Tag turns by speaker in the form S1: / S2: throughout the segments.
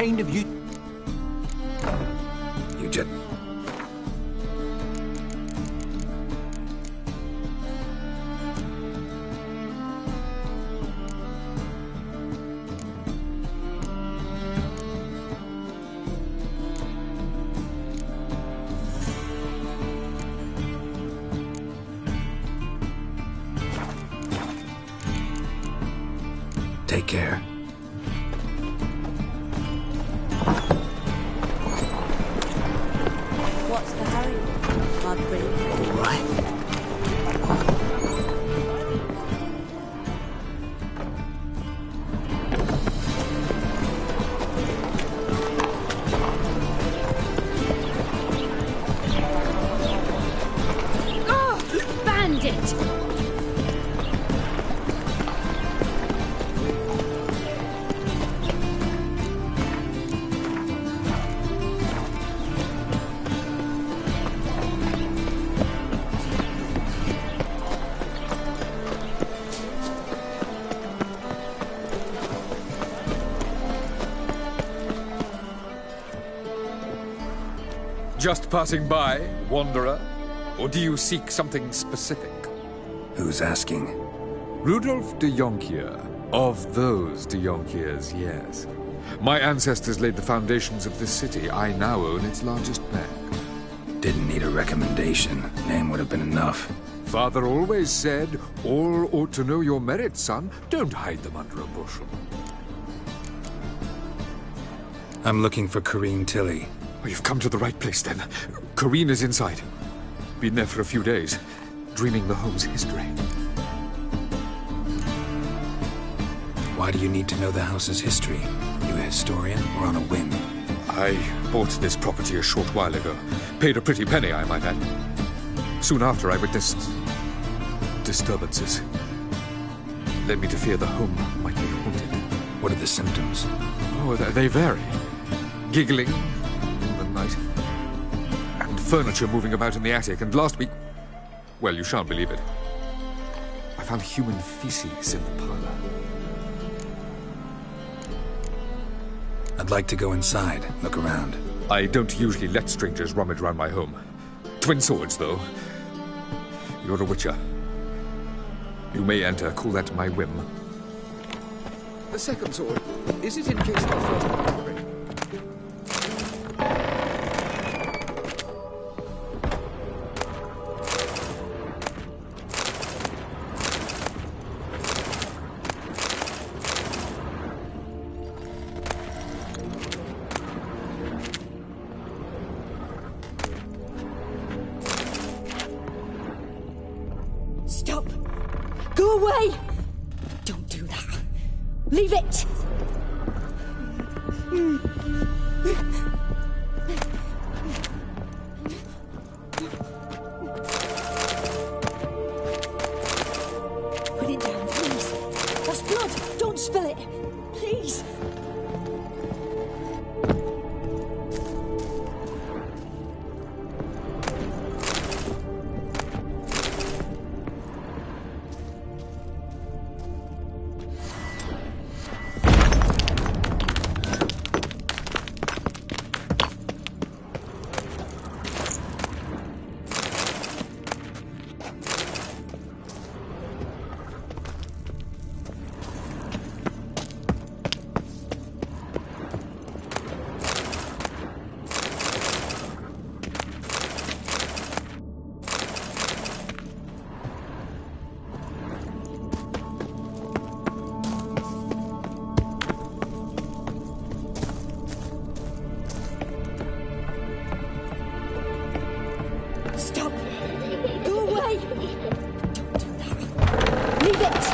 S1: kind of you...
S2: You just... Take care.
S3: What's the hurry, Marguerite?
S1: All right.
S3: Oh, bandit!
S4: Just passing by, wanderer? Or do you seek something specific?
S2: Who's asking?
S4: Rudolf de Jonkier. Of those de Jonkiers, yes. My ancestors laid the foundations of this city. I now own its largest bank.
S2: Didn't need a recommendation. Name would have been enough.
S4: Father always said, all ought to know your merits, son. Don't hide them under a bushel.
S2: I'm looking for Corinne Tilly.
S4: Oh, you've come to the right place, then. Corinne is inside. Been there for a few days, dreaming the home's history.
S2: Why do you need to know the house's history? You a historian or on a whim?
S4: I bought this property a short while ago. Paid a pretty penny, I might add. Soon after, I witnessed disturbances. Led me to fear the home might be haunted.
S2: What are the symptoms?
S4: Oh, they vary. Giggling in the night. And furniture moving about in the attic. And last week... well, you shan't believe it. I found human feces in the parlor.
S2: I'd like to go inside, look around.
S4: I don't usually let strangers rummage around my home. Twin swords, though. You're a witcher. You may enter, call that my whim. The second sword, is it in case of the first one?
S3: Stop! Go away! Don't do that. Leave it! Put it down, please. That's blood! Don't spill it! Please! Stop! Go away! Don't do that. Leave it!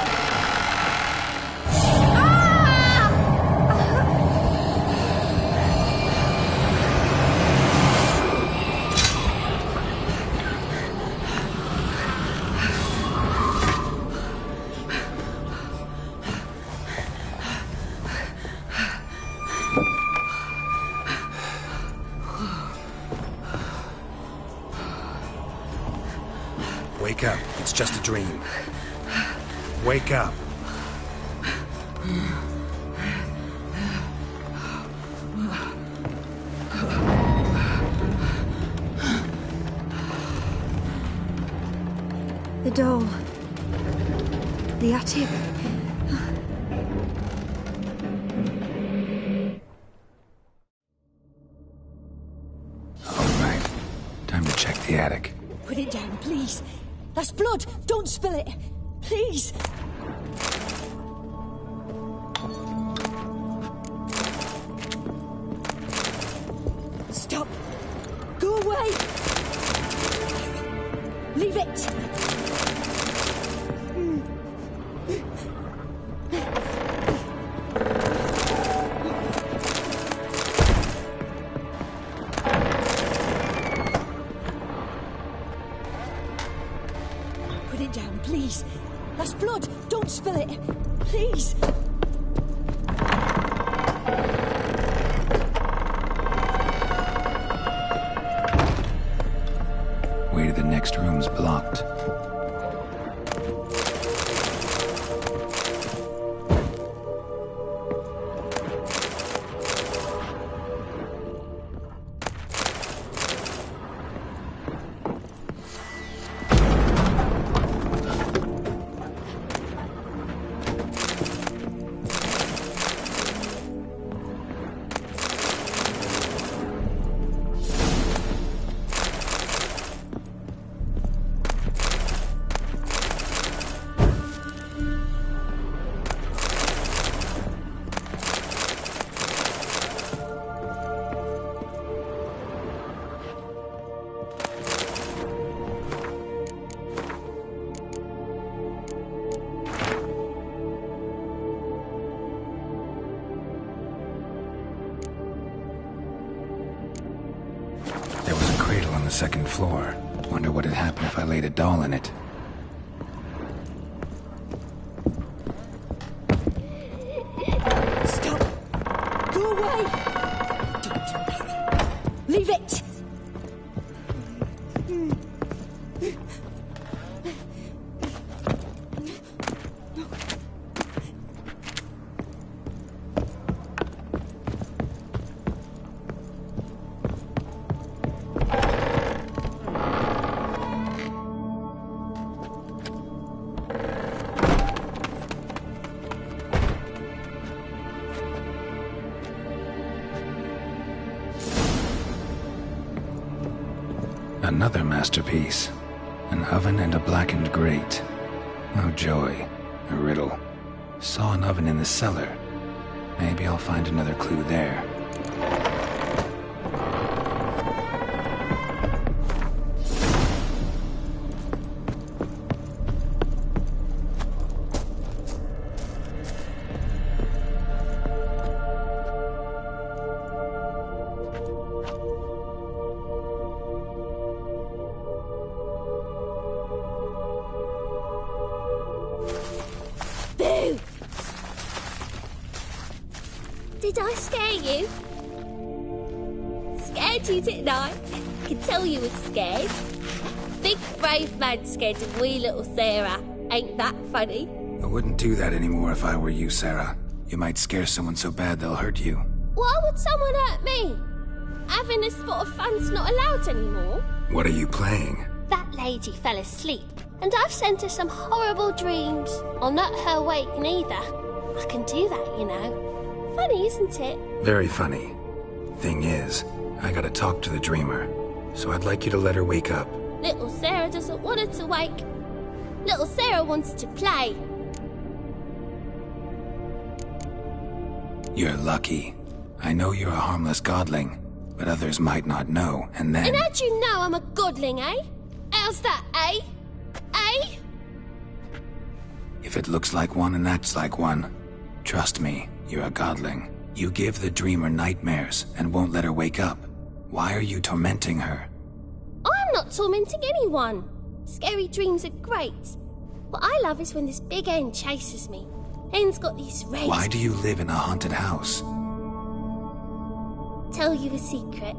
S2: Wake up. It's just a dream. Wake up.
S3: The doll. The attic.
S2: All right. Time to check the attic.
S3: Put it down, please. That's blood. Don't spill it. Please. Stop. Go away. Leave it. Put it down, please. That's blood. Don't spill it. Please.
S2: Way to the next room's blocked. There was a cradle on the second floor. Wonder what had happened if I laid a doll in it.
S3: Stop. Go away. Don't do that. Leave it.
S2: Another masterpiece. An oven and a blackened grate. Oh joy. A riddle. Saw an oven in the cellar. Maybe I'll find another clue there.
S1: Boo! Did I scare you? Scared you, didn't I? Could tell you was scared. Big brave man scared of wee little Sarah. Ain't that funny?
S2: I wouldn't do that anymore if I were you, Sarah. You might scare someone so bad they'll hurt you.
S1: Why would someone hurt me? Having a spot of fun's not allowed anymore.
S2: What are you playing?
S1: That lady fell asleep, and I've sent her some horrible dreams. I'll not her wake neither. I can do that, you know. Funny, isn't it?
S2: Very funny. Thing is, I gotta talk to the dreamer, so I'd like you to let her wake up.
S1: Little Sarah doesn't want her to wake. Little Sarah wants to play.
S2: You're lucky. I know you're a harmless godling, but others might not know, and then...
S1: And how'd you know I'm a godling, eh? How's that, eh? Eh?
S2: If it looks like one and acts like one, trust me, you're a godling. You give the dreamer nightmares and won't let her wake up. Why are you tormenting her?
S1: I'm not tormenting anyone. Scary dreams are great. What I love is when this big hen chases me. Hen's got these red...
S2: Why do you live in a haunted house?
S1: Tell you a secret.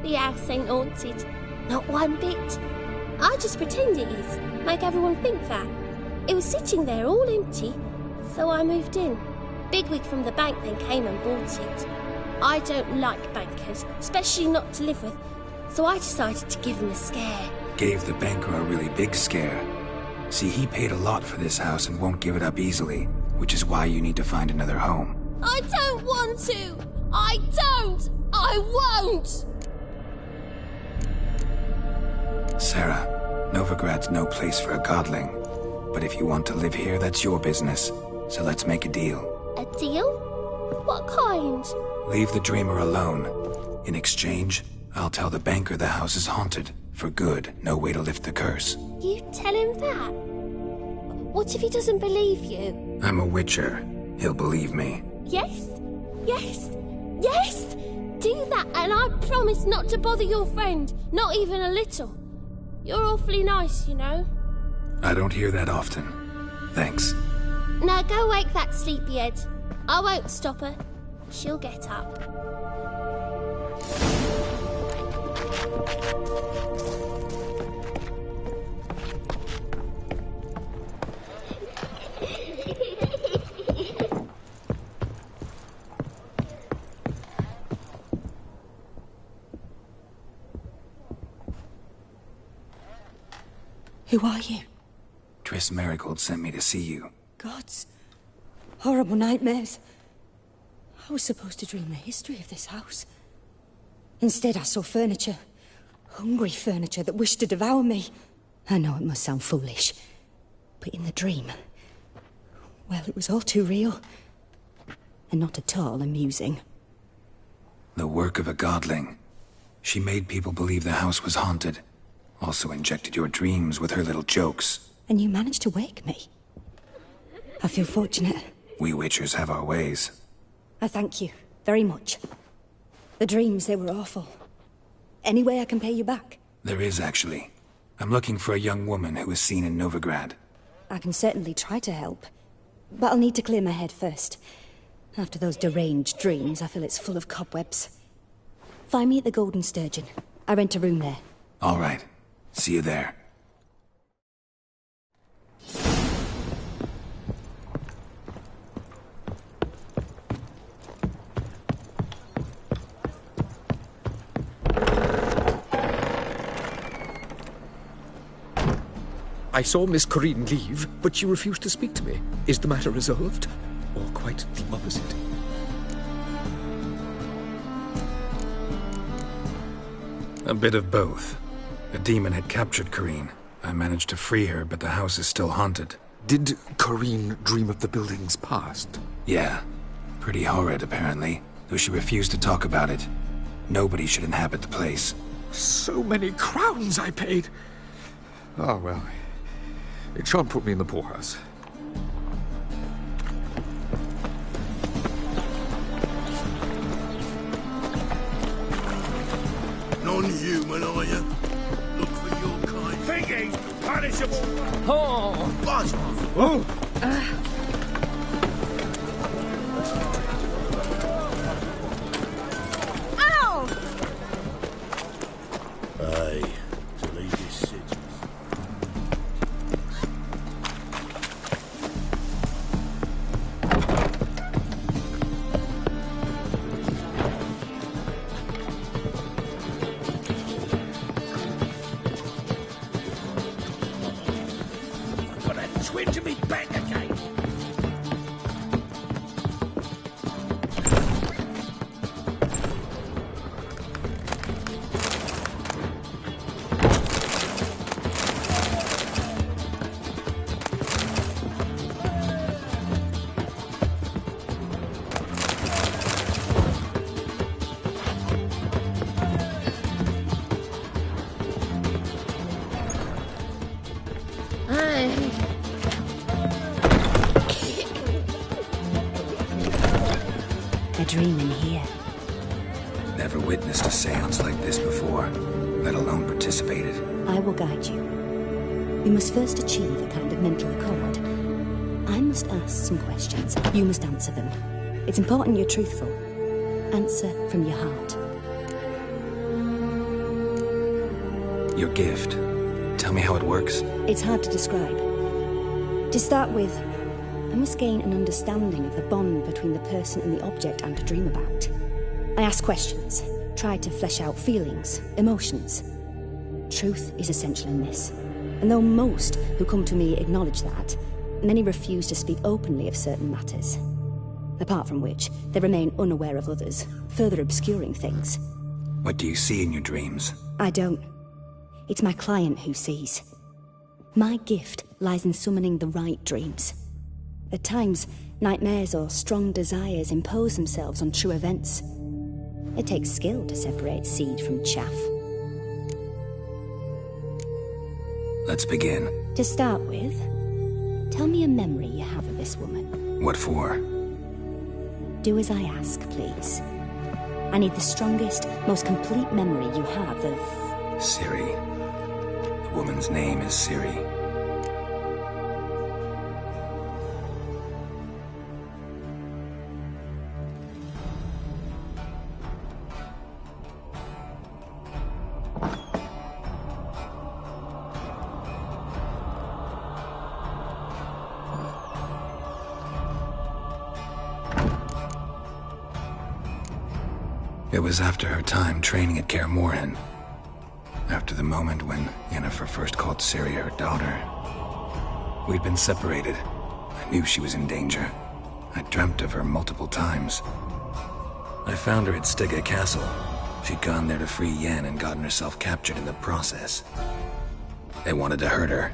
S1: The house ain't haunted. Not one bit. I just pretend it is. Make everyone think that. It was sitting there all empty, so I moved in. Bigwig from the bank then came and bought it. I don't like bankers, especially not to live with, so I decided to give them a scare.
S2: Gave the banker a really big scare. See, he paid a lot for this house and won't give it up easily, which is why you need to find another home.
S1: I don't want to! I don't! I won't!
S2: Sarah, Novigrad's no place for a godling. But if you want to live here, that's your business. So let's make a deal.
S1: A deal? What kind?
S2: Leave the dreamer alone. In exchange, I'll tell the banker the house is haunted. For good, no way to lift the curse.
S1: You tell him that? What if he doesn't believe you?
S2: I'm a witcher. He'll believe me.
S1: Yes? Yes? Yes! Do that and I promise not to bother your friend. Not even a little. You're awfully nice, you know.
S2: I don't hear that often. Thanks.
S1: Now go wake that sleepyhead. I won't stop her. She'll get up.
S3: Who are you?
S2: Triss Merigold sent me to see you.
S3: Gods. Horrible nightmares. I was supposed to dream the history of this house. Instead, I saw furniture. Hungry furniture that wished to devour me. I know it must sound foolish, but in the dream, well, it was all too real. And not at all amusing.
S2: The work of a godling. She made people believe the house was haunted. Also injected your dreams with her little jokes.
S3: And you managed to wake me. I feel fortunate.
S2: We witchers have our ways.
S3: I thank you very much. The dreams, they were awful. Any way I can pay you back?
S2: There is, actually. I'm looking for a young woman who was seen in Novigrad.
S3: I can certainly try to help. But I'll need to clear my head first. After those deranged dreams, I feel it's full of cobwebs. Find me at the Golden Sturgeon. I rent a room there.
S2: All right. See you there.
S4: I saw Miss Corinne leave, but she refused to speak to me. Is the matter resolved? Or quite the opposite?
S2: A bit of both. A demon had captured Corinne. I managed to free her, but the house is still haunted.
S4: Did Corinne dream of the building's past?
S2: Yeah. Pretty horrid, apparently, though she refused to talk about it. Nobody should inhabit the place.
S4: So many crowns I paid! Oh, well. It shan't put me in the poorhouse.
S5: Non-human, are you? Look for your kind.
S6: Thinking punishable.
S5: Oh! Buzz off!
S6: Oh!
S3: Ow!
S5: Aye, to leave this city.
S6: Got a twinge of me back again.
S3: A dream in here.
S2: Never witnessed a seance like this before, let alone participated.
S3: I will guide you. We must first achieve a kind of mental accord. I must ask some questions. You must answer them. It's important you're truthful. Answer from your heart.
S2: Your gift. Tell me how it works.
S3: It's hard to describe. To start with, I must gain an understanding of the bond between the person and the object I'm to dream about. I ask questions, try to flesh out feelings, emotions. Truth is essential in this, and though most who come to me acknowledge that, many refuse to speak openly of certain matters. Apart from which, they remain unaware of others, further obscuring things.
S2: What do you see in your dreams?
S3: I don't. It's my client who sees. My gift lies in summoning the right dreams. At times, nightmares or strong desires impose themselves on true events. It takes skill to separate seed from chaff.
S2: Let's begin.
S3: To start with, tell me a memory you have of this woman.
S2: What for?
S3: Do as I ask, please. I need the strongest, most complete memory you have of...
S2: Ciri. The woman's name is Ciri. It was after her time training at Kaer Morhen. After the moment when Yennefer first called Ciri her daughter. We'd been separated. I knew she was in danger. I dreamt of her multiple times. I found her at Stygga Castle. She'd gone there to free Yen and gotten herself captured in the process. They wanted to hurt her.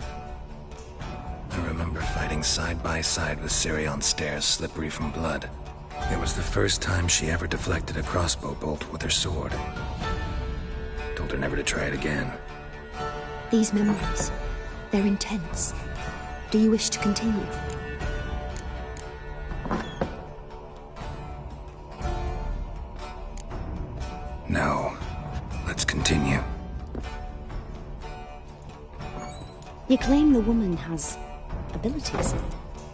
S2: I remember fighting side by side with Ciri on stairs slippery from blood. It was the first time she ever deflected a crossbow bolt with her sword. Told her never to try it again.
S3: These memories, they're intense. Do you wish to continue?
S2: No. Let's continue.
S3: You claim the woman has abilities.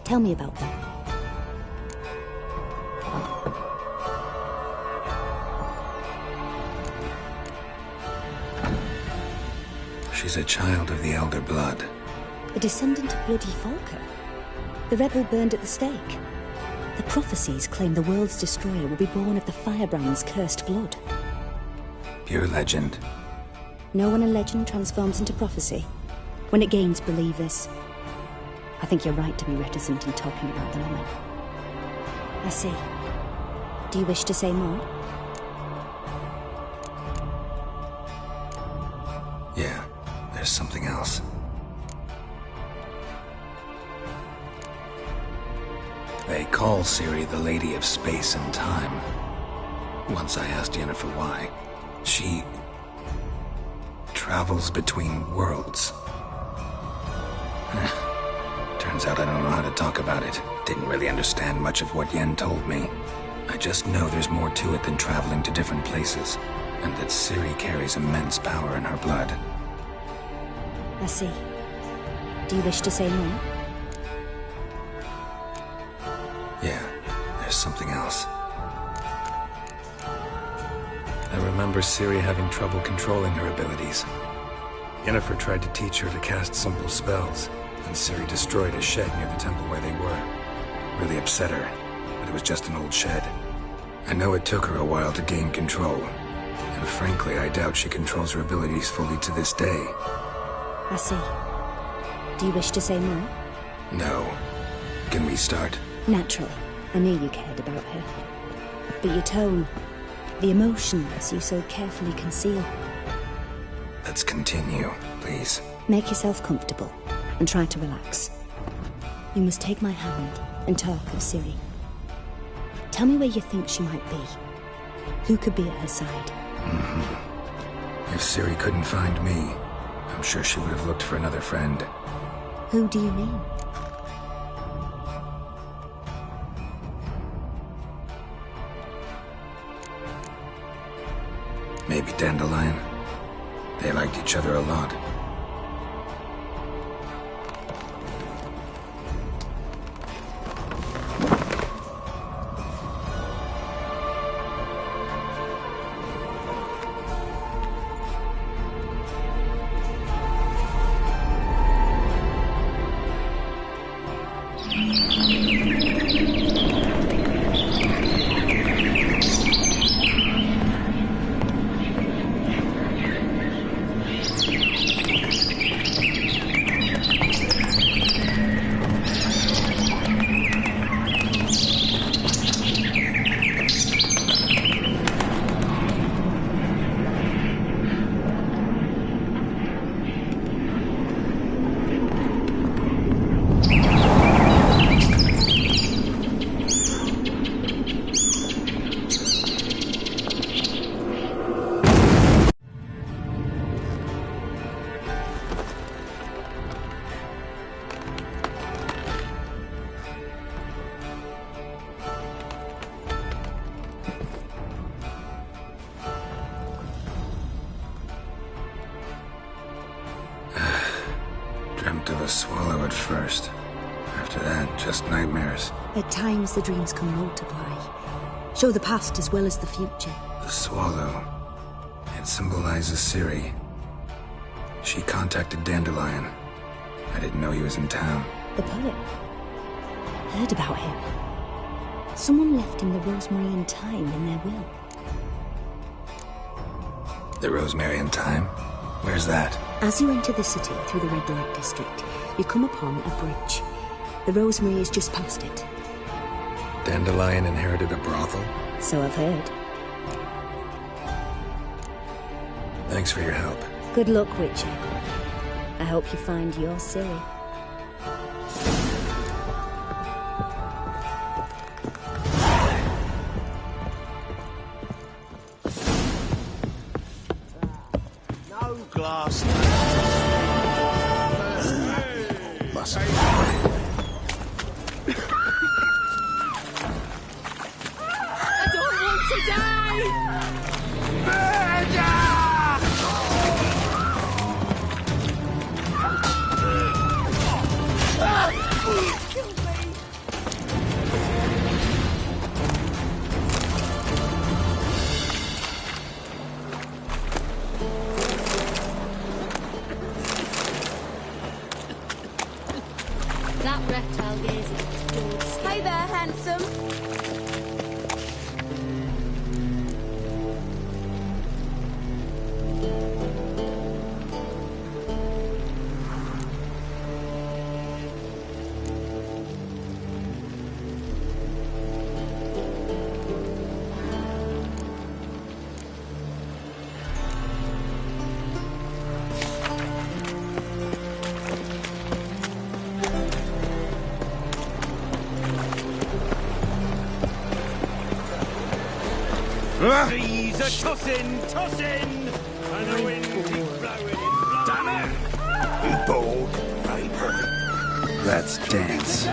S3: Tell me about them.
S2: She's a child of the Elder Blood.
S3: A descendant of bloody Volker. The rebel burned at the stake. The prophecies claim the world's destroyer will be born of the Firebrand's cursed blood.
S2: Pure legend.
S3: Know when a legend transforms into prophecy? When it gains believers. I think you're right to be reticent in talking about the woman. I see. Do you wish to say more?
S2: Yeah, there's something else. They call Ciri the Lady of Space and Time. Once I asked Yennefer why. She... travels between worlds. Turns out I don't know how to talk about it. Didn't really understand much of what Yen told me. I just know there's more to it than traveling to different places, and that Ciri carries immense power in her blood.
S3: I see. Do you wish to say more?
S2: Yeah, there's something else. I remember Ciri having trouble controlling her abilities. Yennefer tried to teach her to cast simple spells, and Ciri destroyed a shed near the temple where they were. Really upset her, but it was just an old shed. I know it took her a while to gain control, and frankly, I doubt she controls her abilities fully to this day.
S3: I see. Do you wish to say more?
S2: No. Can we start?
S3: Naturally. I knew you cared about her. But your tone, the emotions you so carefully conceal.
S2: Let's continue, please.
S3: Make yourself comfortable, and try to relax. You must take my hand and talk of Ciri. Tell me where you think she might be. Who could be at her side?
S2: If Ciri couldn't find me, I'm sure she would have looked for another friend.
S3: Who do you mean?
S2: Maybe Dandelion. They liked each other a lot. Dreamt of a swallow at first. After that, just nightmares.
S3: At times, the dreams can multiply. Show the past as well as the future.
S2: The swallow. It symbolizes Ciri. She contacted Dandelion. I didn't know he was in town.
S3: The poet. Heard about him. Someone left him the Rosemary and Thyme in their will.
S2: The Rosemary and Thyme? Where's that?
S3: As you enter the city through the red light district, you come upon a bridge. The Rosemary is just past it.
S2: Dandelion inherited a brothel?
S3: So I've heard.
S2: Thanks for your help.
S3: Good luck, Witcher. I hope you find your Ciri.
S5: No glass. Must
S1: I don't want to die! That reptile gazing at the door.
S7: Hey there, handsome.
S6: Trees are tossing, tossing, and the wind keeps blowing. Damn it!
S5: be bold, right boy.
S2: Let's dance.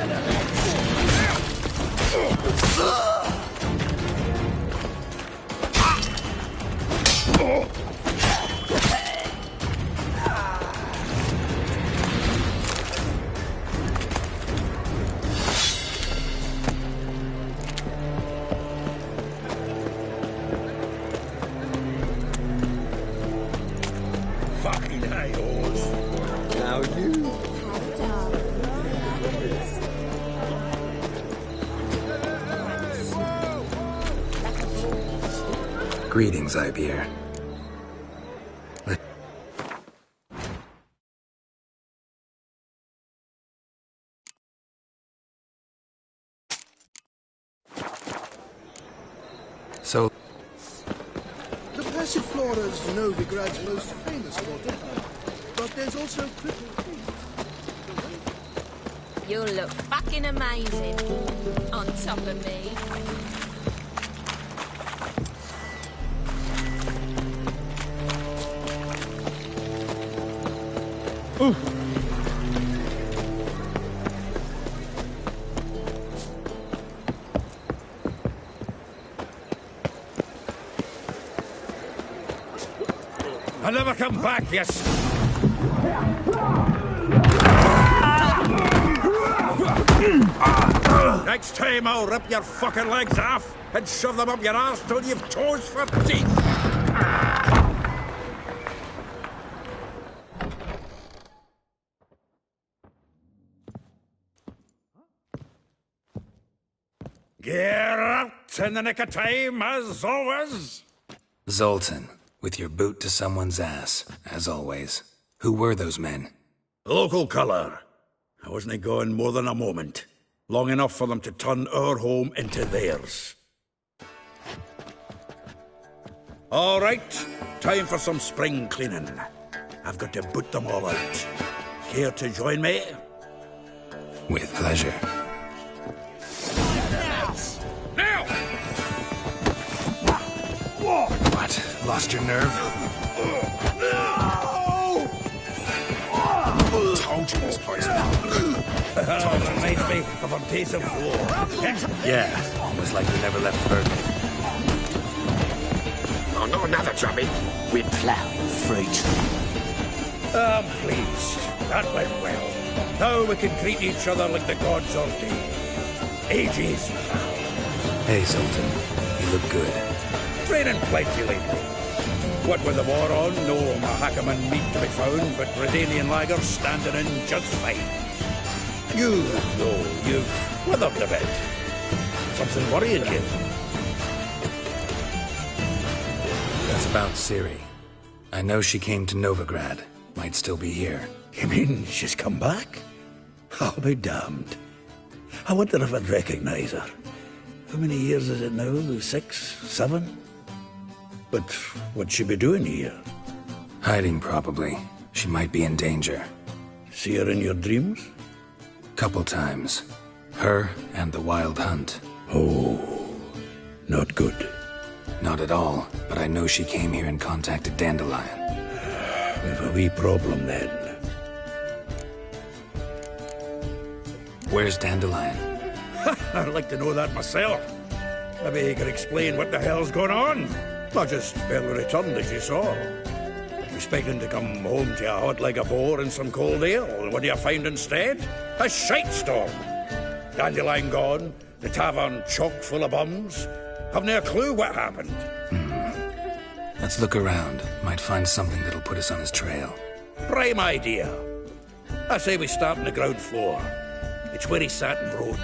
S6: Fucking hay-horse.
S5: Now you.
S2: Greetings, Ipier. So,
S5: The Passiflora's Novigrad's most famous water, but there's also Cripple Creek.
S7: You look fucking amazing on top of me.
S6: I'll never come back, yes. Next time I'll rip your fucking legs off and shove them up your arse till you've toes for teeth. Get out in the nick of time, as always.
S2: Zoltan, with your boot to someone's ass, as always. Who were those men?
S6: Local colour. I wasn't going more than a moment. Long enough for them to turn our home into theirs. All right, time for some spring cleaning. I've got to boot them all out. Care to join me?
S2: With pleasure.
S6: Now!
S2: What? Lost your nerve?
S6: Told you this place that reminds me of a days of war.
S2: Yeah, almost like we never left Bergen.
S8: Oh, not another jobbie. We're plowing freight.
S6: I'm pleased. That went well. Now we can greet each other like the gods ordained. Ages, pal.
S2: Hey, Zoltan. You look good.
S6: Training plenty lately. What with the war on, no Mahakaman meat to be found, but Redanian lagers standing in just fine. You, though, you've withered a bit. Something worrying you?
S2: That's about Ciri. I know she came to Novigrad. Might still be here.
S6: You mean she's come back? I'll be damned. I wonder if I'd recognize her. How many years is it now? 6, 7? But what'd she be doing here?
S2: Hiding, probably. She might be in danger.
S6: See her in your dreams?
S2: Couple times. Her and the Wild Hunt.
S6: Oh, not good.
S2: Not at all, but I know she came here and contacted Dandelion.
S6: We've a wee problem then.
S2: Where's Dandelion?
S6: I'd like to know that myself. Maybe he could explain what the hell's going on. I just barely returned, as you saw. Expecting to come home to a hot like a boar and some cold ale, and what do you find instead? A shitestorm. Dandelion gone, the tavern chock full of bums. Haven't a clue what happened.
S2: Let's look around. Might find something that'll put us on his trail.
S6: Prime idea. I say we start on the ground floor. It's where he sat and wrote.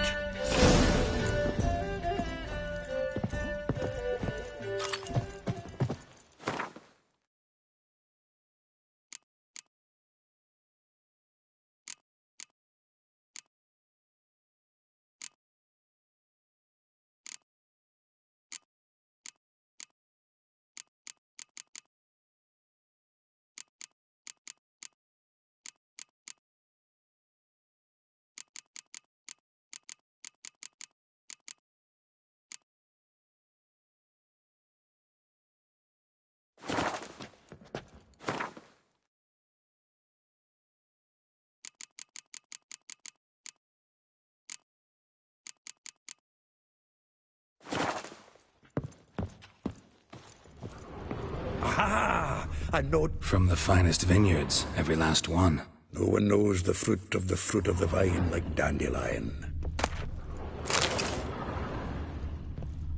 S6: Aha! A note.
S2: From the finest vineyards, every last one.
S6: No one knows the fruit of the vine like Dandelion.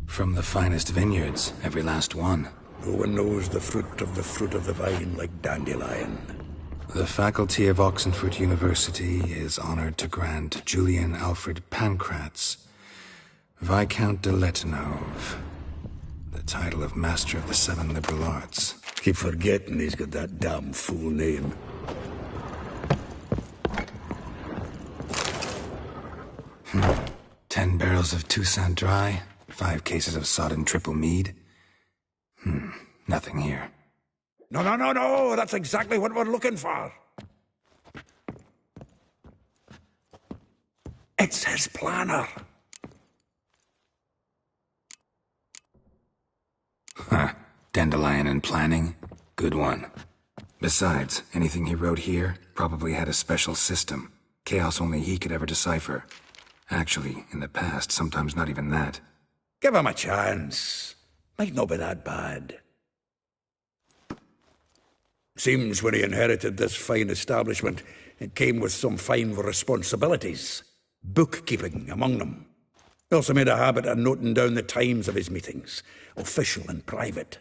S2: From the finest vineyards, every last one.
S6: No one knows the fruit of the vine like Dandelion.
S2: The faculty of Oxenford University is honored to grant Julian Alfred Pancratz, Viscount de Letonov, the title of Master of the Seven Liberal Arts.
S6: Keep forgetting he's got that damn fool name.
S2: Hmm. 10 barrels of Toussaint Dry, 5 cases of sodden triple mead. Nothing here.
S6: No, that's exactly what we're looking for. It's his planner.
S2: Huh. Dandelion and planning? Good one. Besides, anything he wrote here probably had a special system. Chaos only he could ever decipher. Actually, in the past, sometimes not even that.
S6: Give him a chance. Might not be that bad. Seems when he inherited this fine establishment, it came with some fine responsibilities. Bookkeeping among them. He also made a habit of noting down the times of his meetings, official and private.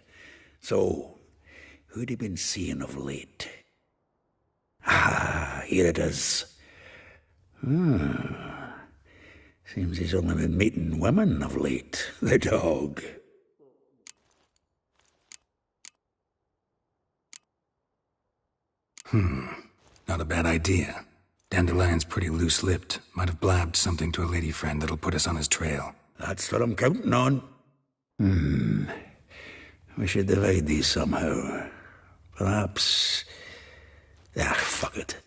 S6: So, who'd he been seeing of late? Ah, here it is. Seems he's only been meeting women of late, the dog.
S2: Not a bad idea. Dandelion's pretty loose-lipped. Might have blabbed something to a lady friend that'll put us on his trail.
S6: That's what I'm counting on. We should divide these somehow. Perhaps... fuck it.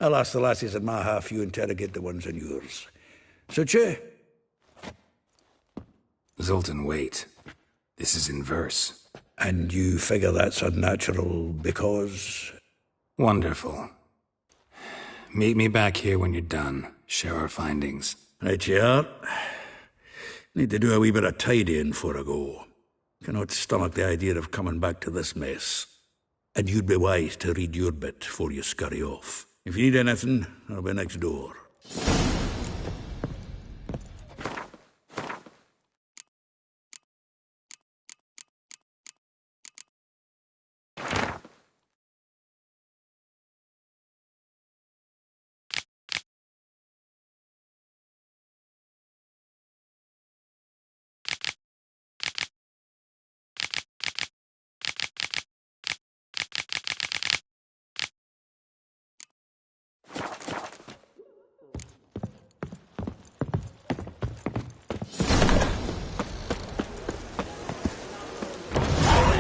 S6: I'll ask the lassies in my half, you interrogate the ones in yours. Suit you?
S2: Zoltan, wait. This is in verse.
S6: And you figure that's unnatural because...
S2: Wonderful. Meet me back here when you're done. Share our findings.
S6: Right you are. Need to do a wee bit of tidying before I go. Cannot stomach the idea of coming back to this mess. And you'd be wise to read your bit before you scurry off. If you need anything, I'll be next door.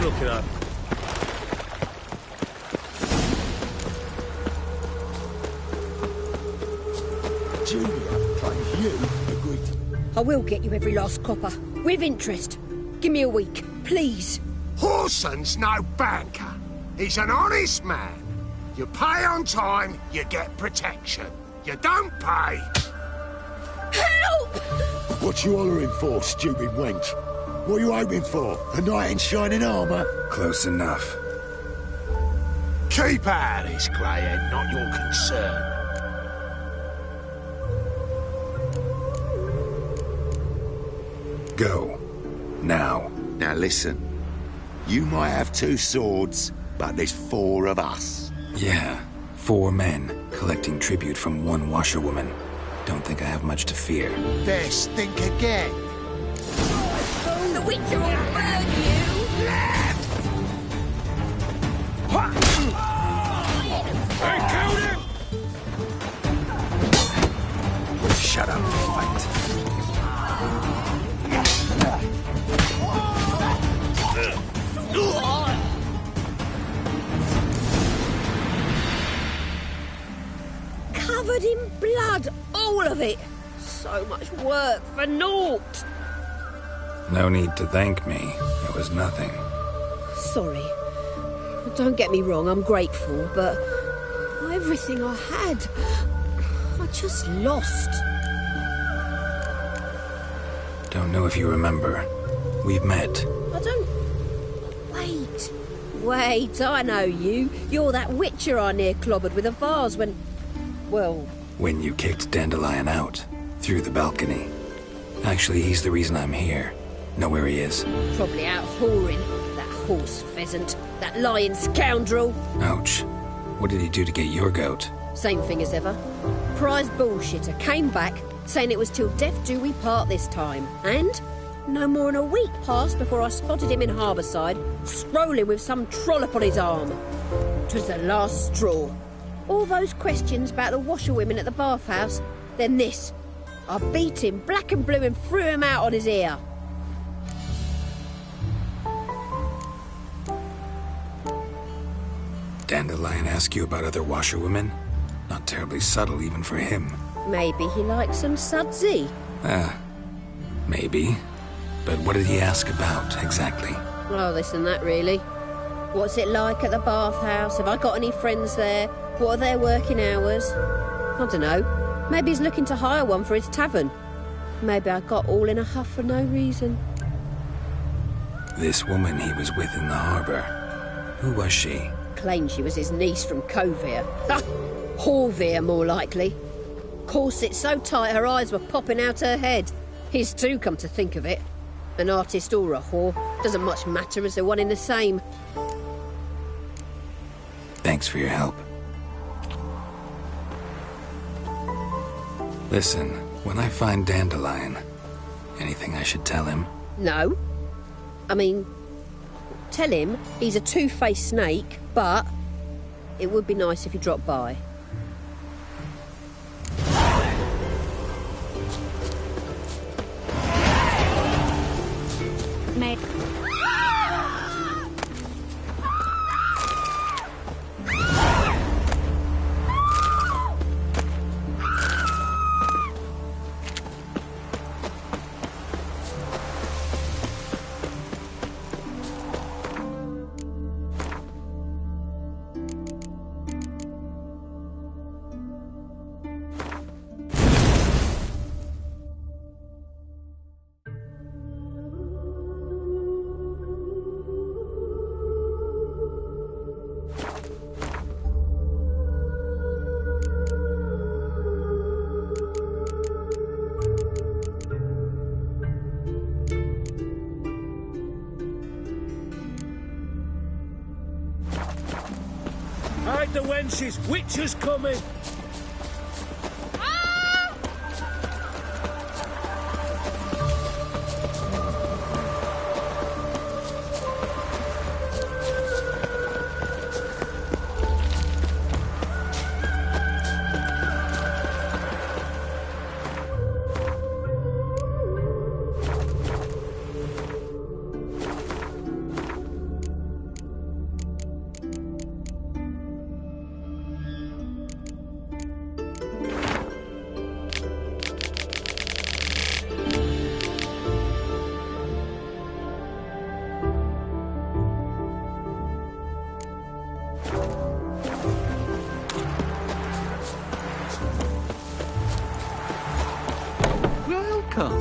S6: Look at that.
S8: Julia, thank you. Agreed.
S3: I will get you every last copper. With interest. Give me a week, please.
S9: Horson's no banker. He's an honest man. You pay on time, you get protection. You don't pay...
S3: Help!
S8: What you hollering for, stupid wench? What are you hoping for? A knight in shining armour?
S2: Close enough.
S9: Keep out of this, Greyhead, not your concern.
S2: Go. Now.
S8: Now listen. You might have 2 swords, but there's 4 of us.
S2: Yeah. 4 men, collecting tribute from 1 washerwoman. Don't think I have much to fear.
S9: There, stink again.
S3: The Witcher will burn you!
S9: They killed him!
S2: Shut up, fight.
S3: Covered in blood, all of it. So much work for naught.
S2: No need to thank me. It was nothing.
S3: Sorry. Don't get me wrong, I'm grateful, but everything I had, I just lost.
S2: Don't know if you remember. We've met.
S3: I don't... Wait, I know you. You're that Witcher I near clobbered with a vase when... Well...
S2: When you kicked Dandelion out. Through the balcony. Actually, he's the reason I'm here. Know where he is.
S3: Probably out whoring. That horse pheasant. That lying scoundrel.
S2: Ouch. What did he do to get your goat?
S3: Same thing as ever. Prize bullshitter came back, saying it was till death do we part this time. And no more than a week passed before I spotted him in Harbourside, strolling with some trollop on his arm. 'Twas the last straw. All those questions about the washerwomen at the bathhouse, then this. I beat him black and blue and threw him out on his ear.
S2: Dandelion ask you about other washerwomen? Not terribly subtle even for him.
S3: Maybe he likes some sudsy.
S2: Maybe. But what did he ask about, exactly?
S3: Oh, this and that, really. What's it like at the bathhouse? Have I got any friends there? What are their working hours? I don't know. Maybe he's looking to hire one for his tavern. Maybe I got all in a huff for no reason.
S2: This woman he was with in the harbour. Who was she?
S3: Claimed she was his niece from Kovir. Horvir, more likely. Corset so tight her eyes were popping out her head. His too, come to think of it. An artist or a whore. Doesn't much matter as they're one in the same.
S2: Thanks for your help. Listen, when I find Dandelion, anything I should tell him?
S3: No. I mean, tell him he's a two-faced snake, but it would be nice if he dropped by.
S1: Mate.
S10: Hide the wenches! Witcher's coming!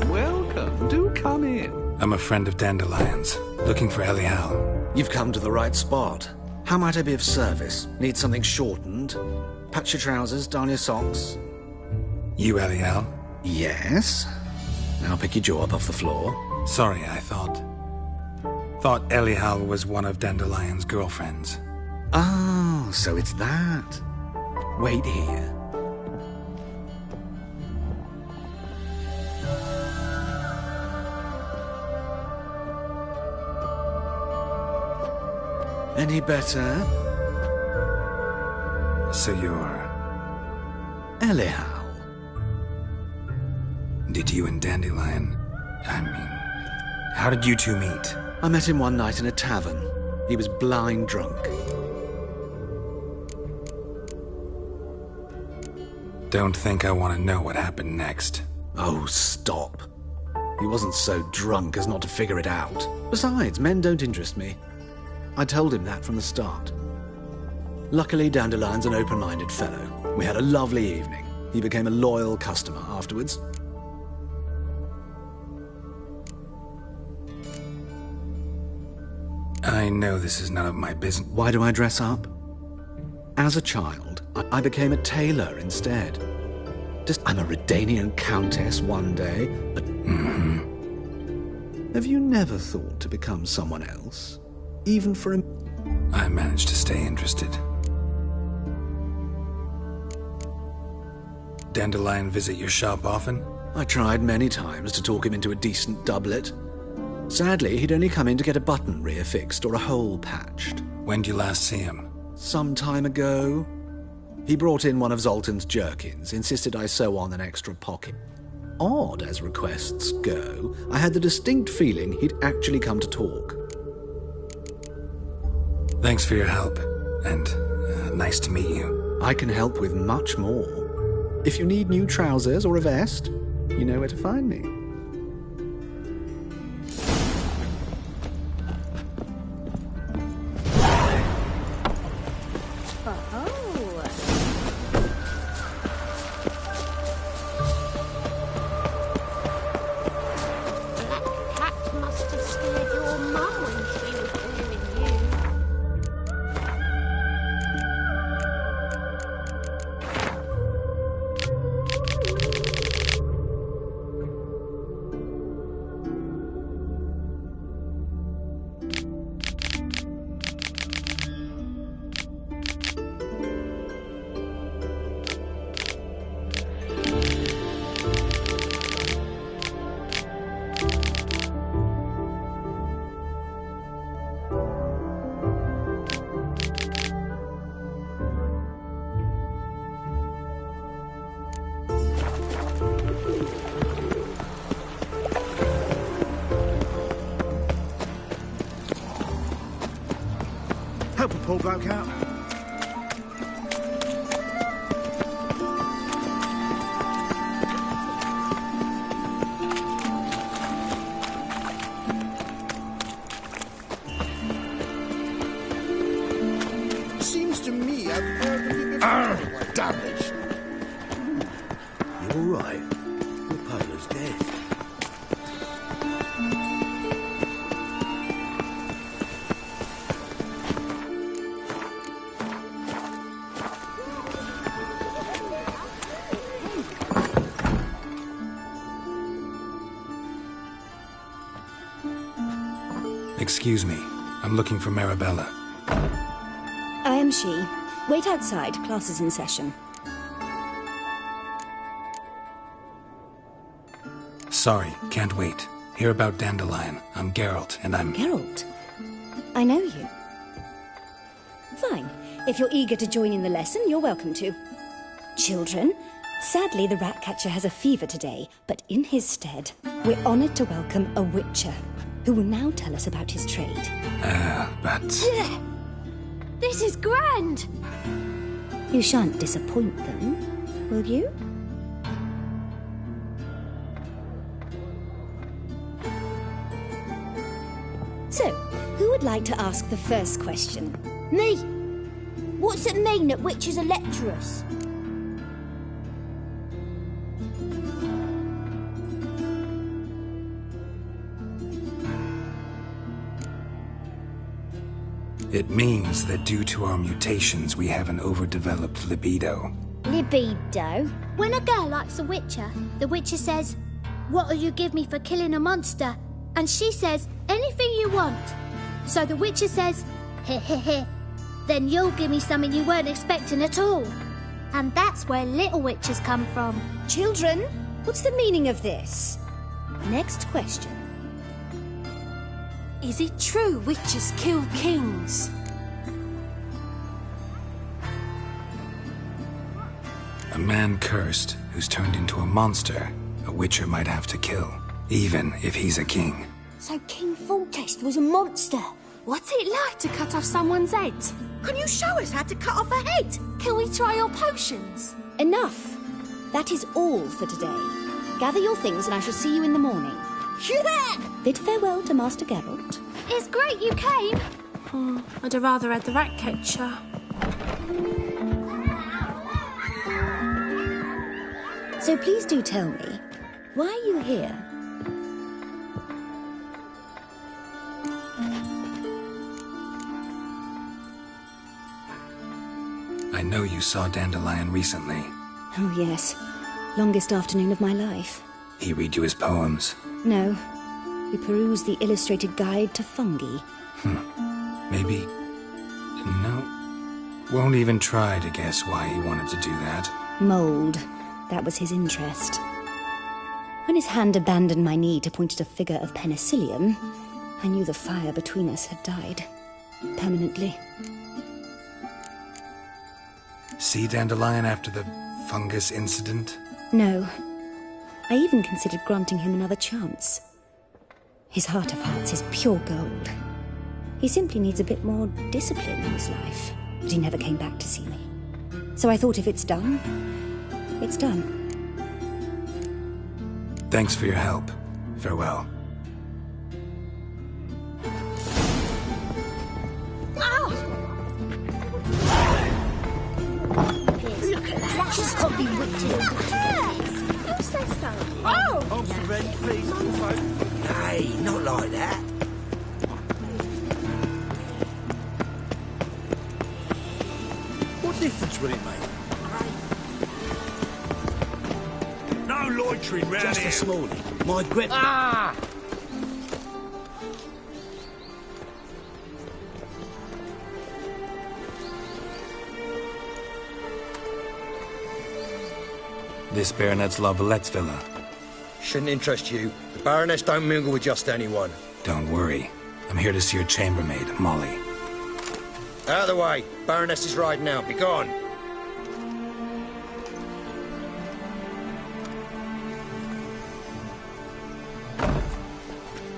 S11: Welcome. Do come in.
S2: I'm a friend of Dandelion's, looking for Elial.
S11: You've come to the right spot. How might I be of service? Need something shortened? Patch your trousers, darn your socks.
S2: You Elial?
S11: Yes. Now pick your jaw up off the floor.
S2: Sorry, I thought Elial was one of Dandelion's girlfriends.
S11: Oh, so it's that. Wait here. Any better?
S2: So you're...
S11: Elial.
S2: Did you and Dandelion... how did you two meet?
S11: I met him one night in a tavern. He was blind drunk.
S2: Don't think I want to know what happened next.
S11: Oh, stop. He wasn't so drunk as not to figure it out. Besides, men don't interest me. I told him that from the start. Luckily, Dandelion's an open-minded fellow. We had a lovely evening. He became a loyal customer afterwards.
S2: I know this is none of my business.
S11: Why do I dress up? As a child, I became a tailor instead. I'm a Redanian countess one day, but... Have you never thought to become someone else? Even for a...
S2: I managed to stay interested. Dandelion visit your shop often?
S11: I tried many times to talk him into a decent doublet. Sadly, he'd only come in to get a button reaffixed or a hole patched.
S2: When did you last see him?
S11: Some time ago. He brought in one of Zoltan's jerkins, insisted I sew on an extra pocket. Odd as requests go, I had the distinct feeling he'd actually come to talk.
S2: Thanks for your help, and nice to meet you.
S11: I can help with much more. If you need new trousers or a vest, you know where to find me.
S5: Help a poor bloke out. Seems to me I've heard of you before.
S8: Damn it! You're all right. The Pilar's dead.
S2: Excuse me. I'm looking for Marabella.
S3: I am she. Wait outside. Class is in session.
S2: Sorry, can't wait. Hear about Dandelion. I'm Geralt, and I'm...
S3: Geralt? I know you. Fine. If you're eager to join in the lesson, you're welcome to. Children, sadly the Ratcatcher has a fever today, but in his stead, we're honoured to welcome a Witcher, who will now tell us about his trade.
S2: But...
S1: This is grand!
S3: You shan't disappoint them, will you? So, who would like to ask the first question?
S12: Me! What's it mean that witches are lecturers?
S2: It means that due to our mutations, we have an overdeveloped libido.
S12: Libido? When a girl likes a witcher, the witcher says, "What'll you give me for killing a monster?" And she says, "Anything you want." So the witcher says, "Heh heh heh. Then you'll give me something you weren't expecting at all." And that's where little witches come from.
S3: Children, what's the meaning of this? Next question.
S1: Is it true witches kill kings?
S2: A man cursed who's turned into a monster, a witcher might have to kill, even if he's a king.
S12: So King Foltest was a monster.
S1: What's it like to cut off someone's head? Can you show us how to cut off a head? Can we try your potions?
S3: Enough. That is all for today. Gather your things and I shall see you in the morning. Bid farewell to Master Geralt.
S12: It's great you came.
S1: I'd have rather had the Ratcatcher.
S3: So please do tell me, why are you here?
S2: I know you saw Dandelion recently.
S3: Oh yes, longest afternoon of my life.
S2: He read you his poems?
S3: No, we perused the illustrated guide to fungi.
S2: Maybe... No. Won't even try to guess why he wanted to do that.
S3: Mold. That was his interest. When his hand abandoned my knee to point at a figure of penicillium, I knew the fire between us had died. Permanently.
S2: See Dandelion after the fungus incident?
S3: No. I even considered granting him another chance. His heart of hearts is pure gold. He simply needs a bit more discipline in his life. But he never came back to see me. So I thought if it's done, it's done.
S2: Thanks for your help. Farewell.
S12: Witches can't be witches.
S1: Who says so?
S10: Oh! Oh, ready, please.
S13: Hey, not like that.
S10: What difference will it make? No loitering round
S13: Just
S10: here.
S13: this morning, my grip...
S10: Ah!
S2: This Baronet's La Vallette's villa.
S13: Shouldn't interest you. The Baroness don't mingle with just anyone.
S2: Don't worry. I'm here to see your chambermaid, Molly.
S13: Out of the way. Baroness is riding out. Be gone.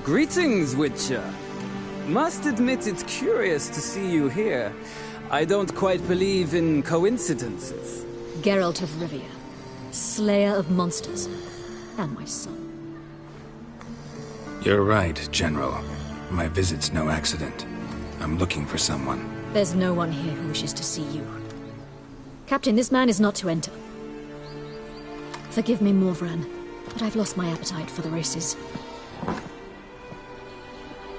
S14: Greetings, Witcher. Must admit it's curious to see you here. I don't quite believe in coincidences.
S15: Geralt of Rivia, slayer of monsters, and my son.
S2: You're right, General. My visit's no accident. I'm looking for someone.
S15: There's no one here who wishes to see you. Captain, this man is not to enter. Forgive me, Morvran, but I've lost my appetite for the races.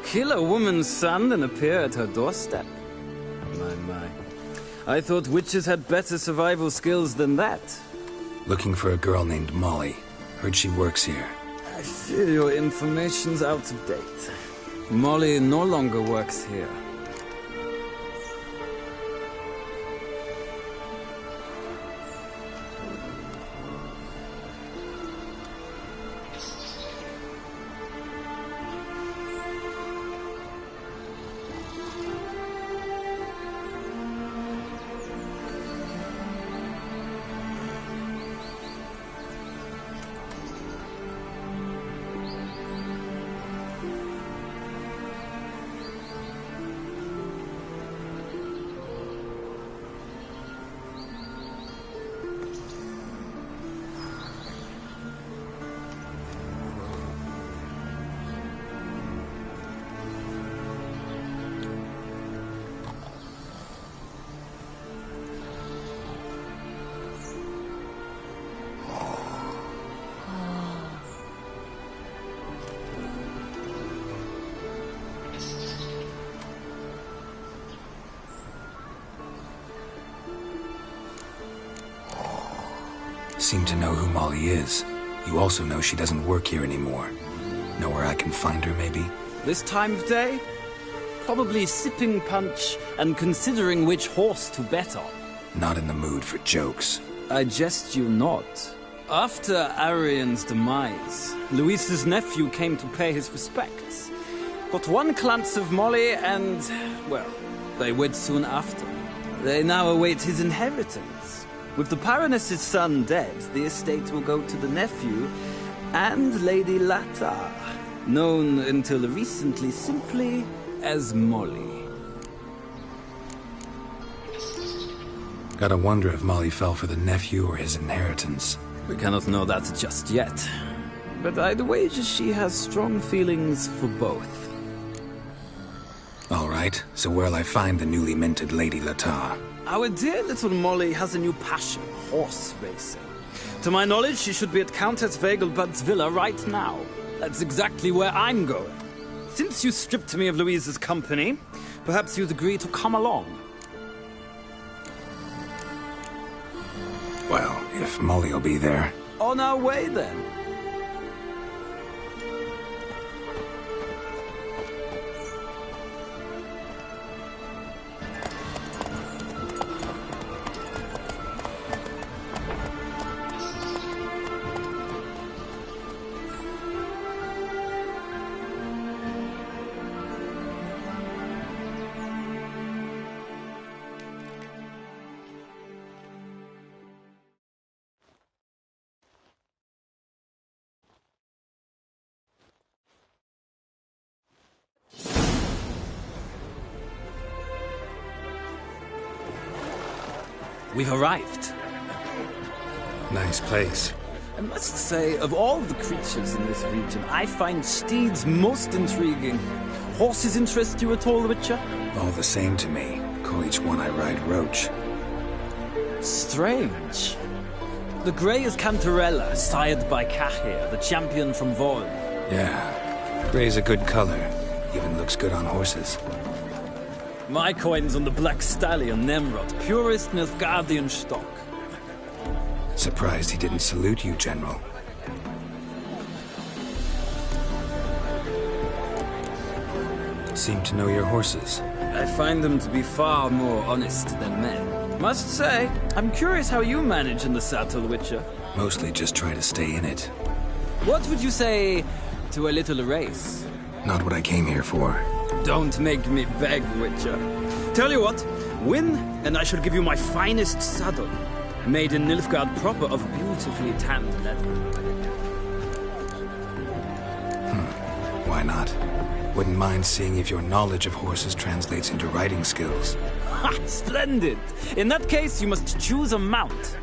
S14: Kill a woman's son and appear at her doorstep? My. I thought witches had better survival skills than that.
S2: Looking for a girl named Molly. Heard she works here.
S14: I fear your information's out of date. Molly no longer works here.
S2: Seem to know who Molly is. You also know she doesn't work here anymore. Know where I can find her, maybe?
S14: This time of day? Probably sipping punch and considering which horse to bet on.
S2: Not in the mood for jokes.
S14: I jest you not. After Arian's demise, Luis's nephew came to pay his respects. Got one glance of Molly and, well, they wed soon after. They now await his inheritance. With the Baroness's son dead, the estate will go to the nephew and Lady Latar, known until recently simply as Molly.
S2: Gotta wonder if Molly fell for the nephew or his inheritance.
S14: We cannot know that just yet. But I'd wager she has strong feelings for both.
S2: All right, so where'll I find the newly minted Lady Latar?
S14: Our dear little Molly has a new passion, horse racing. To my knowledge, she should be at Countess Vegelbud's villa right now. That's exactly where I'm going. Since you stripped me of Louise's company, perhaps you'd agree to come along.
S2: Well, if Molly'll be there.
S14: On our way, then. We've arrived.
S2: Nice place.
S14: I must say, of all the creatures in this region, I find steeds most intriguing. Horses interest you at all, Witcher?
S2: All the same to me. Call each one I ride Roach.
S14: Strange. The grey is Cantarella, sired by Cahir, the champion from Voln.
S2: Yeah. Gray's a good color. Even looks good on horses.
S14: My coin's on the Black Stallion, Nemrod, purest Nilfgaardian stock.
S2: Surprised he didn't salute you, General. Seem to know your horses.
S14: I find them to be far more honest than men. Must say, I'm curious how you manage in the saddle, Witcher.
S2: Mostly just try to stay in it.
S14: What would you say to a little race?
S2: Not what I came here for.
S14: Don't make me beg, Witcher. Tell you what, win, and I shall give you my finest saddle. Made in Nilfgaard proper of beautifully tanned leather.
S2: Why not? Wouldn't mind seeing if your knowledge of horses translates into riding skills.
S14: Ha! Splendid! In that case, you must choose a mount.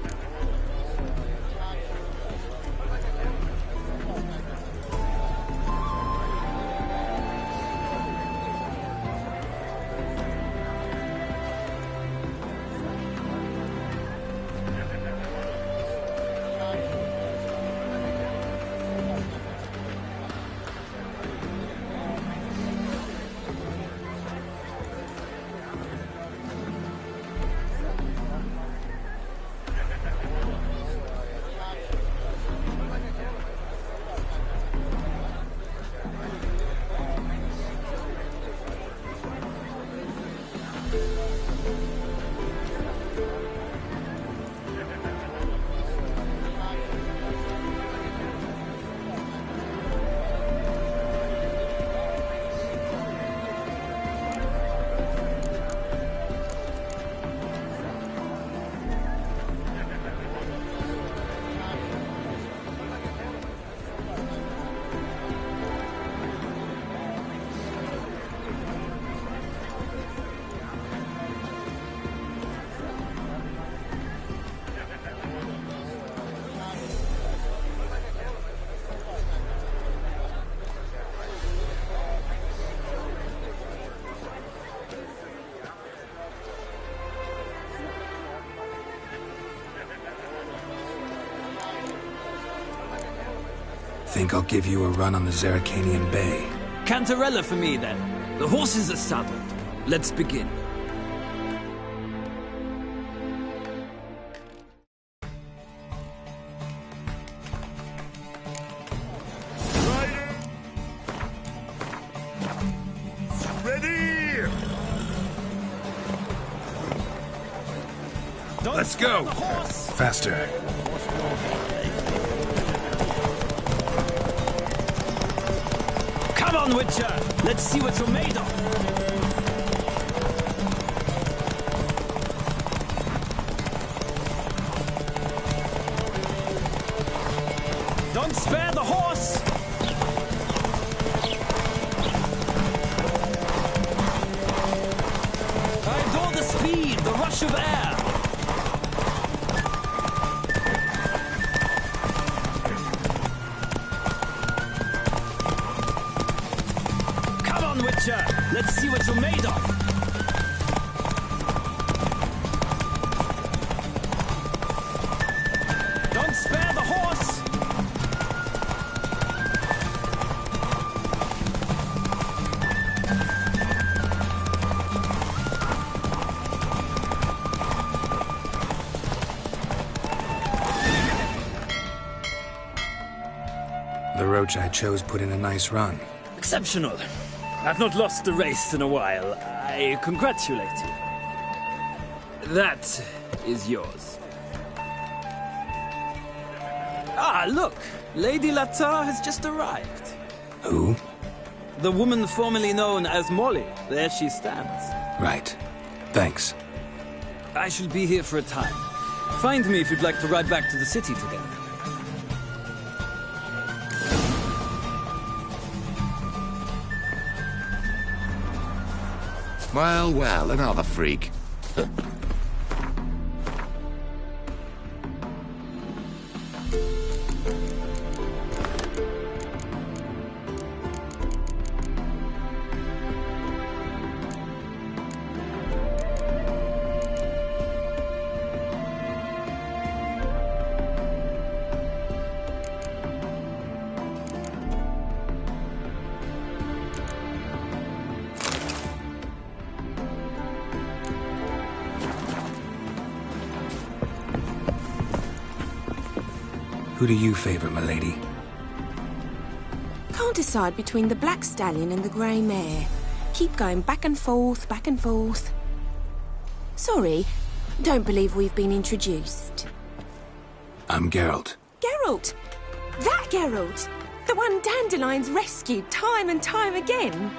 S2: Think I'll give you a run on the Zerrikanian Bay.
S14: Cantarella for me, then. The horses are saddled. Let's begin.
S6: Let's go!
S2: Faster.
S14: Come on, Witcher! Let's see what you're made of! Don't spare the horse! I adore the speed, the rush of air! Let's see what you're made of. Don't spare the horse.
S2: The roach I chose put in a nice run.
S14: Exceptional. I've not lost a race in a while. I congratulate you. That is yours. Ah, look! Lady Latar has just arrived.
S2: Who?
S14: The woman formerly known as Molly. There she stands.
S2: Right. Thanks.
S14: I shall be here for a time. Find me if you'd like to ride back to the city together.
S9: Well, well, another freak.
S2: Who do you favor, milady?
S16: Can't decide between the black stallion and the grey mare. Keep going back and forth, back and forth. Sorry, don't believe we've been introduced.
S2: I'm Geralt.
S16: Geralt! That Geralt! The one Dandelion's rescued time and time again.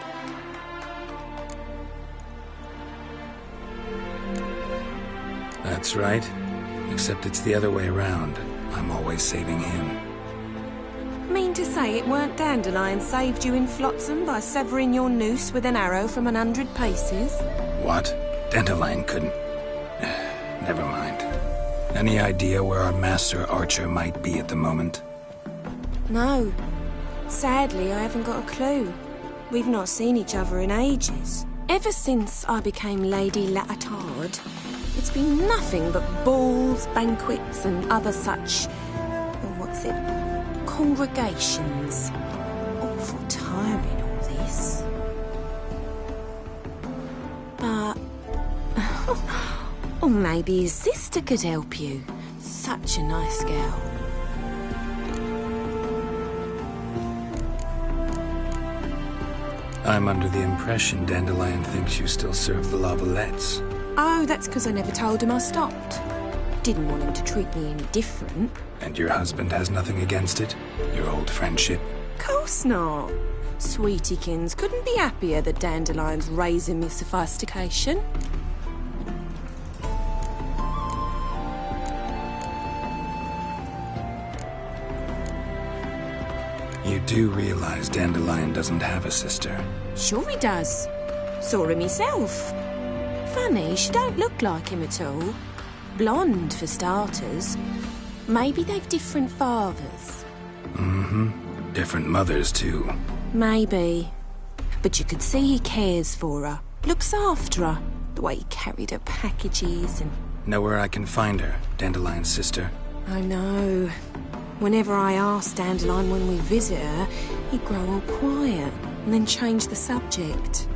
S2: That's right. Except it's the other way around. I'm always saving him.
S16: Mean to say it weren't Dandelion saved you in Flotsam by severing your noose with an arrow from 100 paces?
S2: What? Dandelion couldn't... Never mind. Any idea where our master archer might be at the moment?
S16: No. Sadly, I haven't got a clue. We've not seen each other in ages. Ever since I became Lady Lattard, it's been nothing but balls, banquets, and other such... congregations. Awful tiring, all this. But... or maybe his sister could help you. Such a nice girl.
S2: I'm under the impression Dandelion thinks you still serve the Lavalettes.
S16: Oh, that's because I never told him I stopped. Didn't want him to treat me any different.
S2: And your husband has nothing against it? Your old friendship?
S16: Course not. Sweetiekins couldn't be happier that Dandelion's raising me sophistication.
S2: You do realize Dandelion doesn't have a sister?
S16: Sure he does. Saw him himself. Funny, she don't look like him at all. Blonde, for starters. Maybe they've different fathers.
S2: Mm-hmm. Different mothers, too.
S16: Maybe. But you could see he cares for her. Looks after her. The way he carried her packages and...
S2: Know where I can find her, Dandelion's sister?
S16: I know. Whenever I asked Dandelion when we visit her, he'd grow all quiet and then change the subject.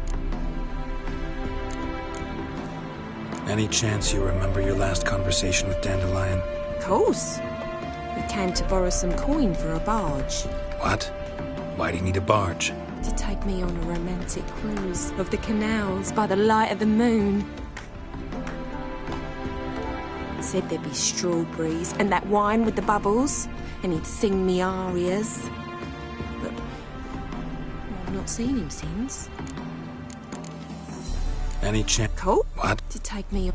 S2: Any chance you remember your last conversation with Dandelion?
S16: Of course. We came to borrow some coin for a barge.
S2: What? Why do you need a barge?
S16: To take me on a romantic cruise of the canals by the light of the moon. Said there'd be strawberries and that wine with the bubbles, and he'd sing me arias. But I've not seen him since.
S2: Any chance?
S16: Colt?
S2: What?
S16: To take me.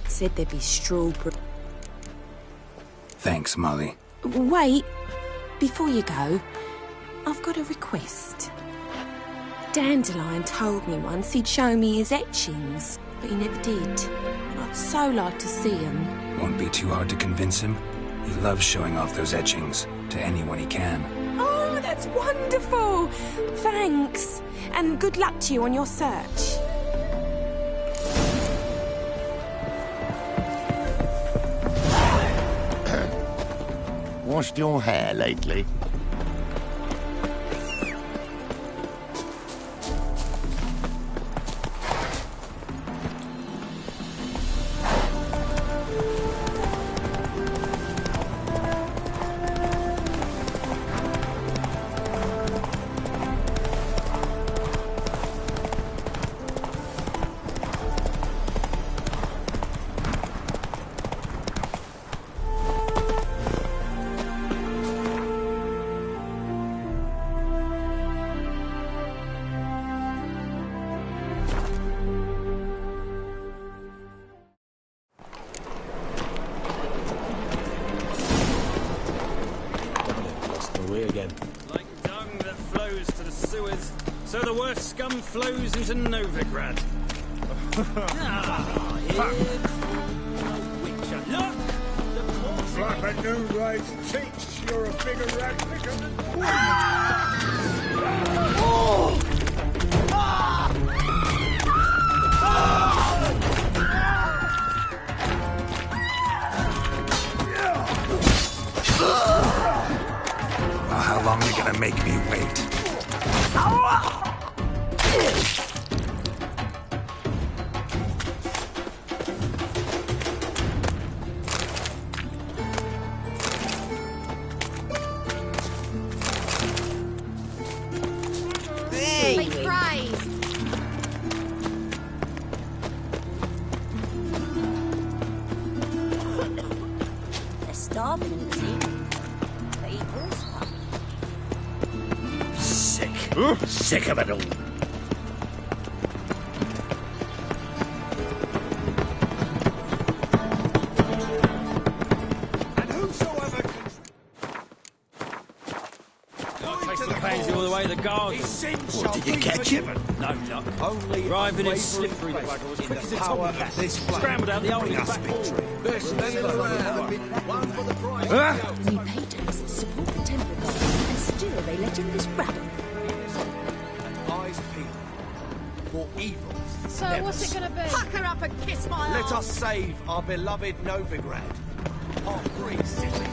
S16: Said there'd be strawberry.
S2: Thanks, Molly.
S16: Wait, before you go, I've got a request. Dandelion told me once he'd show me his etchings, but he never did. And I'd so like to see them.
S2: Won't be too hard to convince him. He loves showing off those etchings to anyone he can.
S16: Oh, that's wonderful! Thanks, and good luck to you on your search.
S17: Washed your hair lately?
S14: So the worst scum flows into Novigrad. Witcher. Look!
S6: Flap a new right cheeks, you're a bigger rat licker than
S2: Well, how long are you gonna make me wait?
S3: They're starving in the sea. They eat horse.
S10: Sick. Sick of it all.
S14: And whosoever can... Chasing Pansy all the way to the garden.
S10: What, did you catch him?
S14: No luck. Only driving in slippery the bugger as quick as a tomcat. Scrambled out the old back tree.
S3: New patrons support the temple god, and still they let in this rabble.
S18: Eyes peeled for evil.
S7: So what's it gonna be? Pucker up and kiss my
S18: Let
S7: arse.
S18: us save our beloved Novigrad, our free city.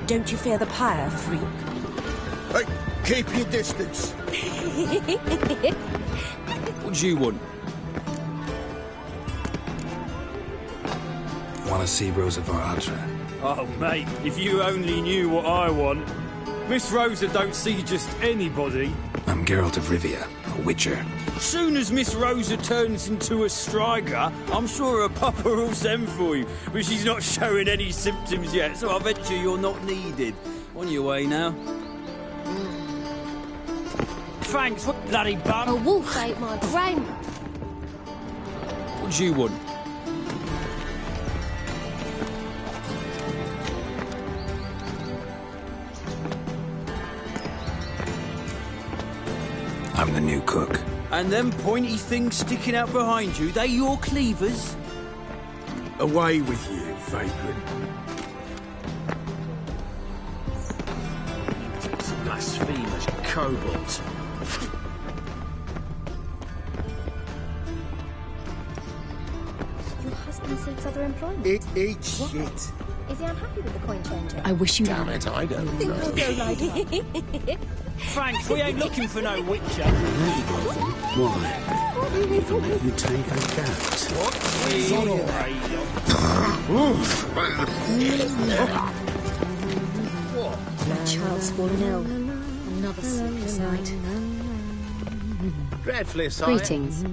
S16: Don't you fear the pyre, freak?
S6: Hey, keep your distance.
S14: What do you want?
S2: Want to see Rosa Varatra?
S14: Oh, mate, if you only knew what I want. Miss Rosa don't see just anybody.
S2: I'm Geralt of Rivia, a witcher.
S14: Soon as Miss Rosa turns into a striker, I'm sure her papa will send for you. But she's not showing any symptoms yet, so I bet you you're not needed. On your way now. Thanks, what bloody bum.
S1: A wolf ate my brain.
S14: What do you want?
S2: I'm the new cook.
S14: And them pointy things sticking out behind you, they your cleavers?
S10: Away with you, vagrant. Blasphemous kobolds.
S15: Your husband seeks other employment.
S6: Eat shit.
S15: Is he unhappy with the coin changer?
S3: I wish you
S17: Damn it, I don't
S15: think
S17: know.
S15: I'll go lie down.
S14: Thanks, we ain't looking for no witcher.
S11: Why? Let you take a cat.
S14: What?
S15: My child's fallen ill. Another sleepless night.
S10: Dreadfully sorry.
S15: Greetings.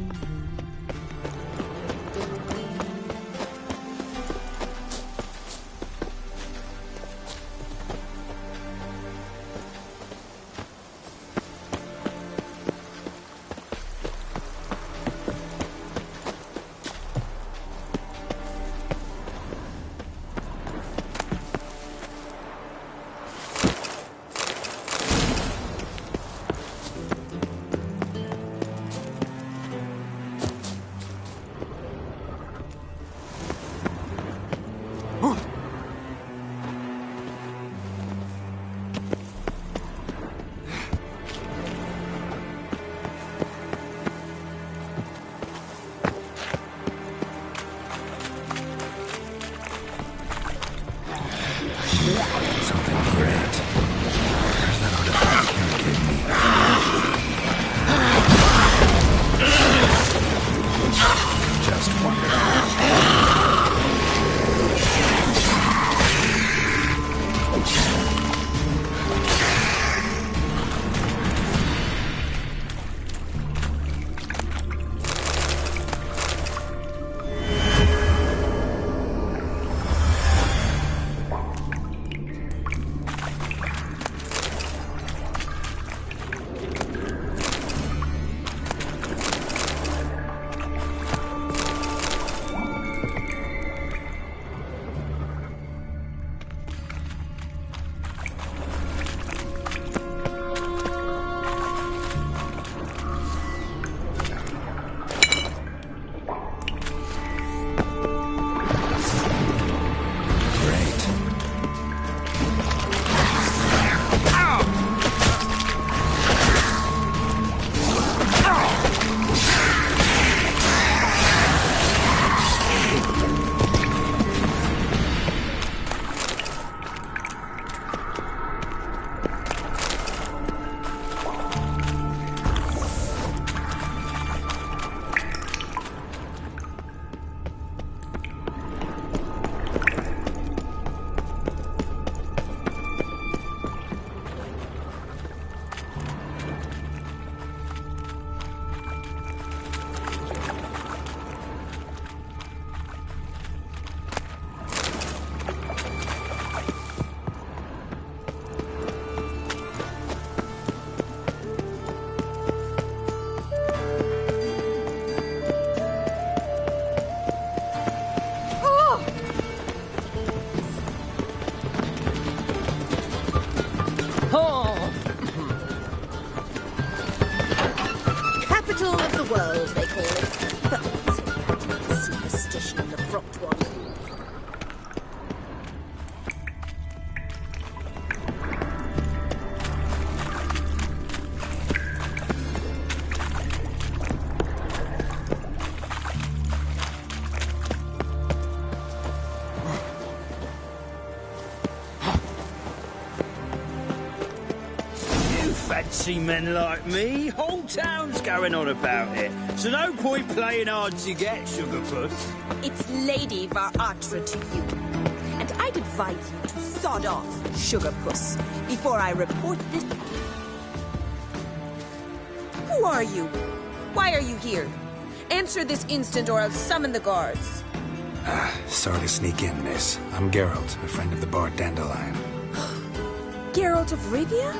S19: Capital of the world, they call it. But it's a superstition, the cropped one.
S10: Fancy men like me, whole town's going on about it. So no point playing hard to get, Sugarpuss.
S20: It's Lady Varatra to you. And I'd advise you to sod off, Sugarpuss, before I report this. Who are you? Why are you here? Answer this instant or I'll summon the guards.
S2: Sorry to sneak in, miss. I'm Geralt, a friend of the bard Dandelion.
S20: Geralt of Rivia?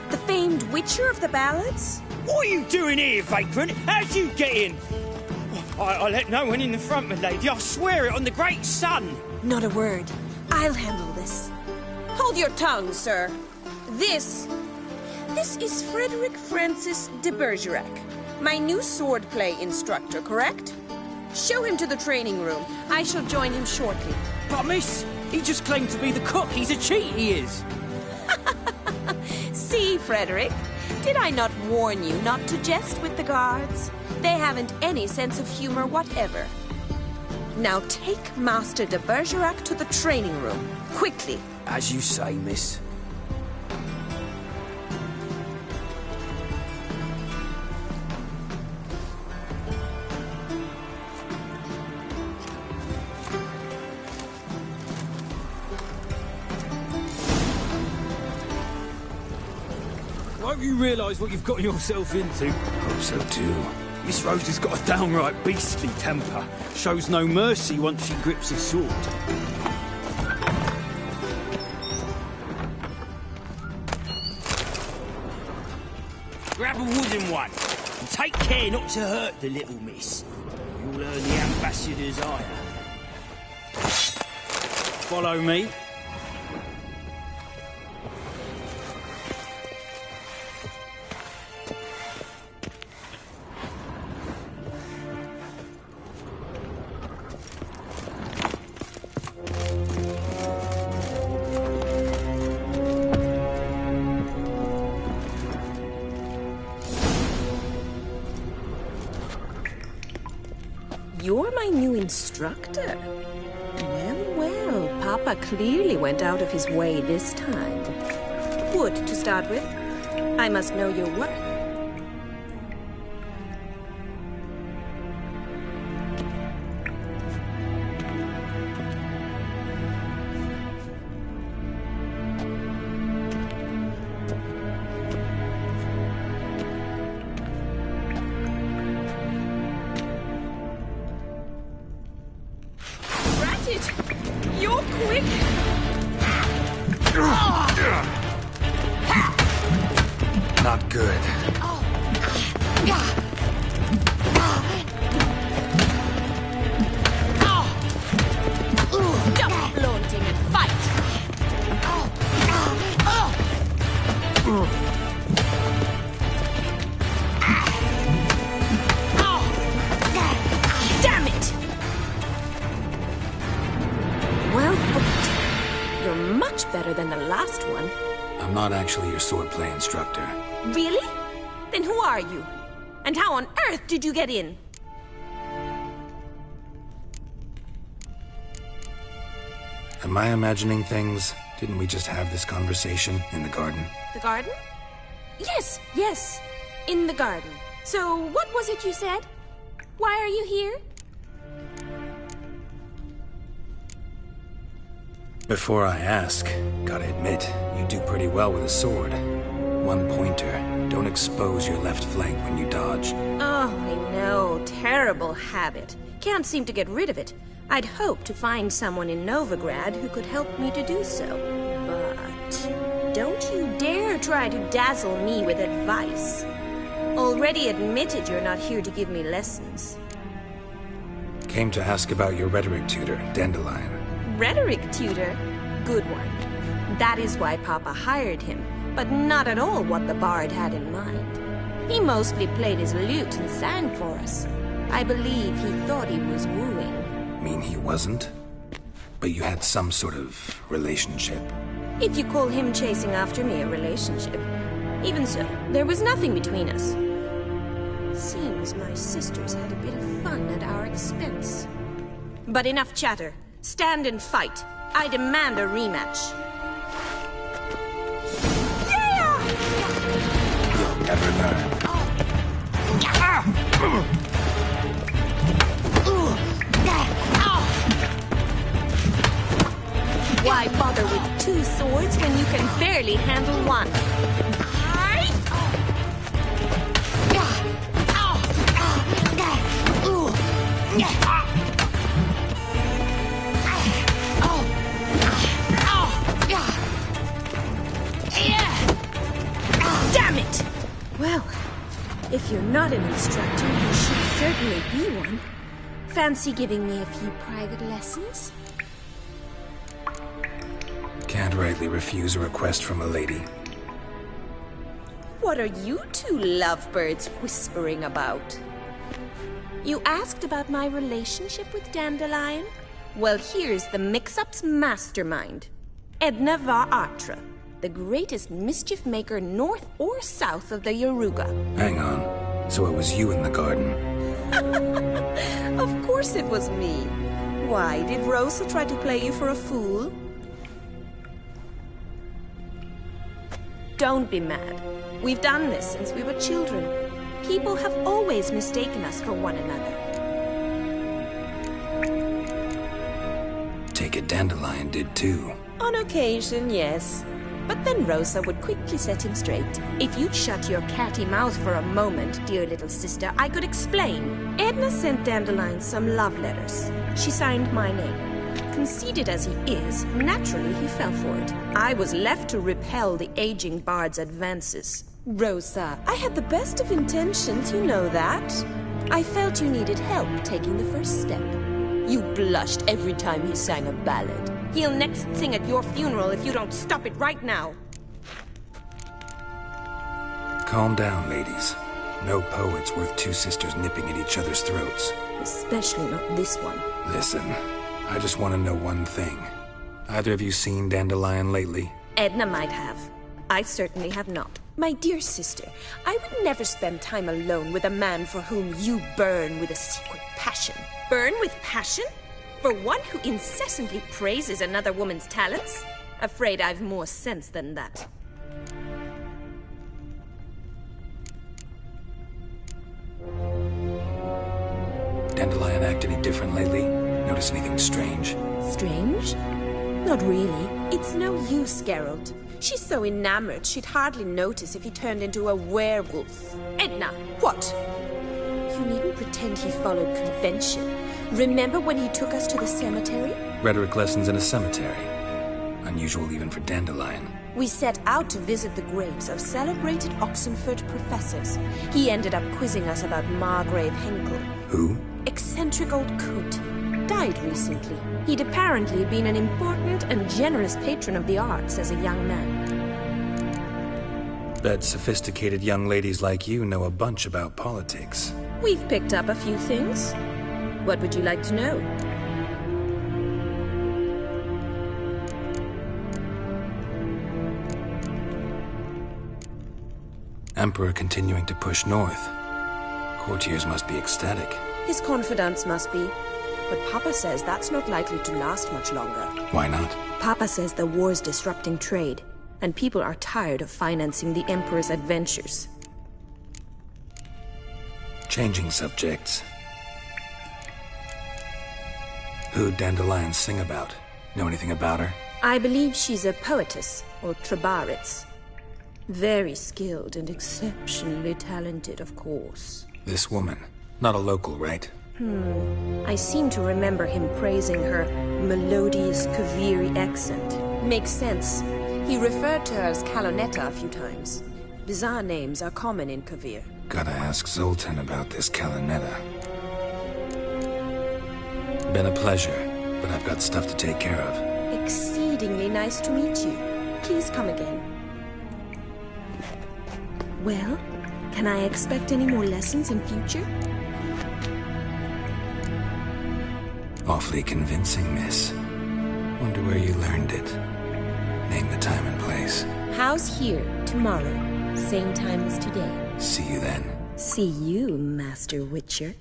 S20: The famed Witcher of the ballads?
S10: What are you doing here, Vagrant? How'd you get in? I let no one in the front, my lady. I swear it on the great sun.
S20: Not a word. I'll handle this. Hold your tongue, sir. This is Frederick Francis de Bergerac, my new swordplay instructor, correct? Show him to the training room. I shall join him shortly.
S10: But miss, he just claimed to be the cook. He's a cheat, he is.
S20: See, Frederick, did I not warn you not to jest with the guards? They haven't any sense of humor whatever. Now take Master de Bergerac to the training room, quickly.
S10: As you say, miss.
S14: I hope you realise what you've gotten yourself into.
S2: Hope so too.
S14: Miss Rose has got a downright beastly temper. Shows no mercy once she grips a sword. Grab a wooden one, and take care not to hurt the little miss. You'll earn the ambassador's ire. Follow me.
S20: You're my new instructor. Well, Papa clearly went out of his way this time. Wood, to start with. I must know your worth. You're quick!
S2: Not good.
S20: Stop flaunting and fight! Damn it! Well fought. You're much better than the last one.
S2: I'm not actually your swordplay instructor.
S20: Really? Then who are you? And how on earth did you get in?
S2: Am I imagining things? Didn't we just have this conversation in the garden?
S20: The garden? Yes. In the garden. So, what was it you said? Why are you here?
S2: Before I ask, gotta admit, you do pretty well with a sword. One pointer. Don't expose your left flank when you dodge.
S20: Oh, I know. Terrible habit. Can't seem to get rid of it. I'd hoped to find someone in Novigrad who could help me to do so. But don't you dare try to dazzle me with advice. Already admitted you're not here to give me lessons.
S2: Came to ask about your rhetoric tutor, Dandelion.
S20: Rhetoric tutor? Good one. That is why Papa hired him, but not at all what the bard had in mind. He mostly played his lute and sang for us. I believe he thought he was wooing.
S2: Mean he wasn't? But you had some sort of relationship.
S20: If you call him chasing after me a relationship. Even so, there was nothing between us. Seems my sisters had a bit of fun at our expense. But enough chatter. Stand and fight. I demand a rematch.
S2: You'll never learn.
S20: Why bother with two swords when you can barely handle one? Damn it! Well, if you're not an instructor, you should certainly be one. Fancy giving me a few private lessons?
S2: Can't rightly refuse a request from a lady.
S20: What are you two lovebirds whispering about? You asked about my relationship with Dandelion? Well, here's the mix-up's mastermind. Edna var Atra, the greatest mischief maker north or south of the Yaruga.
S2: Hang on. So it was you in the garden?
S20: Of course it was me. Why, did Rosa try to play you for a fool? Don't be mad. We've done this since we were children. People have always mistaken us for one another.
S2: Take it Dandelion did too.
S20: On occasion, yes. But then Rosa would quickly set him straight. If you'd shut your catty mouth for a moment, dear little sister, I could explain. Edna sent Dandelion some love letters. She signed my name. Conceited as he is, naturally he fell for it. I was left to repel the aging bard's advances. Rosa, I had the best of intentions, you know that. I felt you needed help taking the first step. You blushed every time he sang a ballad. He'll next sing at your funeral if you don't stop it right now.
S2: Calm down, ladies. No poet's worth two sisters nipping at each other's throats.
S20: Especially not this one.
S2: Listen, I just want to know one thing. Either of you seen Dandelion lately?
S20: Edna might have. I certainly have not. My dear sister, I would never spend time alone with a man for whom you burn with a secret passion. Burn with passion? For one who incessantly praises another woman's talents? Afraid I've more sense than that.
S2: Dandelion act any different lately? Notice anything strange?
S20: Strange? Not really. It's no use, Geralt. She's so enamored she'd hardly notice if he turned into a werewolf. Edna, what? You needn't pretend he followed convention. Remember when he took us to the cemetery?
S2: Rhetoric lessons in a cemetery. Unusual even for Dandelion.
S20: We set out to visit the graves of celebrated Oxenford professors. He ended up quizzing us about Margrave Henkel.
S2: Who?
S20: Eccentric old coot. Died recently. He'd apparently been an important and generous patron of the arts as a young man.
S2: Bet sophisticated young ladies like you know a bunch about politics.
S20: We've picked up a few things. What would you like to know?
S2: Emperor continuing to push north. Courtiers must be ecstatic.
S20: His confidants must be. But Papa says that's not likely to last much longer.
S2: Why not?
S20: Papa says the war's disrupting trade, and people are tired of financing the Emperor's adventures.
S2: Changing subjects. Who'd Dandelion sing about? Know anything about her?
S20: I believe she's a poetess, or Trebaritz. Very skilled and exceptionally talented, of course.
S2: This woman. Not a local, right?
S20: I seem to remember him praising her melodious Kaviri accent. Makes sense. He referred to her as Calonetta a few times. Bizarre names are common in Kavir.
S2: Gotta ask Zoltan about this Calonetta. Been a pleasure, but I've got stuff to take care of.
S20: Exceedingly nice to meet you. Please come again. Well, can I expect any more lessons in future?
S2: Awfully convincing, miss. Wonder where you learned it. Name the time and place.
S20: House here, tomorrow. Same time as today.
S2: See you then.
S20: See you, Master Witcher.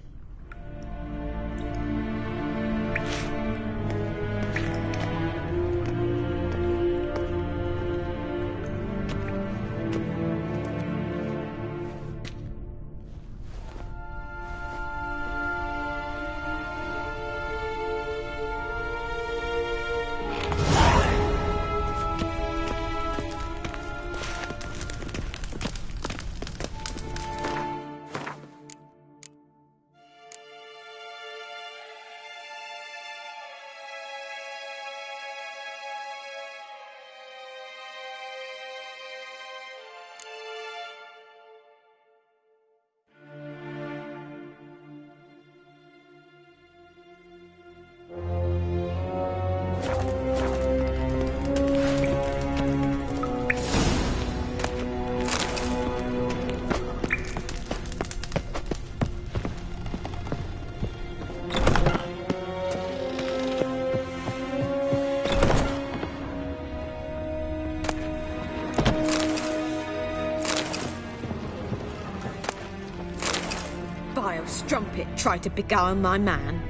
S7: Strumpet tried to beguile my man.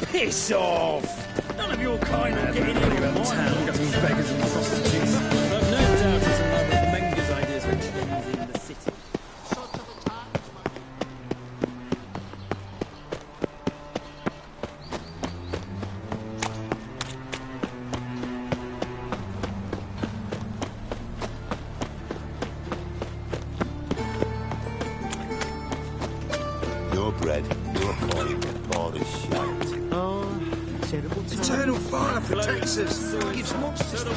S10: Piss off! None of your kind are getting in around town, getting beggars and prostitutes. I've no doubt it's a love of men
S17: Novigrad, you're calling the borders shut.
S18: Oh, terrible time.
S6: Eternal fire protects us. Gives monsters the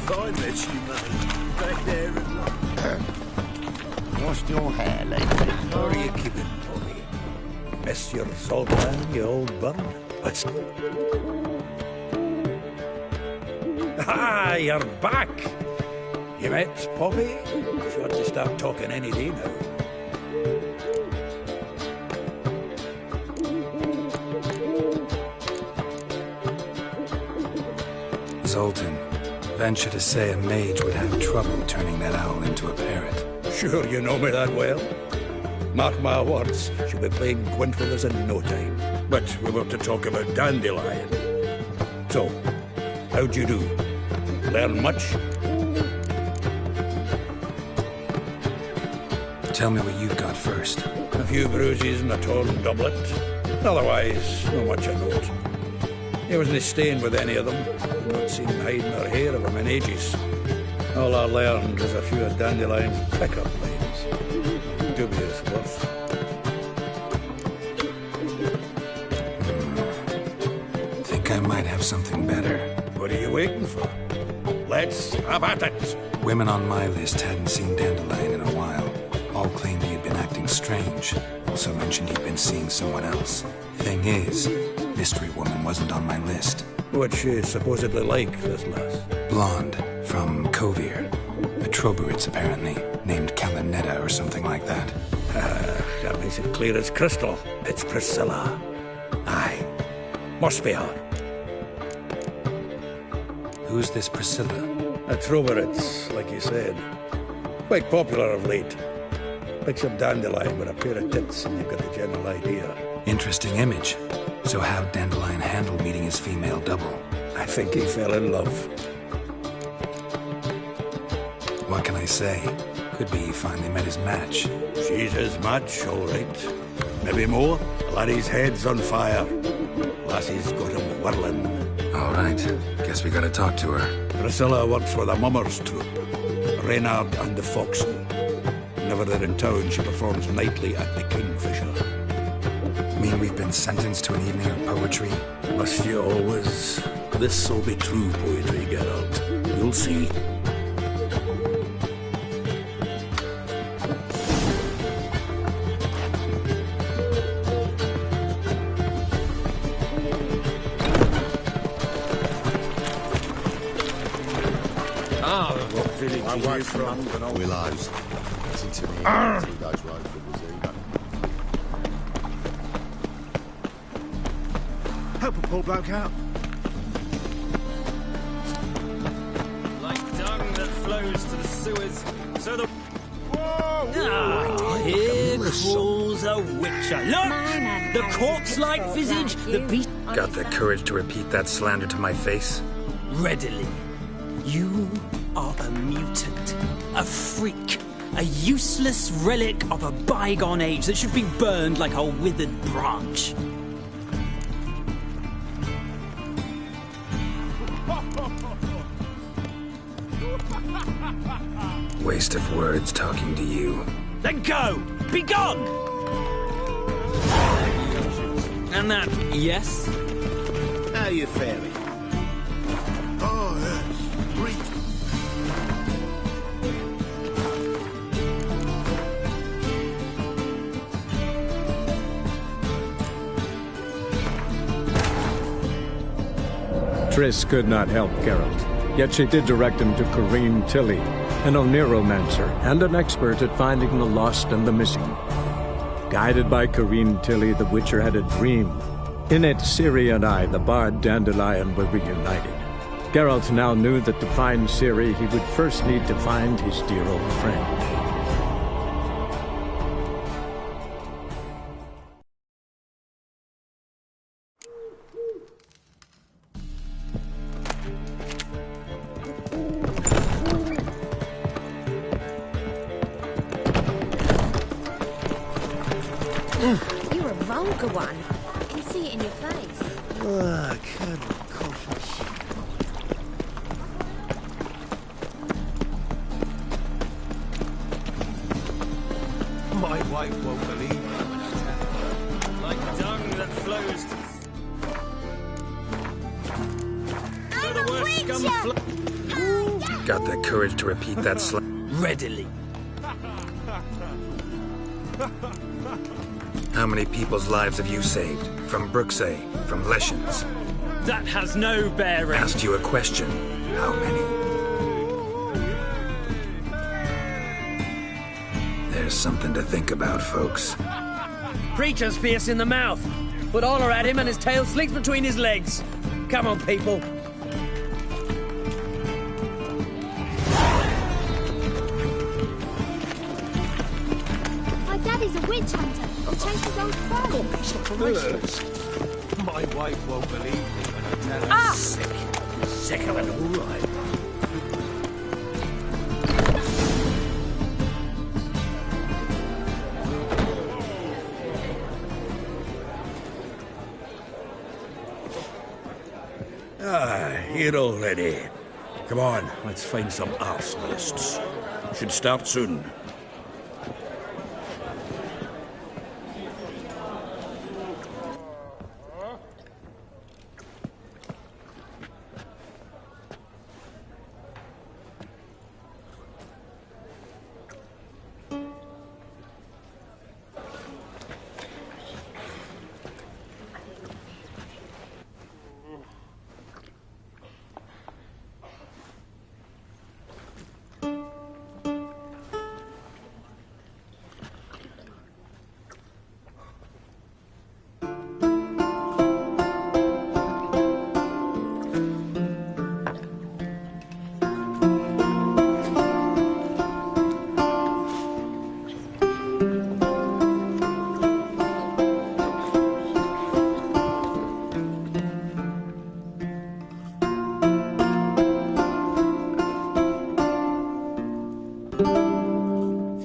S8: I met you, mate. Back there at
S17: Washed your hair lately?
S6: How are you keeping, Bobby? Miss your Zoltan, you old bird? Let's... Ah, you're back! You met Poppy? She ought to start talking any day now.
S2: Zoltan, venture to say a mage would have trouble turning that owl into a parrot.
S6: Sure you know me that well. Mark my words, she'll be playing Gwent with us in no time. But we were to talk about Dandelion. So, how'd you do? Learn much?
S2: Tell me what you've got first.
S6: A few bruises and a torn doublet. Otherwise, not much of note. He wasn't staying with any of them. Not seen hiding or hair of him in ages. All I learned was a few of Dandelion's pickup lines. Dubious worth.
S2: Think I might have something better.
S6: What are you waiting for? Let's have at it!
S2: Women on my list hadn't seen Dandelion in a while. All claimed he had been acting strange. Also mentioned he'd been seeing someone else. Thing is, Mystery Woman wasn't on my list.
S6: What's she supposedly like, this lass?
S2: Blonde, from Kovir. A Troberits, apparently, named Kalinetta or something like that.
S6: That makes it clear as crystal. It's Priscilla. Aye. Must be her.
S2: Who's this Priscilla?
S6: A Troberits, like you said. Quite popular of late. Picks up Dandelion with a pair of tits and you've got the general idea.
S2: Interesting image. So how'd Dandelion handle meeting his female double?
S6: I think he fell in love.
S2: What can I say? Could be he finally met his match.
S6: She's his match, all right. Maybe more. Laddie's head's on fire. Lassie's got him whirling.
S2: All right. Guess we gotta talk to her.
S6: Priscilla works with a mummers troupe. Reynard and the Foxen. Whenever they're in town, she performs nightly at the Kingfisher.
S2: Mean we've been sentenced to an evening of poetry?
S6: Must you always? This'll be true poetry, Geralt. You'll see.
S8: what village are you from?
S17: Willows. It's into the 2 days' road from the Zebo.
S8: Help a poor bloke out.
S14: Like dung that flows to the sewers, so the...
S8: Whoa!
S14: Here crawls a witcher. Look! The corpse-like visage, the beast...
S2: Got the courage to repeat that slander to my face?
S14: Readily. You are a mutant, a freak, a useless relic of a bygone age that should be burned like a withered branch.
S2: Waste of words talking to you.
S14: Then go! Be gone! And that, yes?
S8: How you faring?
S5: Oh, yes. Great.
S21: Triss could not help Geralt, yet she did direct him to Corrine Tilly, an Oniromancer and an expert at finding the lost and the missing. Guided by Corrine Tilly, the Witcher had a dream. In it, Ciri and I, the bard Dandelion, were reunited. Geralt now knew that to find Ciri, he would first need to find his dear old friend.
S15: You are
S16: vulgar one. I can see it in your face.
S8: Ah, Colonel Coffee.
S18: My wife won't believe me.
S10: Like dung that flows to the worst scum
S2: Got the courage to repeat that
S10: readily.
S2: How many people's lives have you saved? From Brooksay, from Leshens?
S10: That has no bearing.
S2: Asked you a question. How many? There's something to think about, folks.
S10: Preacher's fierce in the mouth, but holler at him and his tail slinks between his legs. Come on, people.
S12: My daddy's a witch hunter. He chases old crows.
S18: My wife won't believe me when I tell her.
S16: Ah!
S6: Sicker than all right. Here already. Come on, let's find some arsonists. Should start soon.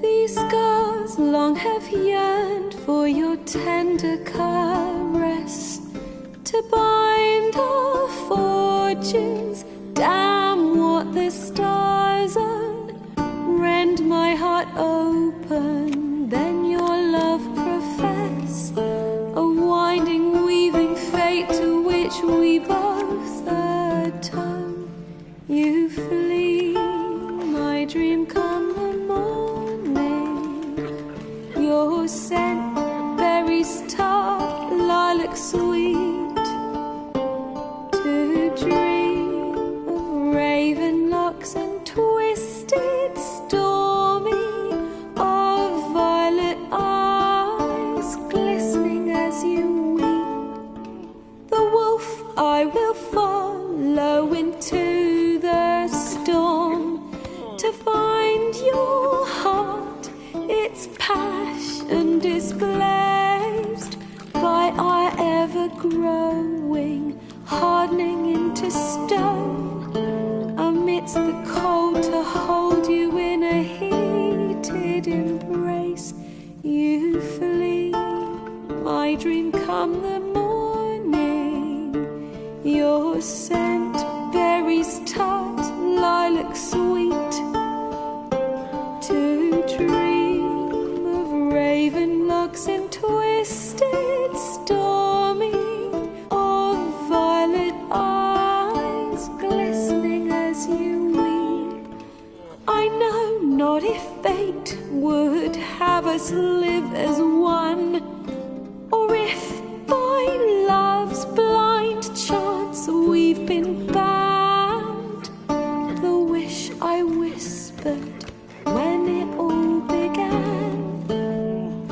S4: These scars long have yearned for your tender caress, to bind our fortunes. Damn what the stars are. Rend my heart open, then your love profess, a winding, weaving fate to which we both atone. You flee, my dream come the morning. Your scent, berries tart, lilac sweet, to dream of raven locks and twisted stormy, of violet eyes glistening as you weep. The wolf I will follow into the storm, to find your heart, its passion displaced by our ever-growing, hardening into stone, amidst the cold to hold you in a heated embrace. You flee, my dream come the morning, your scent, berries tart, lilac sweet, to dream of raven locks and twisted stormy, of violet eyes glistening as you weep. I know not if fate would have us live as one, or if by love's blind chance we've been bound. The wish I whispered when it all began,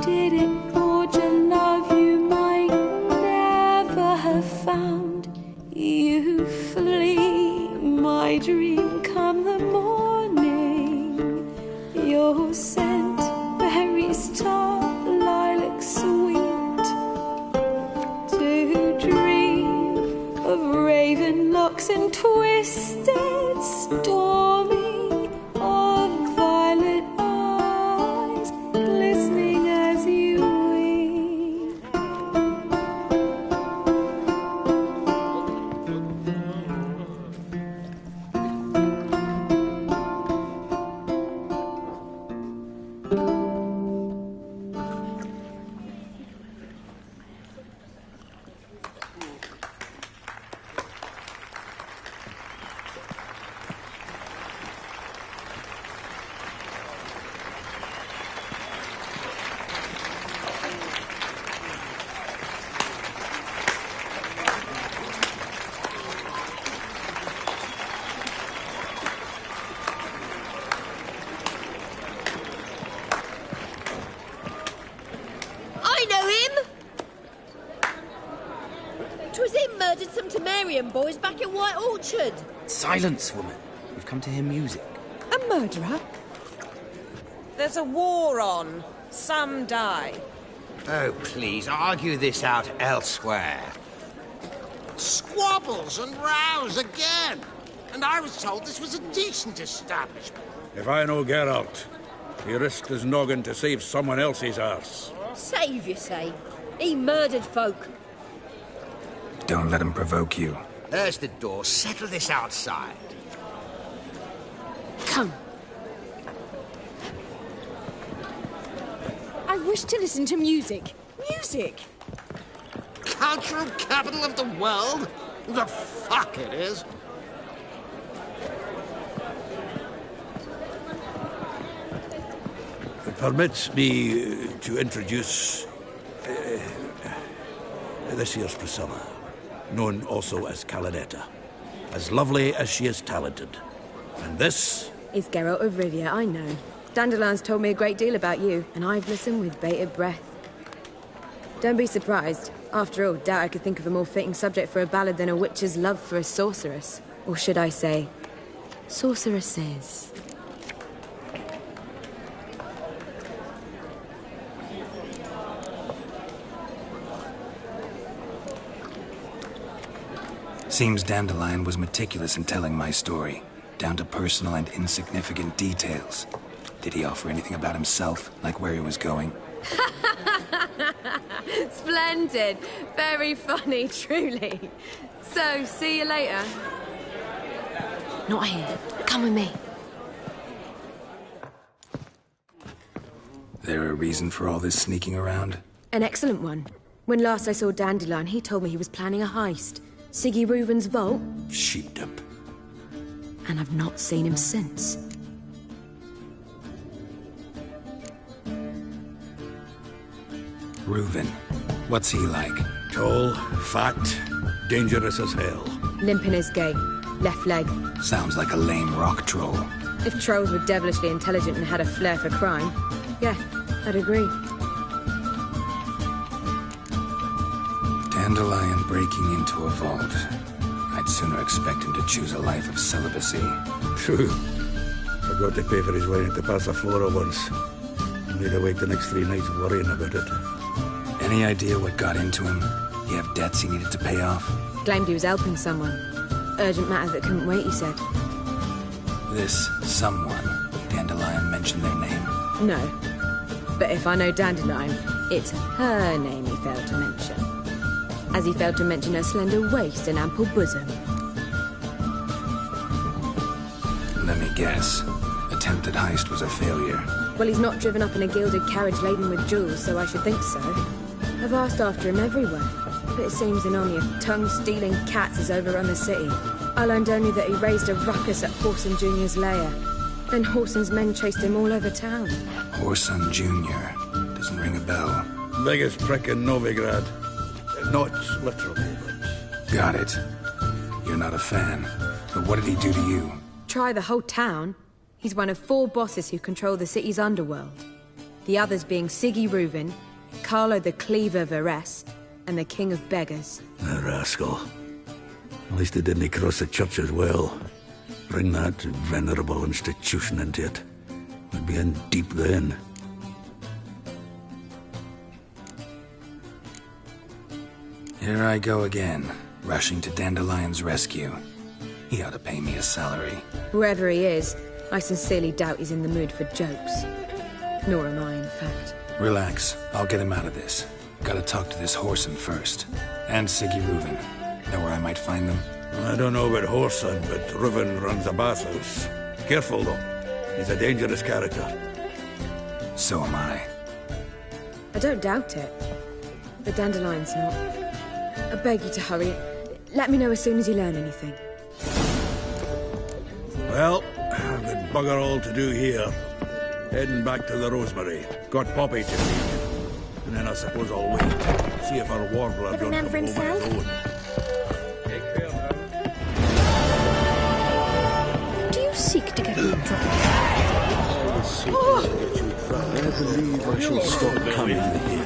S4: did it forge a love you might never have found? You flee, my dream come the morning, your scent, berries tart, lilac sweet, to dream of raven locks and twisted stormy, of violet eyes glistening as you weep.
S13: murdered some Temerian boys back at White Orchard.
S22: Silence, woman. We've come to hear music.
S13: A murderer?
S20: There's a war on. Some die.
S18: Oh, please, argue this out elsewhere.
S9: Squabbles and rows again. And I was told this was a decent establishment.
S6: If I know Geralt, he risked his noggin to save someone else's arse.
S13: Save, you say? He murdered folk.
S2: Don't let him provoke you.
S18: There's the door. Settle this outside.
S13: Come. I wish to listen to music. Music?
S9: Cultural capital of the world? The fuck it is.
S6: Permits me to introduce this here's Priscilla, known also as Calinetta. As lovely as she is talented. And this
S23: is Geralt of Rivia, I know. Dandelion's told me a great deal about you, and I've listened with bated breath. Don't be surprised. After all, doubt I could think of a more fitting subject for a ballad than a witch's love for a sorceress. Or should I say, sorceresses.
S2: Seems Dandelion was meticulous in telling my story, down to personal and insignificant details. Did he offer anything about himself, like where he was going?
S23: Splendid. Very funny, truly. So, see you later.
S13: Not here. Come with me.
S2: There a reason for all this sneaking around?
S23: An excellent one. When last I saw Dandelion, he told me he was planning a heist. Siggy Reuven's vault.
S6: Sheepdip.
S23: And I've not seen him since.
S2: Reuven. What's he like?
S6: Tall, fat, dangerous as hell.
S23: Limp in his gait. Left leg.
S2: Sounds like a lame rock troll.
S23: If trolls were devilishly intelligent and had a flair for crime, yeah, I'd agree.
S2: Dandelion breaking into a vault. I'd sooner expect him to choose a life of celibacy.
S6: True. Forgot to pay for his way into Passiflora once. Made awake the next 3 nights worrying about it.
S2: Any idea what got into him? He have debts he needed to pay off?
S23: Claimed he was helping someone. Urgent matter that couldn't wait, he said.
S2: This someone, Dandelion mentioned their name?
S23: No. But if I know Dandelion, it's her name he failed to mention. As he failed to mention her slender waist and ample bosom.
S2: Let me guess. Attempted heist was a failure.
S23: Well, he's not driven up in a gilded carriage laden with jewels, so I should think so. I've asked after him everywhere, but it seems an army of tongue-stealing cats has overrun the city. I learned only that he raised a ruckus at Whoreson Jr.'s lair. Then Whoreson's men chased him all over town.
S2: Whoreson Jr. Doesn't ring a bell.
S6: Biggest prick in Novigrad. Not literally, but...
S2: Got it. You're not a fan. But what did he do to you?
S23: Try the whole town. He's one of 4 bosses who control the city's underworld. The others being Siggy Reuven, Carlo the Cleaver Varese, and the King of Beggars.
S6: A rascal. At least he didn't cross the church as well. Bring that venerable institution into it. We'd be in deep then.
S2: Here I go again, rushing to Dandelion's rescue. He ought to pay me a salary.
S23: Whoever he is, I sincerely doubt he's in the mood for jokes. Nor am I, in fact.
S2: Relax. I'll get him out of this. Gotta talk to this Whoreson first. And Siggy Reuven. Know where I might find them?
S6: I don't know about Whoreson, but Reuven runs a bathhouse. Careful, though. He's a dangerous character.
S2: So am I.
S23: I don't doubt it. But Dandelion's not. I beg you to hurry. Let me know as soon as you learn anything.
S6: Well, I've got bugger all to do here. Heading back to the Rosemary. Got Poppy to feed. And then I suppose I'll wait. See if our warbler
S1: Have a man for himself? Do you seek to get me drunk?
S8: I believe I shall stop coming here.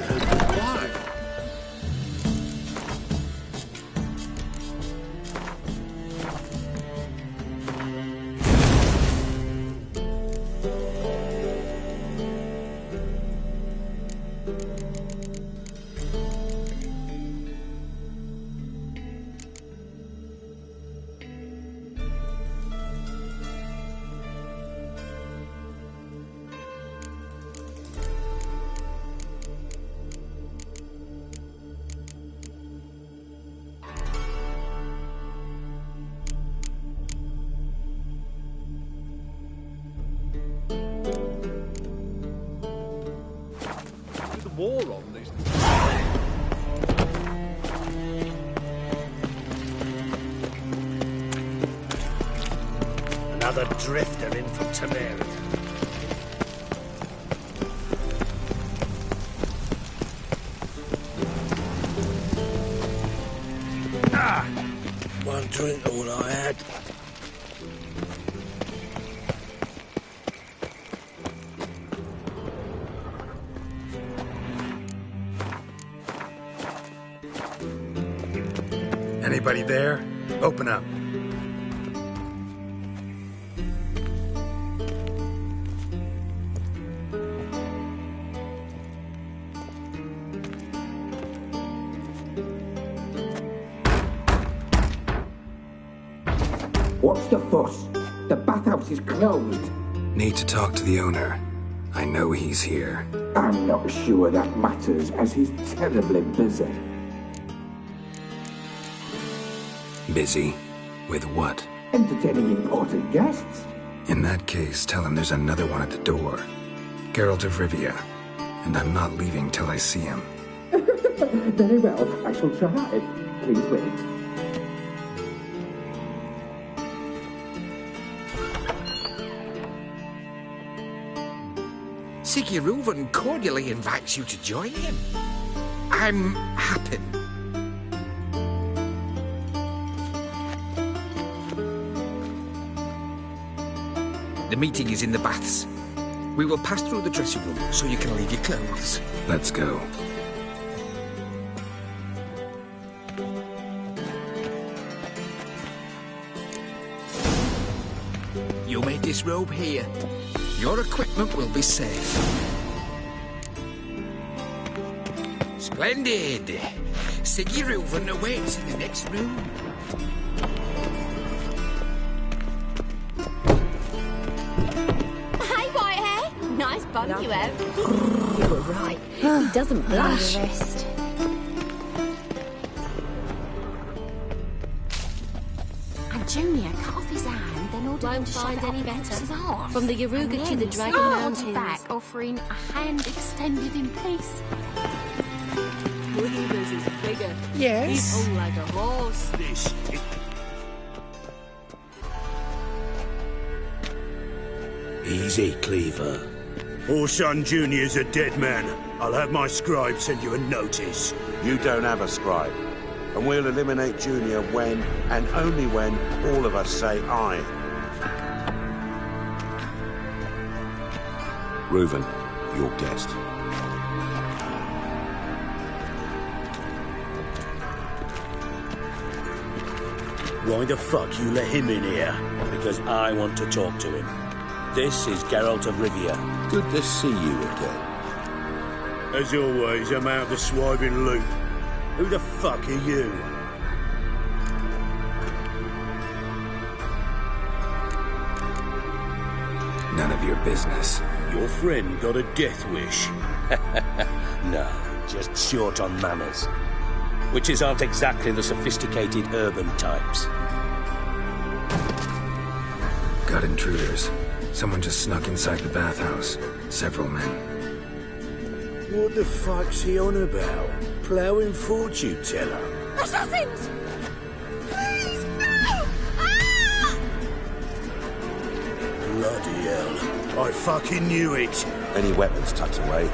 S21: War on this.
S3: Another drifter in from Temeria. One drink all I had.
S2: Anybody there? Open up.
S11: What's the fuss? The bathhouse is closed.
S2: Need to talk to the owner. I know he's here.
S11: I'm not sure that matters, as he's terribly busy.
S2: Busy? With what?
S11: Entertaining important guests.
S2: In that case, tell him there's another one at the door. Geralt of Rivia. And I'm not leaving till I see him.
S11: Very well, I shall try. Please wait.
S9: Siggy Reuven cordially invites you to join him. I'm happy. The meeting is in the baths. We will pass through the dressing room so you can leave your clothes.
S2: Let's go.
S9: You may disrobe here. Your equipment will be safe. Splendid! Siggy Reuven awaits in the next room.
S1: Hey, Whitehair! Nice bun you have.
S15: You were right. He doesn't blush.
S13: And Junior cut off his hand, then ordered him
S1: Won't
S13: to
S1: find
S13: shove it
S1: any
S13: up
S1: better.
S13: his arse.
S1: From the Yaruga
S13: And
S1: to the
S13: then
S1: Dragon
S13: snorted
S1: Mountains.
S13: back, offering a hand extended in peace.
S1: Cleaver's is bigger.
S9: Yes?
S1: He's all like a horse.
S3: This is... Easy, Cleaver. Orson Jr.'s a dead man. I'll have my scribe send you a notice.
S19: You don't have a scribe. And we'll eliminate Junior when, and only when, all of us say aye. Reuven, your guest.
S3: Why the fuck you let him in here? Because I want to talk to him. This is Geralt of Rivia.
S19: Good to see you again.
S3: As always, I'm out the swiping loop. Who the fuck are you?
S2: None of your business.
S3: Your friend got a death wish. No, just short on manners. Witches aren't exactly the sophisticated urban types.
S2: Got intruders. Someone just snuck inside the bathhouse. Several men.
S3: What the fuck's he on about? Ploughing fortune teller?
S1: Assassins! Please, no! Ah!
S3: Bloody hell. I fucking knew it.
S19: Any weapons tucked away?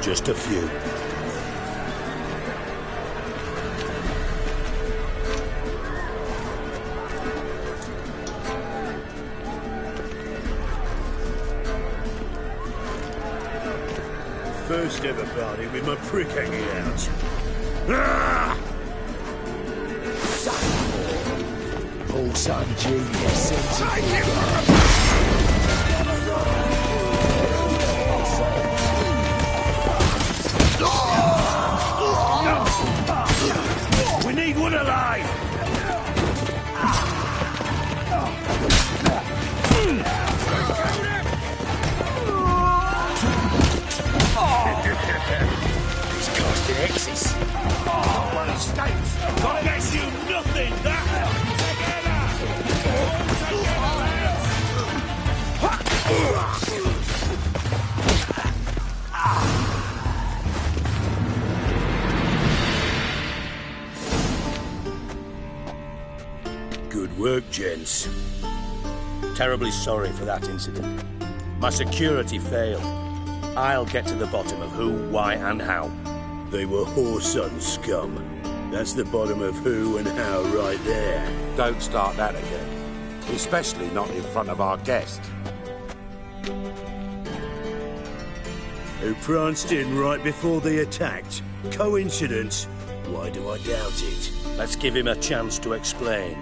S3: Just a few. First ever party with my prick hanging out. Ah!
S8: Orson Jr. sends you.
S3: work, gents. Terribly sorry for that incident. My security failed. I'll get to the bottom of who, why, and how.
S7: They were whoreson scum. That's the bottom of who and how right there.
S19: Don't start that again. Especially not in front of our guest.
S7: Who pranced in right before they attacked. Coincidence? Why do I doubt it?
S3: Let's give him a chance to explain.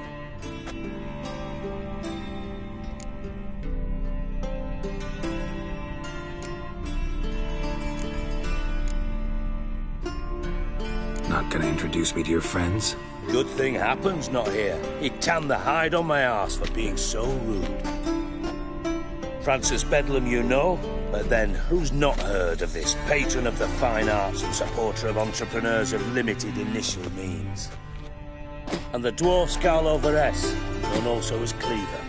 S2: Not gonna introduce me to your friends?
S3: Good thing Happen's not here. He'd tan the hide on my arse for being so rude. Francis Bedlam you know, but then who's not heard of this patron of the fine arts and supporter of entrepreneurs of limited initial means? And the dwarf Carlo Vares, known also as Cleaver.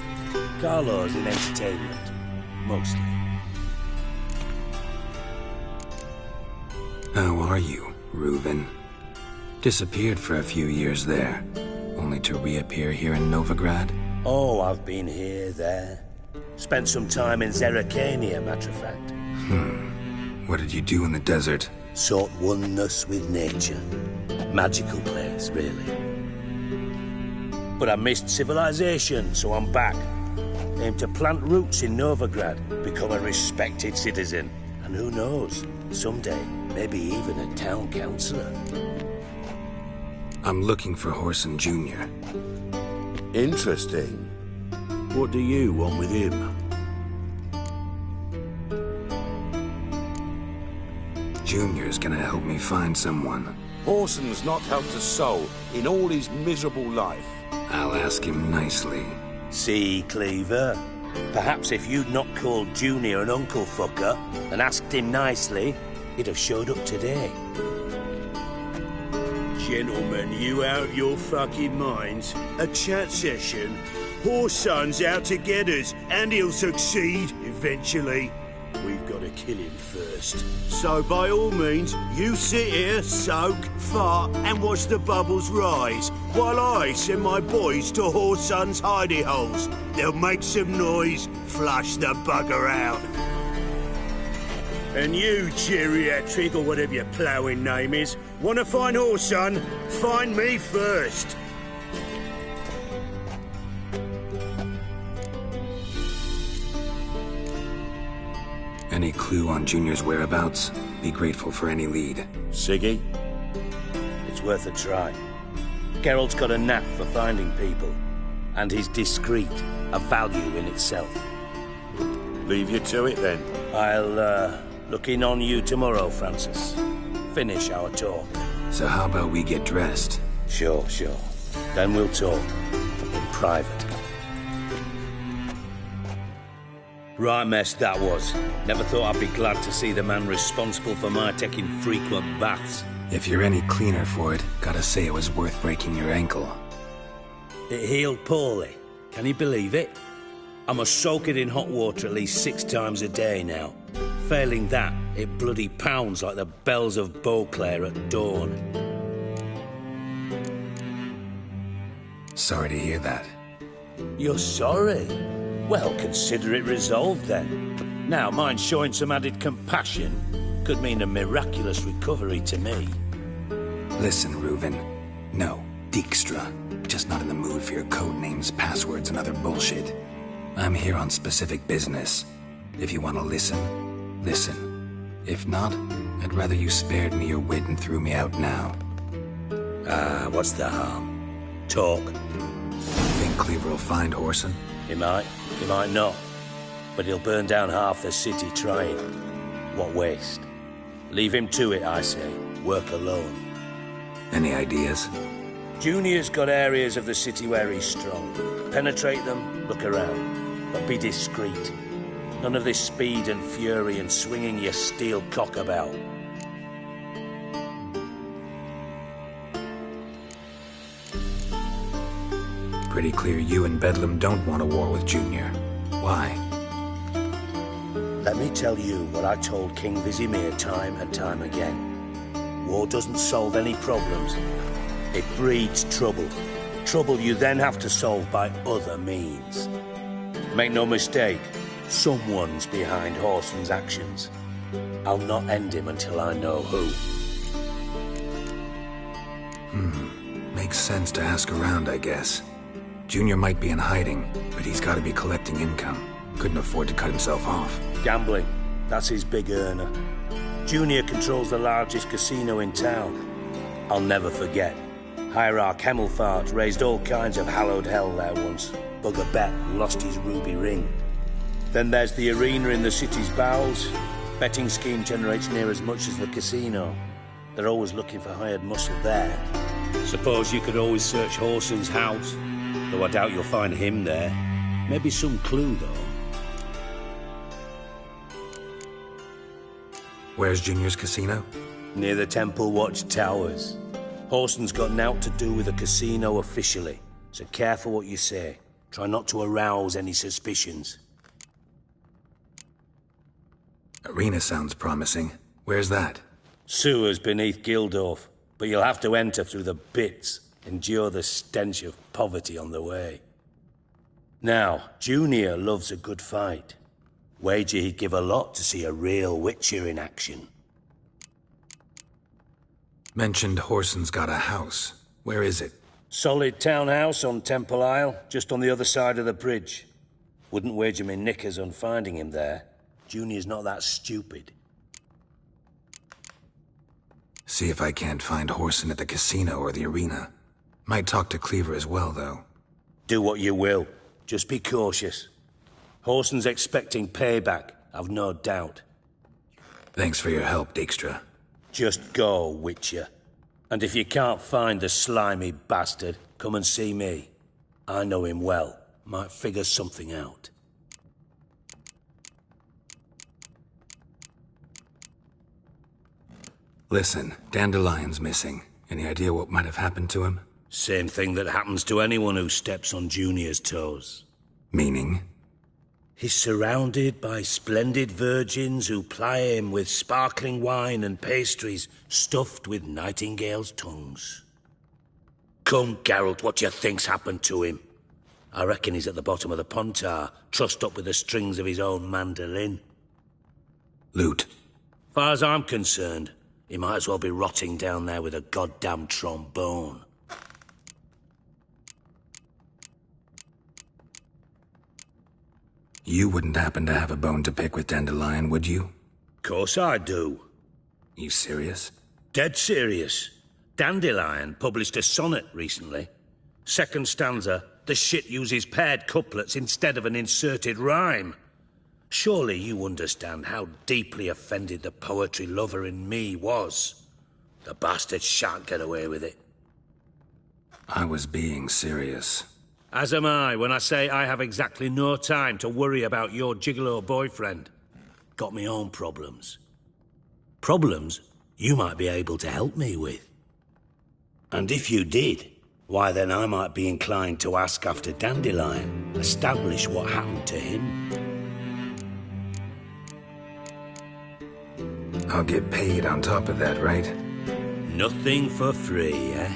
S3: Carlo's in entertainment, mostly.
S2: How are you, Reuven? Disappeared for a few years there, only to reappear here in Novigrad?
S3: Oh, I've been here, there. Spent some time in Zerrikania, matter of fact.
S2: What did you do in the desert?
S3: Sought oneness with nature. Magical place, really. But I missed civilization, so I'm back. Aim to plant roots in Novigrad, become a respected citizen. And who knows, someday, maybe even a town councillor.
S2: I'm looking for Whoreson Jr.
S19: Interesting.
S7: What do you want with him?
S2: Junior's gonna help me find someone.
S19: Whoreson's not helped a soul in all his miserable life.
S2: I'll ask him nicely.
S3: See, Cleaver? Perhaps if you'd not called Junior an uncle fucker and asked him nicely, he'd have showed up today.
S7: Gentlemen, you out of your fucking minds? A chat session? Whoreson's out to get us, and he'll succeed, eventually. We've got to kill him first. So by all means, you sit here, soak, fart, and watch the bubbles rise, while I send my boys to Whoreson's hidey holes. They'll make some noise, flush the bugger out. And you, geriatric, or whatever your ploughing name is, want to find Whoreson? Find me first.
S2: Any clue on Junior's whereabouts? Be grateful for any lead.
S19: Siggy?
S3: It's worth a try. Geralt's got a knack for finding people. And he's discreet, a value in itself.
S19: Leave you to it, then.
S3: I'll, look in on you tomorrow, Francis. Finish our talk.
S2: So how about we get dressed?
S3: Sure. Then we'll talk. In private. Right mess that was. Never thought I'd be glad to see the man responsible for my taking frequent baths.
S2: If you're any cleaner for it, gotta say it was worth breaking your ankle.
S3: It healed poorly. Can you believe it? I must soak it in hot water at least 6 times a day now. Failing that, it bloody pounds like the bells of Beauclair at dawn.
S2: Sorry to hear that.
S3: You're sorry? Well, consider it resolved then. Now, mind showing some added compassion could mean a miraculous recovery to me.
S2: Listen, Reuven. No, Dijkstra. Just not in the mood for your code names, passwords, and other bullshit. I'm here on specific business. If you want to listen, listen. If not, I'd rather you spared me your wit and threw me out now.
S3: What's the harm? Talk.
S2: Think Cleaver will find Whoreson?
S3: He might not. But he'll burn down half the city trying. What waste. Leave him to it, I say. Work alone.
S2: Any ideas?
S3: Junior's got areas of the city where he's strong. Penetrate them, look around. But be discreet. None of this speed and fury and swinging your steel cock about.
S2: Pretty clear you and Bedlam don't want a war with Junior. Why?
S3: Let me tell you what I told King Vizimir time and time again. War doesn't solve any problems. It breeds trouble. trouble you then have to solve by other means. Make no mistake, someone's behind Whoreson's actions. I'll not end him until I know who.
S2: Makes sense to ask around, I guess. Junior might be in hiding, but he's got to be collecting income. Couldn't afford to cut himself off.
S3: Gambling. That's his big earner. Junior controls the largest casino in town. I'll never forget. Hierarch Hemmelfart raised all kinds of hallowed hell there once. Bugger bet and lost his ruby ring. Then there's the arena in the city's bowels. Betting scheme generates near as much as the casino. They're always looking for hired muscle there. Suppose you could always search Whoreson's house, though I doubt you'll find him there. Maybe some clue, though.
S2: Where's Junior's casino?
S3: Near the Temple Watch Towers. Whoreson's got nought to do with the casino officially, so careful what you say. Try not to arouse any suspicions.
S2: Arena sounds promising. Where's that?
S3: Sewers beneath Gildorf, but you'll have to enter through the bits, endure the stench of poverty on the way. Now, Junior loves a good fight. Wager he'd give a lot to see a real Witcher in action.
S2: Mentioned Whoreson's got a house. Where is it?
S3: Solid townhouse on Temple Isle, just on the other side of the bridge. Wouldn't wager me knickers on finding him there. Junior's not that stupid.
S2: See if I can't find Whoreson at the casino or the arena. Might talk to Cleaver as well, though.
S3: Do what you will. Just be cautious. Whoreson's expecting payback, I've no doubt.
S2: Thanks for your help, Dijkstra.
S3: Just go, Witcher. And if you can't find the slimy bastard, come and see me. I know him well. Might figure something out.
S2: Listen, Dandelion's missing. Any idea what might have happened to him?
S3: Same thing that happens to anyone who steps on Junior's toes.
S2: Meaning?
S3: He's surrounded by splendid virgins who ply him with sparkling wine and pastries stuffed with nightingales' tongues. Come, Geralt, what do you think's happened to him? I reckon he's at the bottom of the Pontar, trussed up with the strings of his own mandolin.
S2: Loot.
S3: Far as I'm concerned, he might as well be rotting down there with a goddamn trombone.
S2: You wouldn't happen to have a bone to pick with Dandelion, would you?
S3: Course I do.
S2: You serious?
S3: Dead serious. Dandelion published a sonnet recently. Second stanza, the shit uses paired couplets instead of an inserted rhyme. Surely you understand how deeply offended the poetry lover in me was. The bastard shan't get away with it.
S2: I was being serious.
S3: As am I when I say I have exactly no time to worry about your gigolo boyfriend. Got me own problems. Problems you might be able to help me with. And if you did, why then I might be inclined to ask after Dandelion, establish what happened to him.
S2: I'll get paid on top of that, right?
S3: Nothing for free, eh?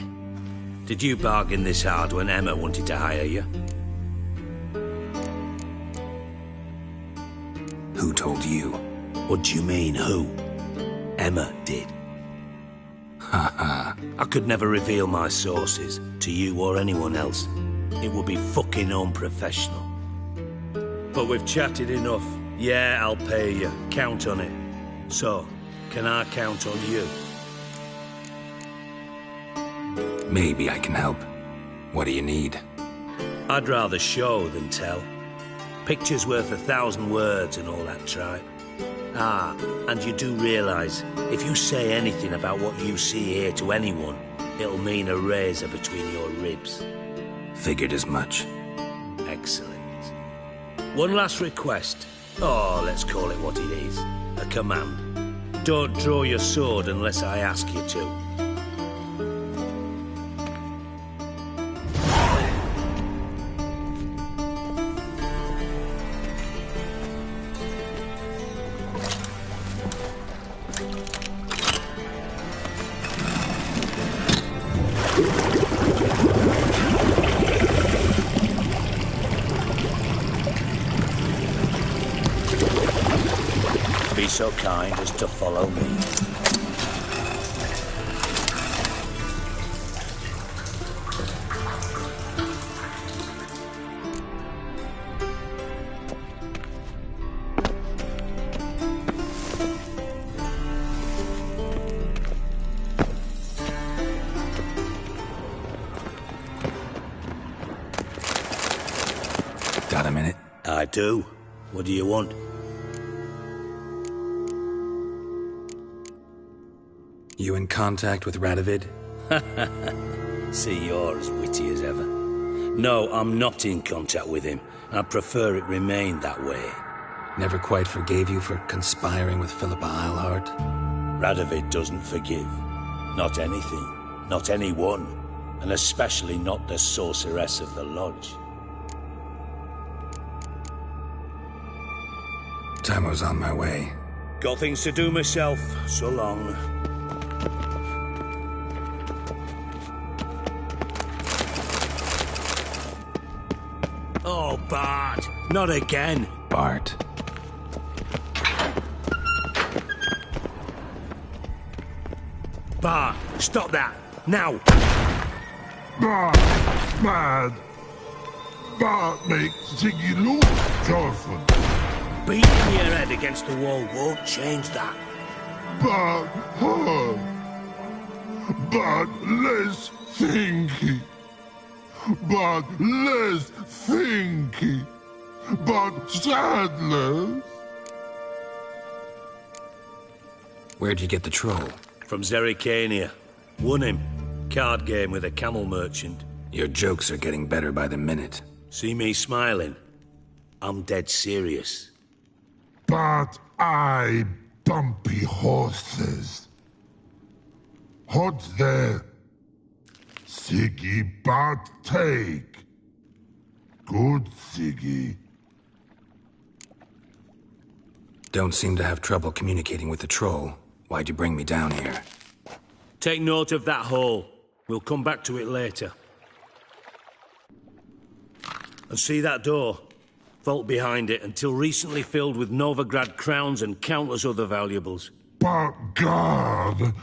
S3: Did you bargain this hard when Emma wanted to hire you?
S2: Who told you?
S3: What do you mean, who? Emma did.
S2: Haha.
S3: I could never reveal my sources to you or anyone else. It would be fucking unprofessional. But we've chatted enough. Yeah, I'll pay you. Count on it. So, can I count on you?
S2: Maybe I can help. What do you need?
S3: I'd rather show than tell. Picture's worth 1,000 words and all that tripe. Ah, and you do realise, if you say anything about what you see here to anyone, it'll mean a razor between your ribs.
S2: Figured as much.
S3: Excellent. One last request. Oh, let's call it what it is. A command. Don't draw your sword unless I ask you to. so kind as to follow me.
S2: Got a minute?
S3: I do. What do you want?
S2: You in contact with Radovid?
S3: See, you're as witty as ever. No, I'm not in contact with him. I prefer it remained that way.
S2: Never quite forgave you for conspiring with Philippa Eilhart?
S3: Radovid doesn't forgive. Not anything. Not anyone. And especially not the sorceress of the Lodge.
S2: Time's on my way.
S3: Got things to do myself. So long. Oh, Bart. Not again.
S2: Bart.
S3: Bart, stop that. Now.
S5: Bart, mad. Bart makes Ziggy look Thorfinn.
S3: Beating your head against the wall won't change that.
S5: But hard. But less thinky. But less thinky. But sadless.
S2: Where'd you get the troll?
S3: From Zerrikania. Won him. Card game with a camel merchant.
S2: Your jokes are getting better by the minute.
S3: See me smiling? I'm dead serious.
S5: But I bumpy horses. Hot there. Siggy but take. Good Siggy.
S2: Don't seem to have trouble communicating with the troll. Why'd you bring me down here?
S3: Take note of that hole. We'll come back to it later. And see that door? Vault behind it, until recently filled with Novigrad crowns and countless other valuables.
S5: But God!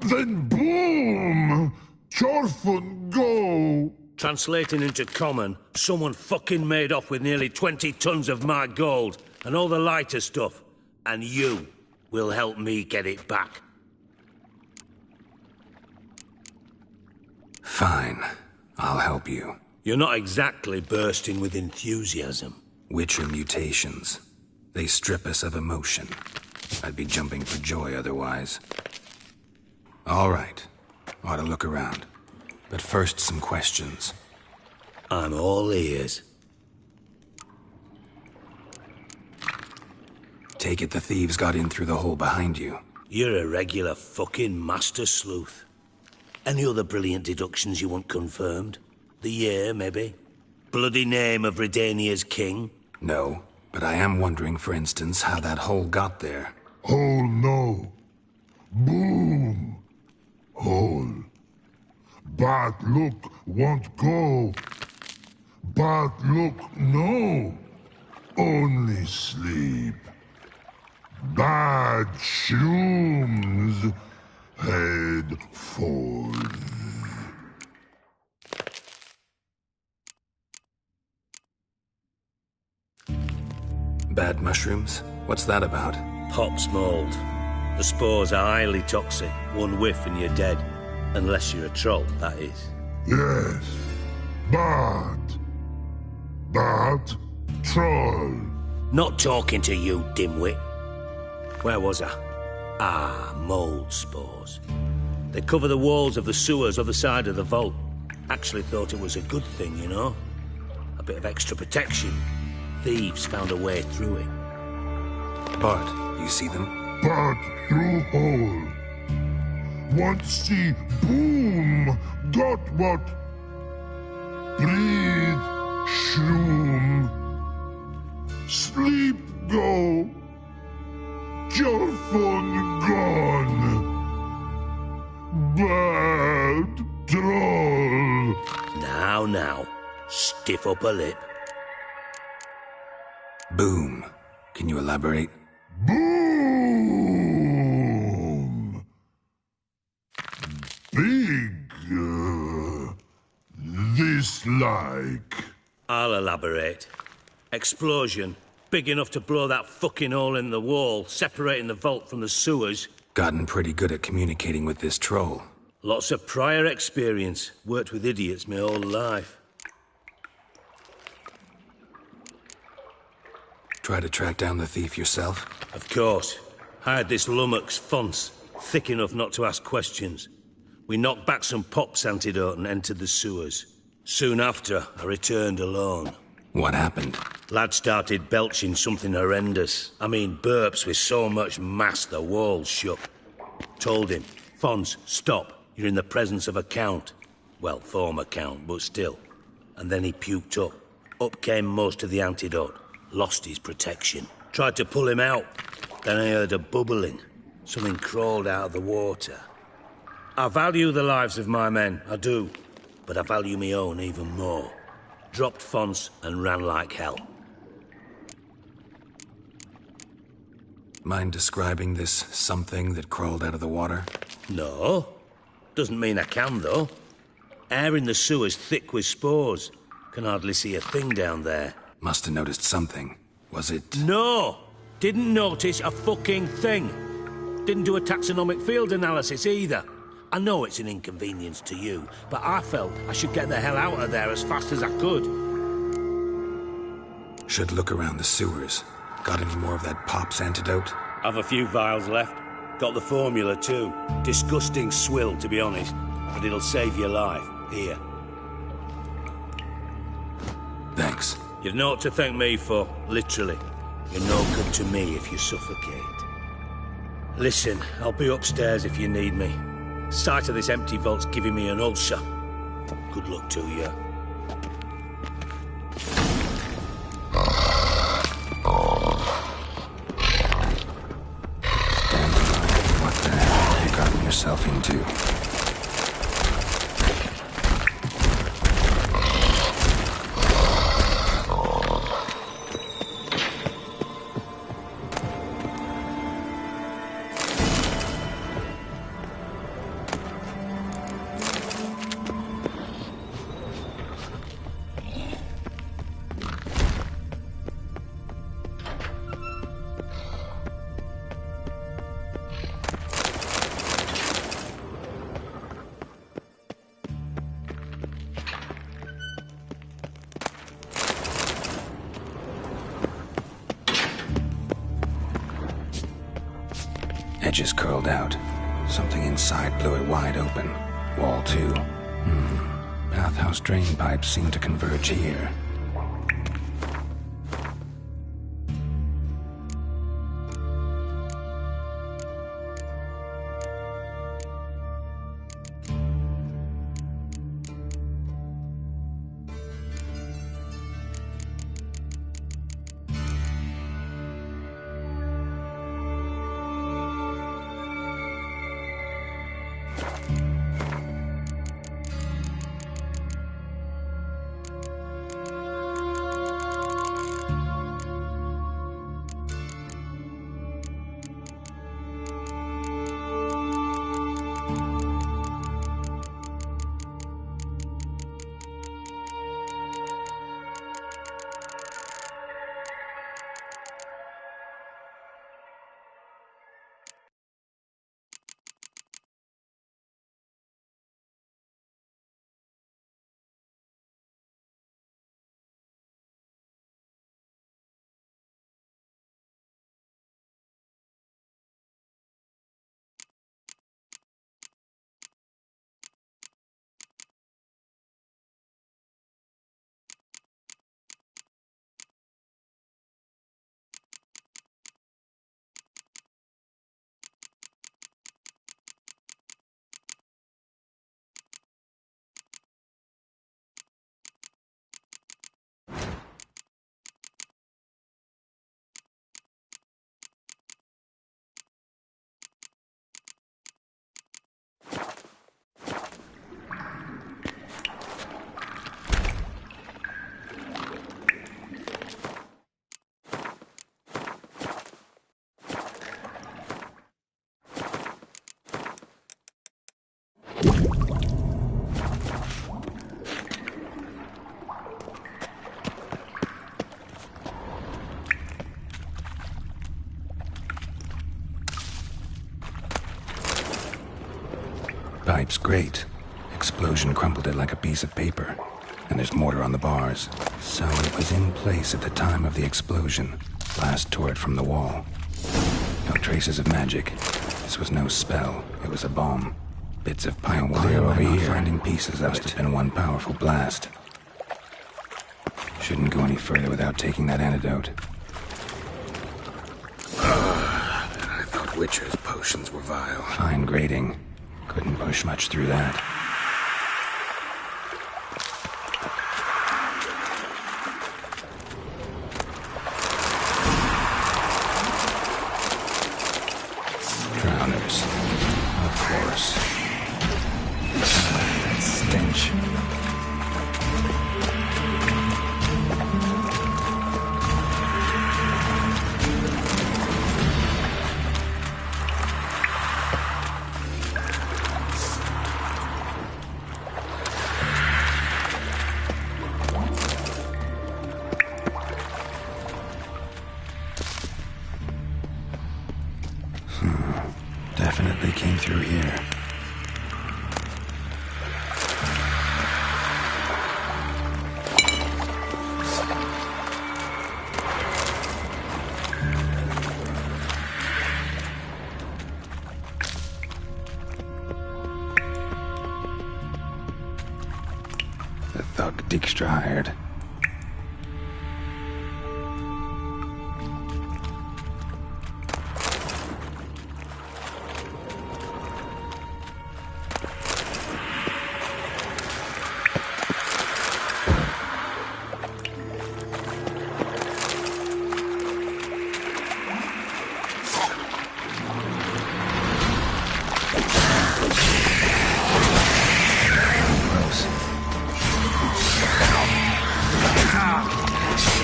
S5: Then boom! Thorfinn go!
S3: Translating into common, someone fucking made off with nearly 20 tons of my gold, and all the lighter stuff. And you will help me get it back.
S2: Fine. I'll help you.
S3: You're not exactly bursting with enthusiasm.
S2: Witcher mutations. They strip us of emotion. I'd be jumping for joy otherwise. All right. Ought to look around. But first, some questions.
S3: I'm all ears.
S2: Take it the thieves got in through the hole behind you.
S3: You're a regular fucking master sleuth. Any other brilliant deductions you want confirmed? The year, maybe? Bloody name of Redania's king?
S2: No, but I am wondering, for instance, how that hole got there.
S5: Hole no. Boom. Hole. But look won't go. But look no. Only sleep. Bad shrooms. Head falls.
S2: Bad mushrooms? What's that about?
S3: Pop's mold. The spores are highly toxic. One whiff and you're dead. Unless you're a troll, that is.
S5: Yes. But troll.
S3: Not talking to you, dimwit. Where was I? Ah, mold spores. They cover the walls of the sewers other side of the vault. Actually thought it was a good thing, you know? A bit of extra protection. Thieves found a way through it.
S2: Bart, you see them?
S5: But through hole. Want see boom. Got what? Breathe. Shroom. Sleep go. Thorfinn gone. Bad troll.
S3: Now. Stiff up a lip.
S2: Boom. Can you elaborate?
S5: Boom! this like?
S3: I'll elaborate. Explosion. Big enough to blow that fucking hole in the wall, separating the vault from the sewers.
S2: Gotten pretty good at communicating with this troll.
S3: Lots of prior experience. Worked with idiots my whole life.
S2: Try to track down the thief yourself?
S3: Of course. Hired this lummox, Fonce, thick enough not to ask questions. We knocked back some Pop's antidote and entered the sewers. Soon after, I returned alone.
S2: What happened?
S3: Lad started belching something horrendous. I mean, burps with so much mass the walls shook. Told him, Fonce, stop. You're in the presence of a count. Well, former count, but still. And then he puked up. Up came most of the antidote. Lost his protection. Tried to pull him out. Then I heard a bubbling. Something crawled out of the water. I value the lives of my men, I do. But I value my own even more. Dropped Fonce and ran like hell.
S2: Mind describing this something that crawled out of the water?
S3: No. Doesn't mean I can, though. Air in the sewer's thick with spores. Can hardly see a thing down there.
S2: Must have noticed something. Was it...
S3: No! Didn't notice a fucking thing. Didn't do a taxonomic field analysis either. I know it's an inconvenience to you, but I felt I should get the hell out of there as fast as I could.
S2: Should look around the sewers. Got any more of that Pop's antidote?
S3: I've a few vials left. Got the formula too. Disgusting swill, to be honest. But it'll save your life. Here.
S2: Thanks.
S3: You've naught to thank me for, literally. You're no good to me if you suffocate. Listen, I'll be upstairs if you need me. Sight of this empty vault's giving me an ulcer. Good luck to you.
S2: What the hell have you gotten yourself into? Edges curled out. Something inside blew it wide open. Wall too. Bathhouse drain pipes seem to converge here. pipe's great. Explosion crumpled it like a piece of paper. And there's mortar on the bars. So it was in place at the time of the explosion. Blast tore it from the wall. No traces of magic. This was no spell. It was a bomb. Bits of pipe clear over here. Finding pieces of it. Must have been one powerful blast. Shouldn't go any further without taking that antidote. I thought Witcher's potions were vile. Fine grading. Couldn't push much through that. Drowners. Of course. That stench. Definitely came through here. The thug Dijkstra hired.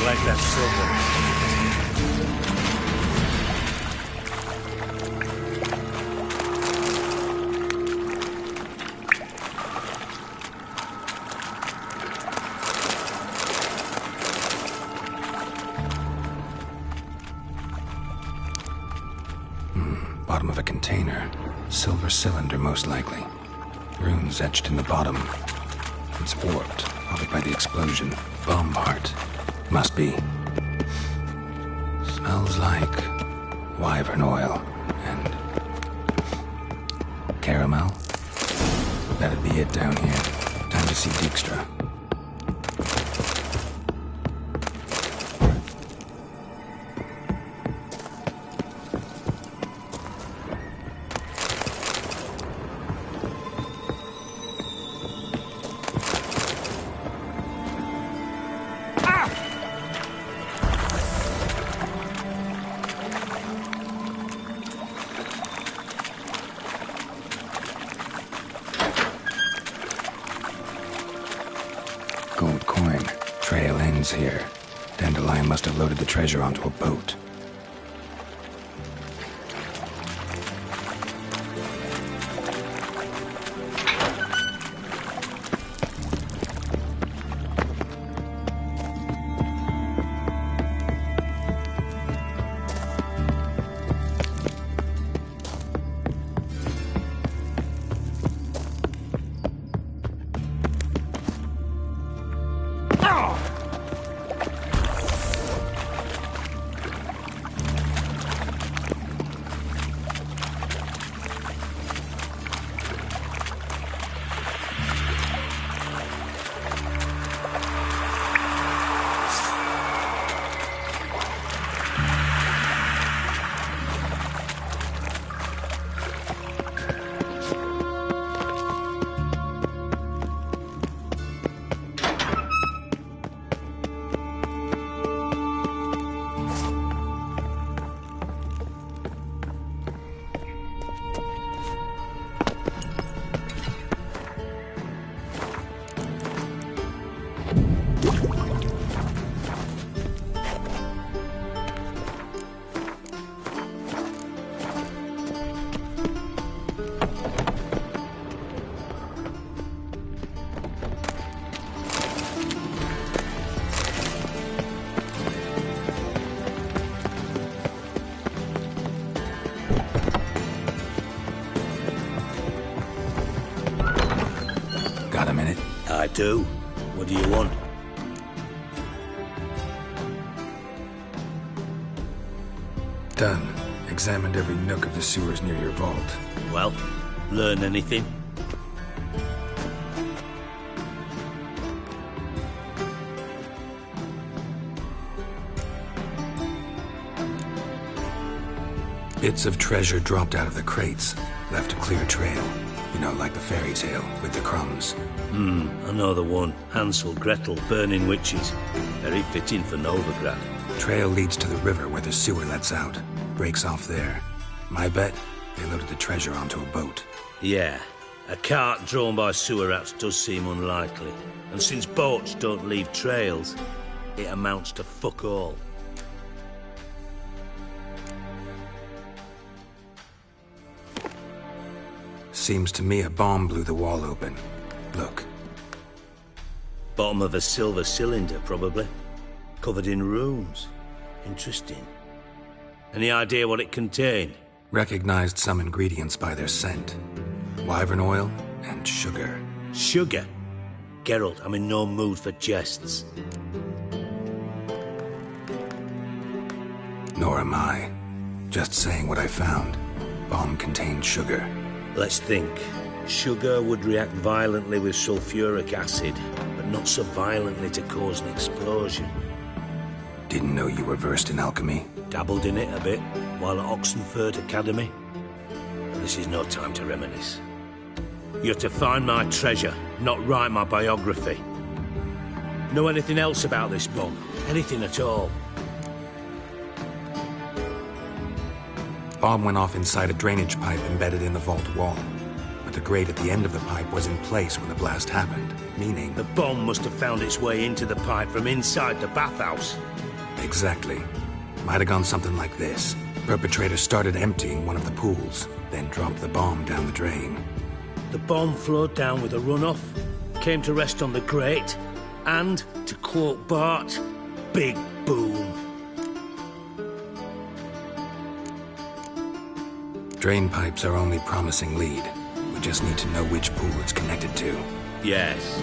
S3: Like that silver.
S2: Bottom of a container. Silver cylinder, most likely. Runes etched in the bottom. It's warped, probably by the explosion. Bomb part. Must be. Smells like wyvern oil and caramel. That'd be it down here. Time to see Dijkstra. Gold coin. Trail ends here. Dandelion must have loaded the treasure onto a boat. Got a minute?
S3: I do. What do you want?
S2: Done. Examined every nook of the sewers near your vault.
S3: Well, learn anything?
S2: Bits of treasure dropped out of the crates, left a clear trail. You know, like the fairy tale with the crumbs.
S3: I know the one. Hansel, Gretel, burning witches. Very fitting for Novigrad.
S2: Trail leads to the river where the sewer lets out. Breaks off there. My bet, they loaded the treasure onto a boat.
S3: Yeah. A cart drawn by sewer rats does seem unlikely. And since boats don't leave trails, it amounts to fuck all.
S2: Seems to me a bomb blew the wall open. Look.
S3: Bottom of a silver cylinder, probably. Covered in runes. Interesting. Any idea what it contained?
S2: Recognized some ingredients by their scent. Wyvern oil and sugar.
S3: Sugar? Geralt, I'm in no mood for jests.
S2: Nor am I. Just saying what I found. Bomb contained sugar.
S3: Let's think. Sugar would react violently with sulfuric acid, but not so violently to cause an explosion.
S2: Didn't know you were versed in alchemy.
S3: Dabbled in it a bit, while at Oxenford Academy. But this is no time to reminisce. You're to find my treasure, not write my biography. Know anything else about this bomb? Anything at all?
S2: Bomb went off inside a drainage pipe embedded in the vault wall. But the grate at the end of the pipe was in place when the blast happened, meaning...
S3: The bomb must have found its way into the pipe from inside the bathhouse.
S2: Exactly. Might have gone something like this. Perpetrator started emptying one of the pools, then dropped the bomb down the drain.
S3: The bomb flowed down with a runoff, came to rest on the grate, and, to quote Bart, big boom.
S2: Drain pipes are only promising lead. We just need to know which pool it's connected to.
S3: Yes.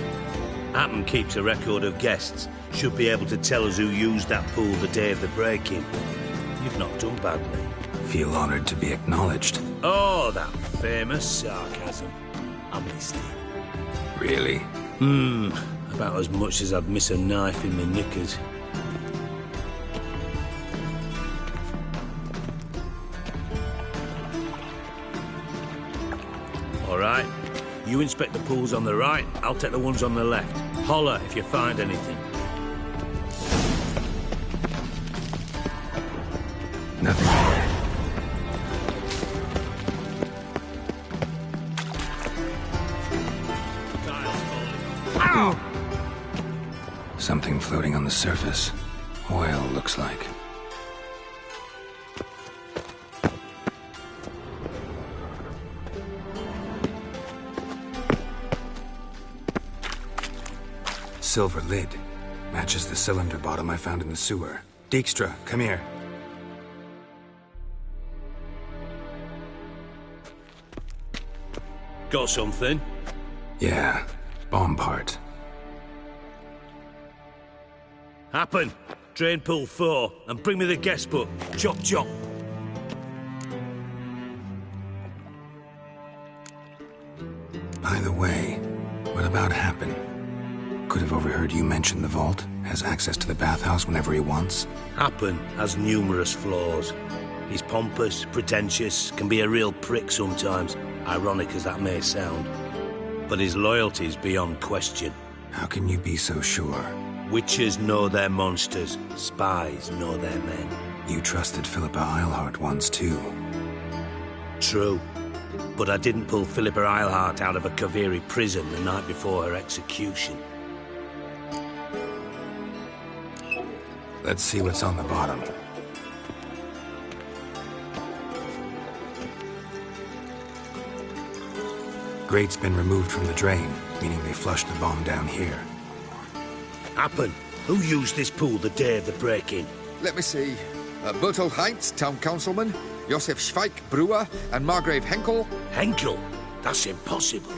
S3: Happen keeps a record of guests. Should be able to tell us who used that pool the day of the break-in. You've not done badly.
S2: Feel honored to be acknowledged.
S3: Oh, that famous sarcasm. I missed it.
S2: Really?
S3: About as much as I'd miss a knife in my knickers. All right. You inspect the pools on the right, I'll take the ones on the left. Holler if you find anything.
S2: Nothing.
S3: Ow!
S2: Something floating on the surface. Oil, looks like. Silver lid. Matches the cylinder bottom I found in the sewer. Dijkstra, come here.
S3: Got something?
S2: Yeah, bomb part.
S3: Happen. Drain pool 4, and bring me the guest book. Chop chop.
S2: By the way, what about Happen? Could have overheard you mention the vault. Has access to the bathhouse whenever he wants.
S3: Happen has numerous flaws. He's pompous, pretentious, can be a real prick sometimes, ironic as that may sound. But his loyalty's beyond question.
S2: How can you be so sure?
S3: Witches know their monsters, spies know their men.
S2: You trusted Philippa Eilhart once too.
S3: True. But I didn't pull Philippa Eilhart out of a Kaviri prison the night before her execution.
S2: Let's see what's on the bottom. Grate's been removed from the drain, meaning they flushed the bomb down here.
S3: Happen. Who used this pool the day of the break-in?
S10: Let me see. Bertolt Heinz, town councilman, Josef Schweik, brewer, and Margrave Henkel.
S3: Henkel? That's impossible.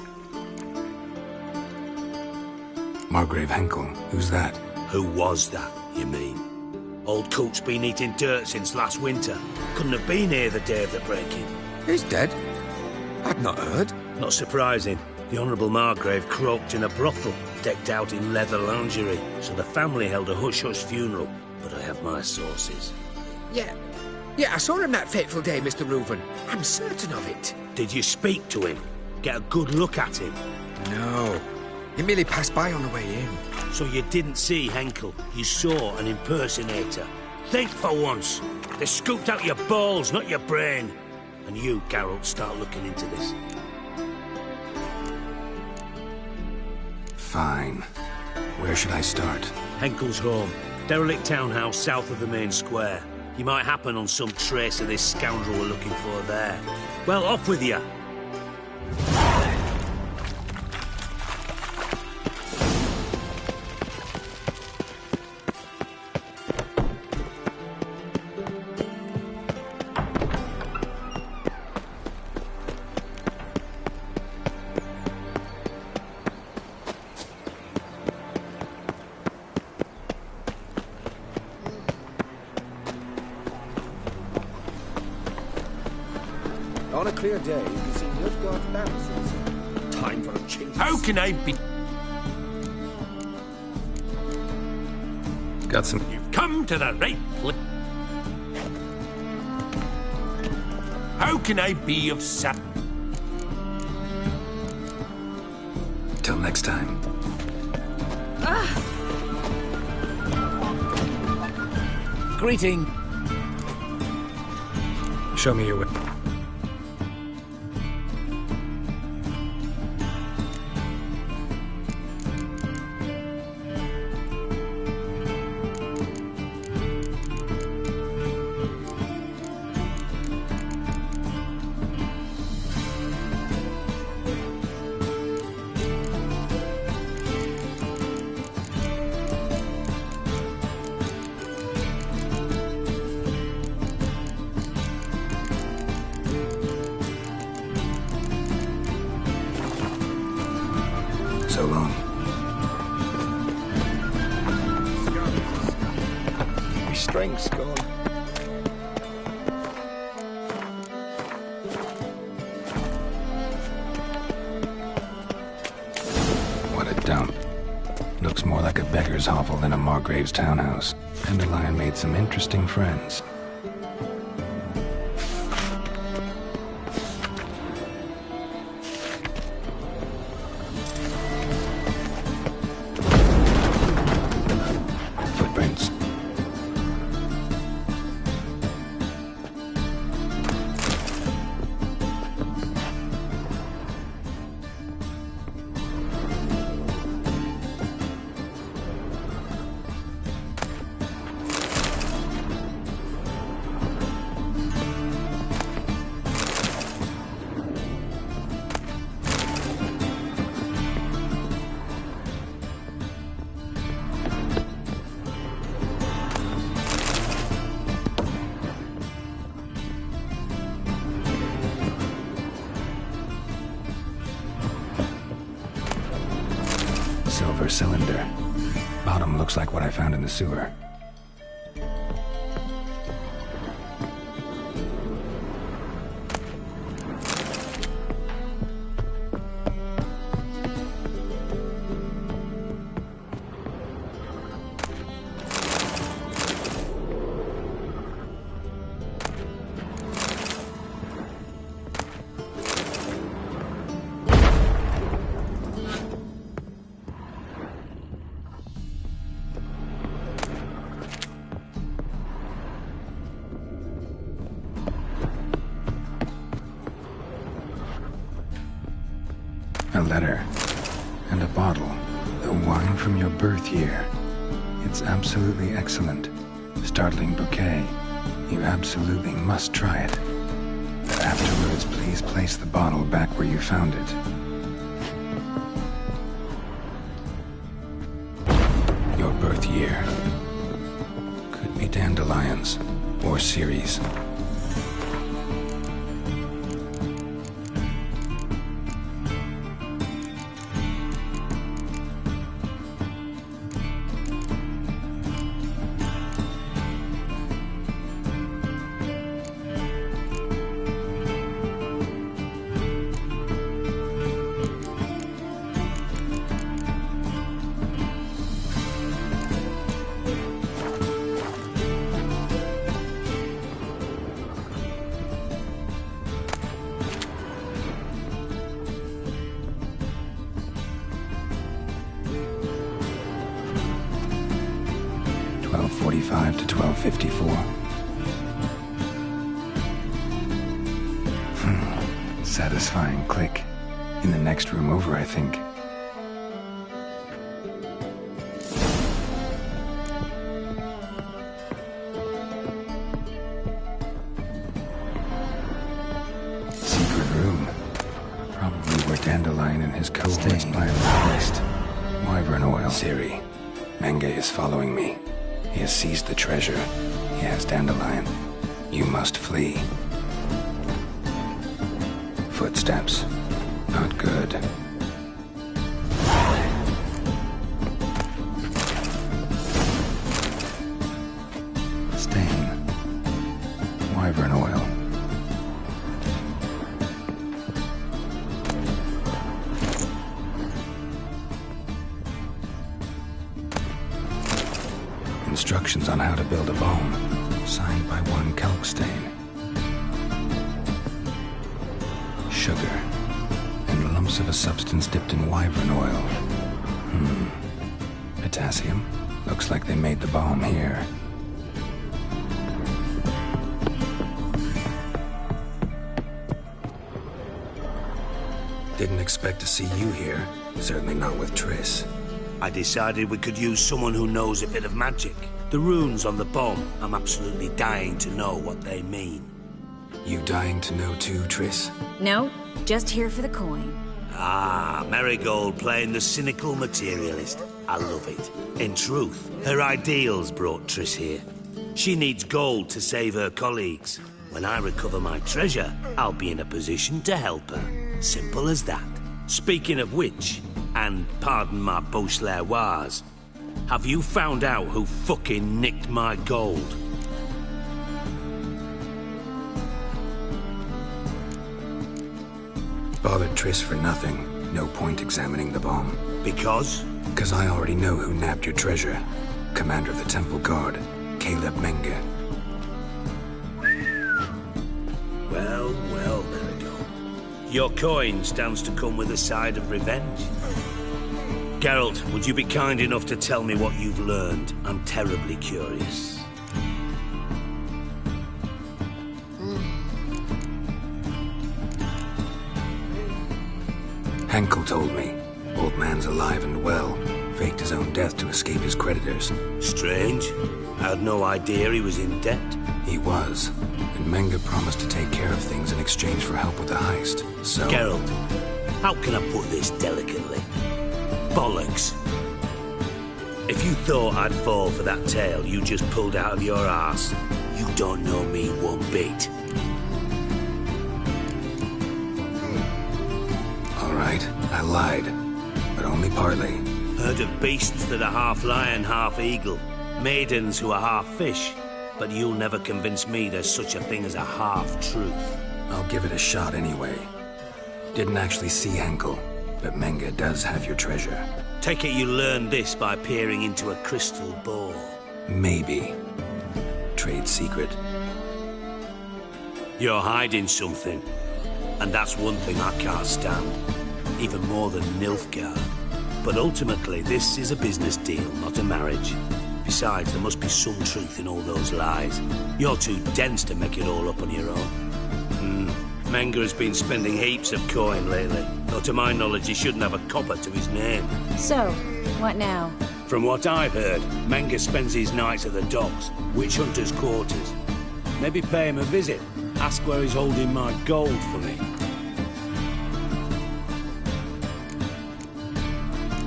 S2: Margrave Henkel. Who's that?
S3: Who was that, you mean? Old Coot's been eating dirt since last winter. Couldn't have been here the day of the break-in.
S10: He's dead? I'd not heard.
S3: Not surprising. The Honourable Margrave croaked in a brothel, decked out in leather lingerie, so the family held a hush-hush funeral. But I have my sources.
S12: Yeah, I saw him that fateful day, Mr. Reuven. I'm certain of it.
S3: Did you speak to him? Get a good look at him?
S12: No. He merely passed by on the way in.
S3: So you didn't see Henkel. You saw an impersonator. Think for once. They scooped out your balls, not your brain. And you, Geralt, start looking into this.
S2: Fine. Where should I start?
S3: Henkel's home. Derelict townhouse south of the main square. You might happen on some trace of this scoundrel we're looking for there. Well, off with you.
S18: On a clear day, you can see Nilfgaard banners. Time for a change.
S9: How can I be?
S2: Got some...
S9: You've come to the right place. How can I be of service?
S2: Till next time.
S22: Greeting.
S2: Show me your way. So long.
S18: My strength's gone.
S2: What a dump. Looks more like a beggar's hovel than a Margrave's townhouse. Dandelion made some interesting friends. Footprints. Silver cylinder. Bottom looks like what I found in the sewer. A letter. And a bottle. The wine from your birth year. It's absolutely excellent. Startling bouquet. You absolutely must try it. But afterwards, please place the bottle back where you found it. Your birth year. Could be dandelions. Or Ceres. 1255 to 1254. Satisfying click. In the next room over, I think. Secret room. Probably where Dandelion and his cohorts plan the heist. Wyvern oil. Ciri. Menge is following me. He has seized the treasure. He has Dandelion. You must flee. Footsteps. Not good. Stain. Wyvern oil. Instructions on how to build a bomb. Signed by one Kalkstain. Sugar. And lumps of a substance dipped in wyvern oil. Potassium. Looks like they made the bomb here. Didn't expect to see you here. Certainly not with Triss.
S3: I decided we could use someone who knows a bit of magic. The runes on the bomb, I'm absolutely dying to know what they mean.
S2: You dying to know too, Triss?
S14: No, just here for the coin.
S3: Ah, Marigold playing the cynical materialist. I love it. In truth, her ideals brought Triss here. She needs gold to save her colleagues. When I recover my treasure, I'll be in a position to help her. Simple as that. Speaking of which, and pardon my Beauclervois, have you found out who fucking nicked my gold?
S2: Bothered Triss for nothing. No point examining the bomb.
S3: Because?
S2: Because I already know who nabbed your treasure. Commander of the Temple Guard, Caleb Menge.
S3: Well, well, Marigold. Your coin stands to come with a side of revenge. Geralt, would you be kind enough to tell me what you've learned? I'm terribly curious.
S2: Henkel told me. Old man's alive and well. Faked his own death to escape his creditors.
S3: Strange. I had no idea he was in debt.
S2: He was. And Menge promised to take care of things in exchange for help with the heist. So...
S3: Geralt, how can I put this delicately? Bollocks. If you thought I'd fall for that tale you just pulled out of your arse, you don't know me one bit.
S2: All right, I lied. But only partly.
S3: Heard of beasts that are half lion, half eagle. Maidens who are half fish. But you'll never convince me there's such a thing as a half-truth.
S2: I'll give it a shot anyway. Didn't actually see Henkel, but Menge does have your treasure.
S3: Take it you learned this by peering into a crystal ball.
S2: Maybe. Trade secret.
S3: You're hiding something. And that's one thing I can't stand. Even more than Nilfgaard. But ultimately, this is a business deal, not a marriage. Besides, there must be some truth in all those lies. You're too dense to make it all up on your own. Menge has been spending heaps of coin lately. Though to my knowledge, he shouldn't have a copper to his name.
S14: So, what now?
S3: From what I've heard, Menge spends his nights at the docks, witch hunters' quarters. Maybe pay him a visit. Ask where he's holding my gold for me.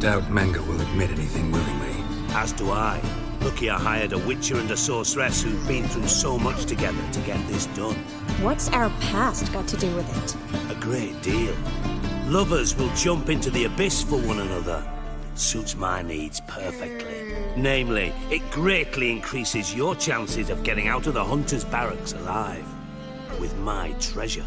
S2: Doubt Menge will admit anything willingly.
S3: As do I. Lucky I hired a witcher and a sorceress who've been through so much together to get this done.
S14: What's our past got to do with it?
S3: A great deal. Lovers will jump into the abyss for one another. Suits my needs perfectly. Namely, it greatly increases your chances of getting out of the hunter's barracks alive. With my treasure.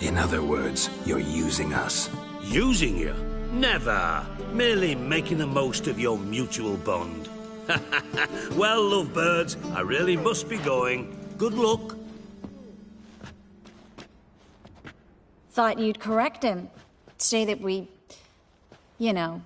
S2: In other words, you're using us.
S3: Using you? Never. Merely making the most of your mutual bond. Well, lovebirds, I really must be going. Good luck.
S14: Thought you'd correct him. Say that we, you know,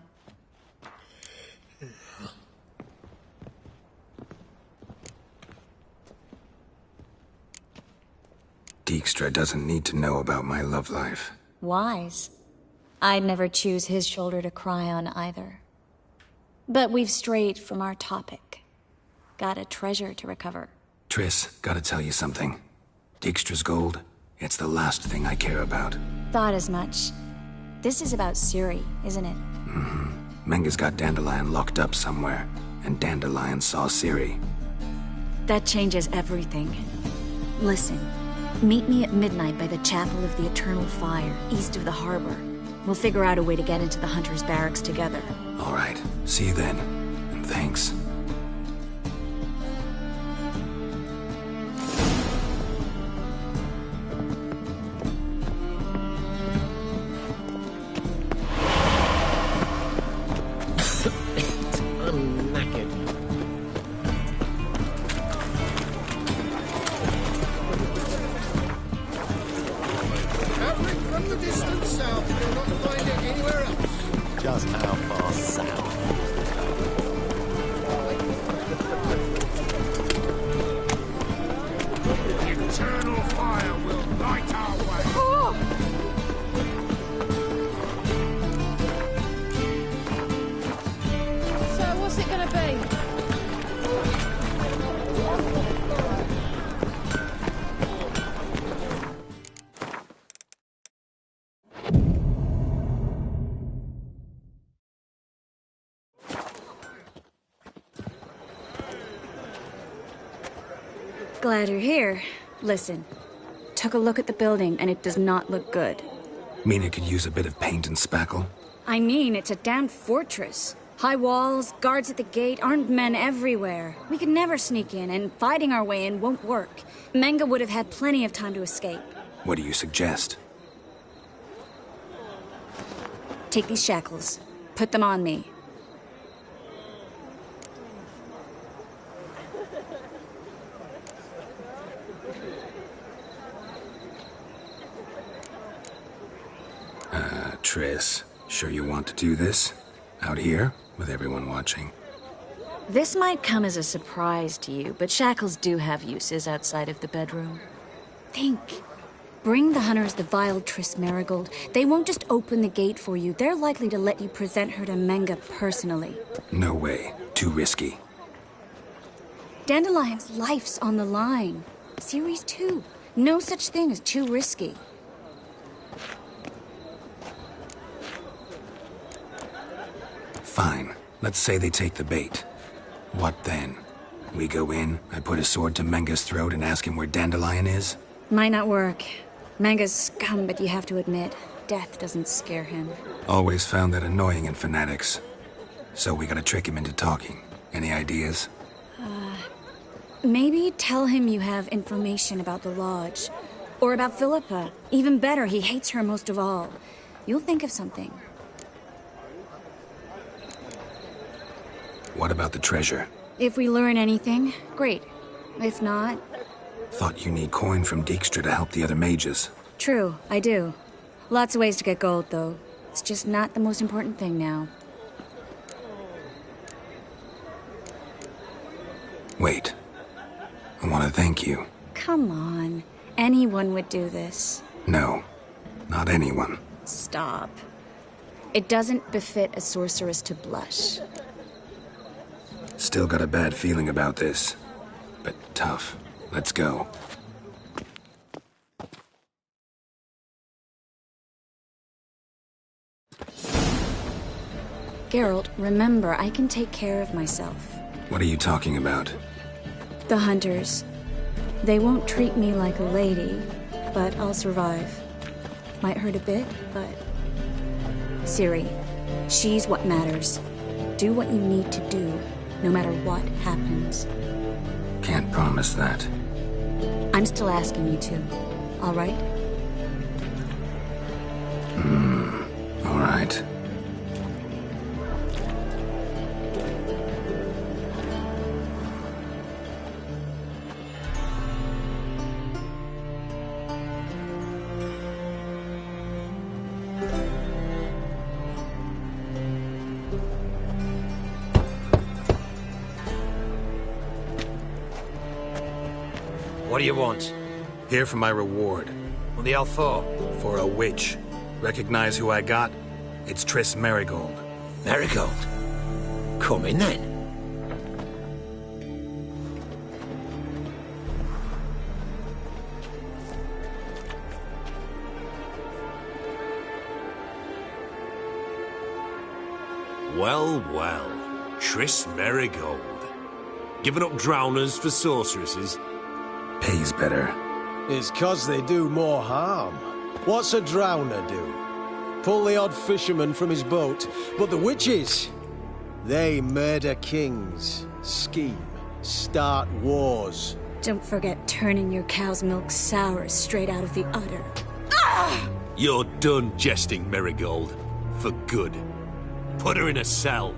S2: Dijkstra doesn't need to know about my love life.
S15: Wise. I'd never choose his shoulder to cry on either. But we've strayed from our topic. Got a treasure to recover.
S2: Triss, gotta tell you something. Dijkstra's gold, it's the last thing I care about.
S15: Thought as much. This is about Ciri, isn't it?
S2: Menga's got Dandelion locked up somewhere, and Dandelion saw Ciri.
S15: That changes everything. Listen, meet me at midnight by the Chapel of the Eternal Fire, east of the harbor. We'll figure out a way to get into the Hunter's barracks together.
S2: All right, see you then, and thanks.
S4: Just how far south?
S9: The eternal fire will light our way.
S16: So what's it gonna be?
S15: Glad you're here. Listen, took a look at the building and it does not look good.
S2: Mean it could use a bit of paint and spackle?
S15: I mean, it's a damn fortress. High walls, guards at the gate, armed men everywhere. We could never sneak in, and fighting our way in won't work. Menga would have had plenty of time to escape.
S2: What do you suggest?
S15: Take these shackles. Put them on me.
S2: Triss, sure you want to do this? Out here, with everyone watching?
S15: This might come as a surprise to you, but shackles do have uses outside of the bedroom. Think. Bring the hunters the vile Triss Merigold. They won't just open the gate for you. They're likely to let you present her to Menga personally.
S2: No way. Too risky.
S15: Dandelion's life's on the line. Ciri's too. No such thing as too risky.
S2: Fine. Let's say they take the bait. What then? We go in, I put a sword to Menga's throat and ask him where Dandelion is?
S15: Might not work. Menga's scum, but you have to admit, death doesn't scare him.
S2: Always found that annoying in fanatics. So we gotta trick him into talking. Any ideas?
S15: Maybe tell him you have information about the Lodge. Or about Philippa. Even better, he hates her most of all. You'll think of something.
S2: What about the treasure?
S15: If we learn anything, great. If not...
S2: Thought you need coin from Dijkstra to help the other mages.
S15: True, I do. Lots of ways to get gold, though. It's just not the most important thing now.
S2: Wait. I want to thank you.
S15: Come on. Anyone would do this.
S2: No. Not anyone.
S15: Stop. It doesn't befit a sorceress to blush.
S2: Still got a bad feeling about this. But tough. Let's go.
S15: Geralt, remember, I can take care of myself.
S2: What are you talking about?
S15: The hunters. They won't treat me like a lady, but I'll survive. Might hurt a bit, but... Ciri, she's what matters. Do what you need to do, no matter what happens.
S2: Can't promise that.
S15: I'm still asking you to, all right?
S2: All right.
S17: What do you want?
S2: Here for my reward.
S12: What the hell for?
S2: For a witch. Recognize who I got? It's Triss Merigold.
S12: Merigold? Come in then.
S17: Well, well. Triss Merigold. Giving up drowners for sorceresses?
S2: Pays better.
S18: It's 'cause they do more harm. What's a drowner do? Pull the odd fisherman from his boat. But the witches, they murder kings, scheme, start wars.
S15: Don't forget turning your cow's milk sour straight out of the udder.
S17: You're done jesting, Merigold. For good. Put her in a cell.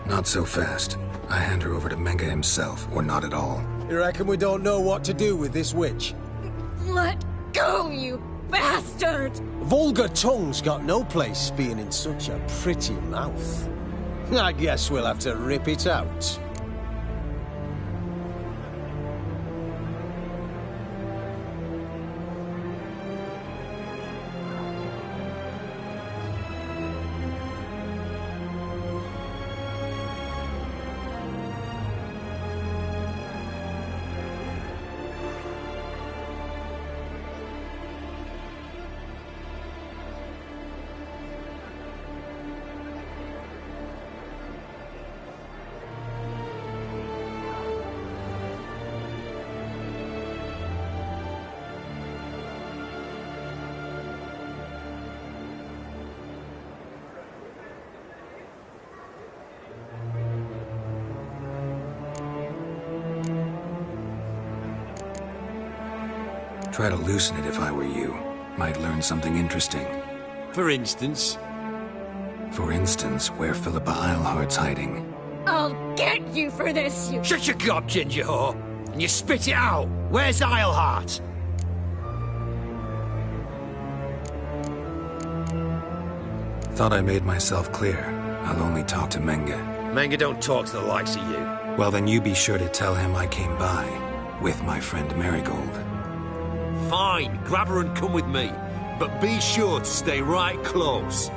S2: Not so fast. I hand her over to Menge himself, or not at all.
S18: You reckon we don't know what to do with this witch?
S15: Let go, you bastard!
S18: Vulgar tongue's got no place being in such a pretty mouth. I guess we'll have to rip it out.
S2: Try to loosen it if I were you. Might learn something interesting.
S17: For instance?
S2: For instance, where Philippa Eilhart's hiding.
S15: I'll get you for this, you...
S12: Shut your gob, ginger whore! And you spit it out! Where's Eilhart?
S2: Thought I made myself clear. I'll only talk to Menge.
S12: Menge don't talk to the likes of you.
S2: Well, then you be sure to tell him I came by. With my friend Marigold.
S17: Fine, grab her and come with me. But be sure to stay right close.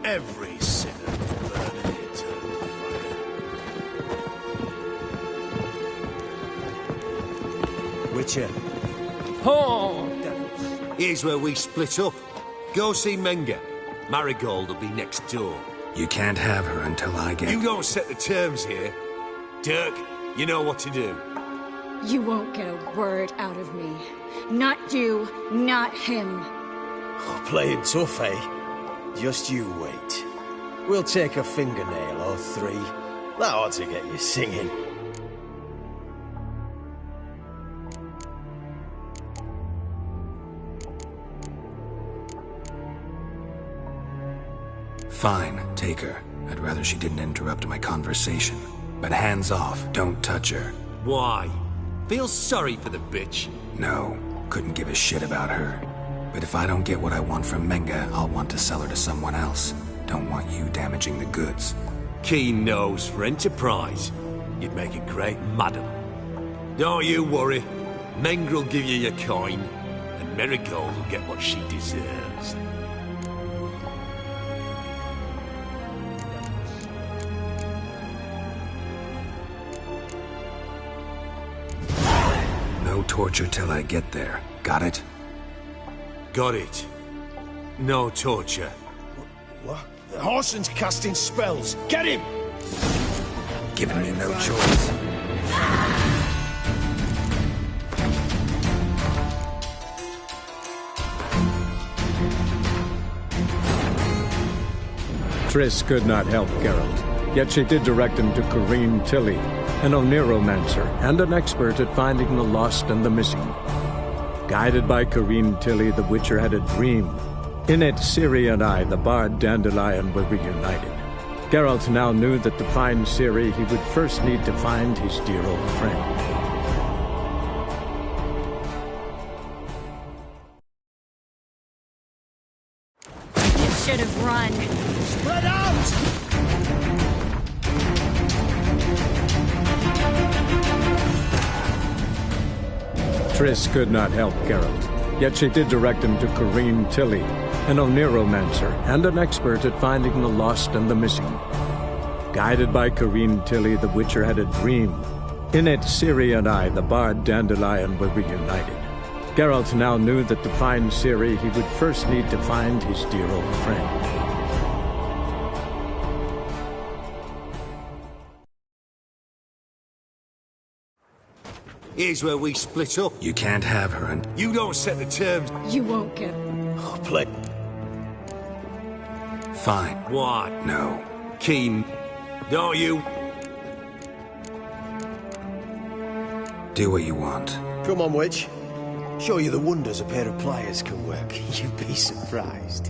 S7: Every sinner burning the eternal fire.
S18: Witcher.
S17: Oh! Here's where we split up. Go see Menga. Marigold will be next door.
S2: You can't have her until I get...
S17: You don't set the terms here. Dirk, you know what to do.
S15: You won't get a word out of me. Not you, not him.
S18: Oh, playing tough, eh? Just you wait. We'll take a fingernail or 3. That ought to get you singing.
S2: Fine, take her. I'd rather she didn't interrupt my conversation. But hands off, don't touch her.
S17: Why? Feel sorry for the bitch?
S2: No, couldn't give a shit about her. But if I don't get what I want from Menga, I'll want to sell her to someone else. Don't want you damaging the goods.
S17: Keen nose for enterprise. You'd make a great madam. Don't you worry. Menga will give you your coin, and Marigold will get what she deserves.
S2: No torture till I get there. Got it?
S17: Got it. No torture.
S18: What? The Horson's casting spells. Get him!
S2: Giving me no choice.
S21: Triss could not help Geralt, yet she did direct him to Corinne Tilly, an Oniromancer and an expert at finding the lost and the missing. Guided by Corinne Tilly, the Witcher had a dream. In it, Ciri and I, the bard Dandelion, were reunited. Geralt now knew that to find Ciri, he would first need to find his dear old friend.
S15: You should have run.
S18: Spread out!
S21: Triss could not help Geralt, yet she did direct him to Corinne Tilly, an Oniromancer and an expert at finding the lost and the missing. Guided by Corinne Tilly, the Witcher had a dream. In it, Ciri and I, the bard Dandelion, were reunited. Geralt now knew that to find Ciri, he would first need to find his dear old friend.
S17: Here's where we split up.
S2: You can't have her and...
S17: You don't set the terms.
S15: You won't get...
S18: Oh, play.
S2: Fine.
S17: Why?
S2: No.
S17: Keen. Don't you?
S2: Do what you want.
S18: Come on, Witch. Show you the wonders a pair of pliers can work. You'd be surprised.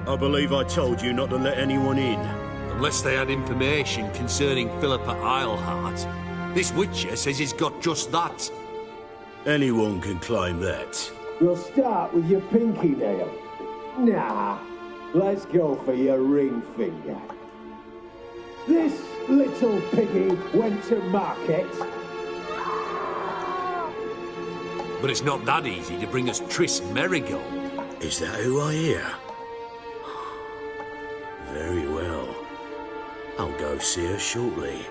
S7: I believe I told you not to let anyone in.
S17: Unless they had information concerning Philippa Eilhart. This Witcher says he's got just that.
S7: Anyone can claim that.
S11: We'll start with your pinky nail. Nah, let's go for your ring finger. This little piggy went to market.
S17: But it's not that easy to bring us Triss Marigold.
S7: Is that who I hear? Very well. I'll go see her shortly.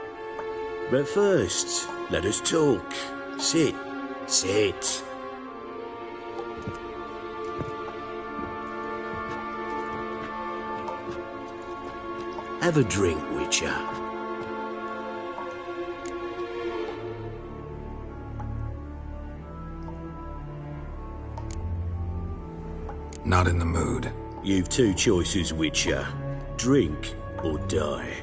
S7: But first, let us talk. Sit. Sit. Have a drink, Witcher.
S2: Not in the mood.
S7: You've two choices, Witcher. Drink or die.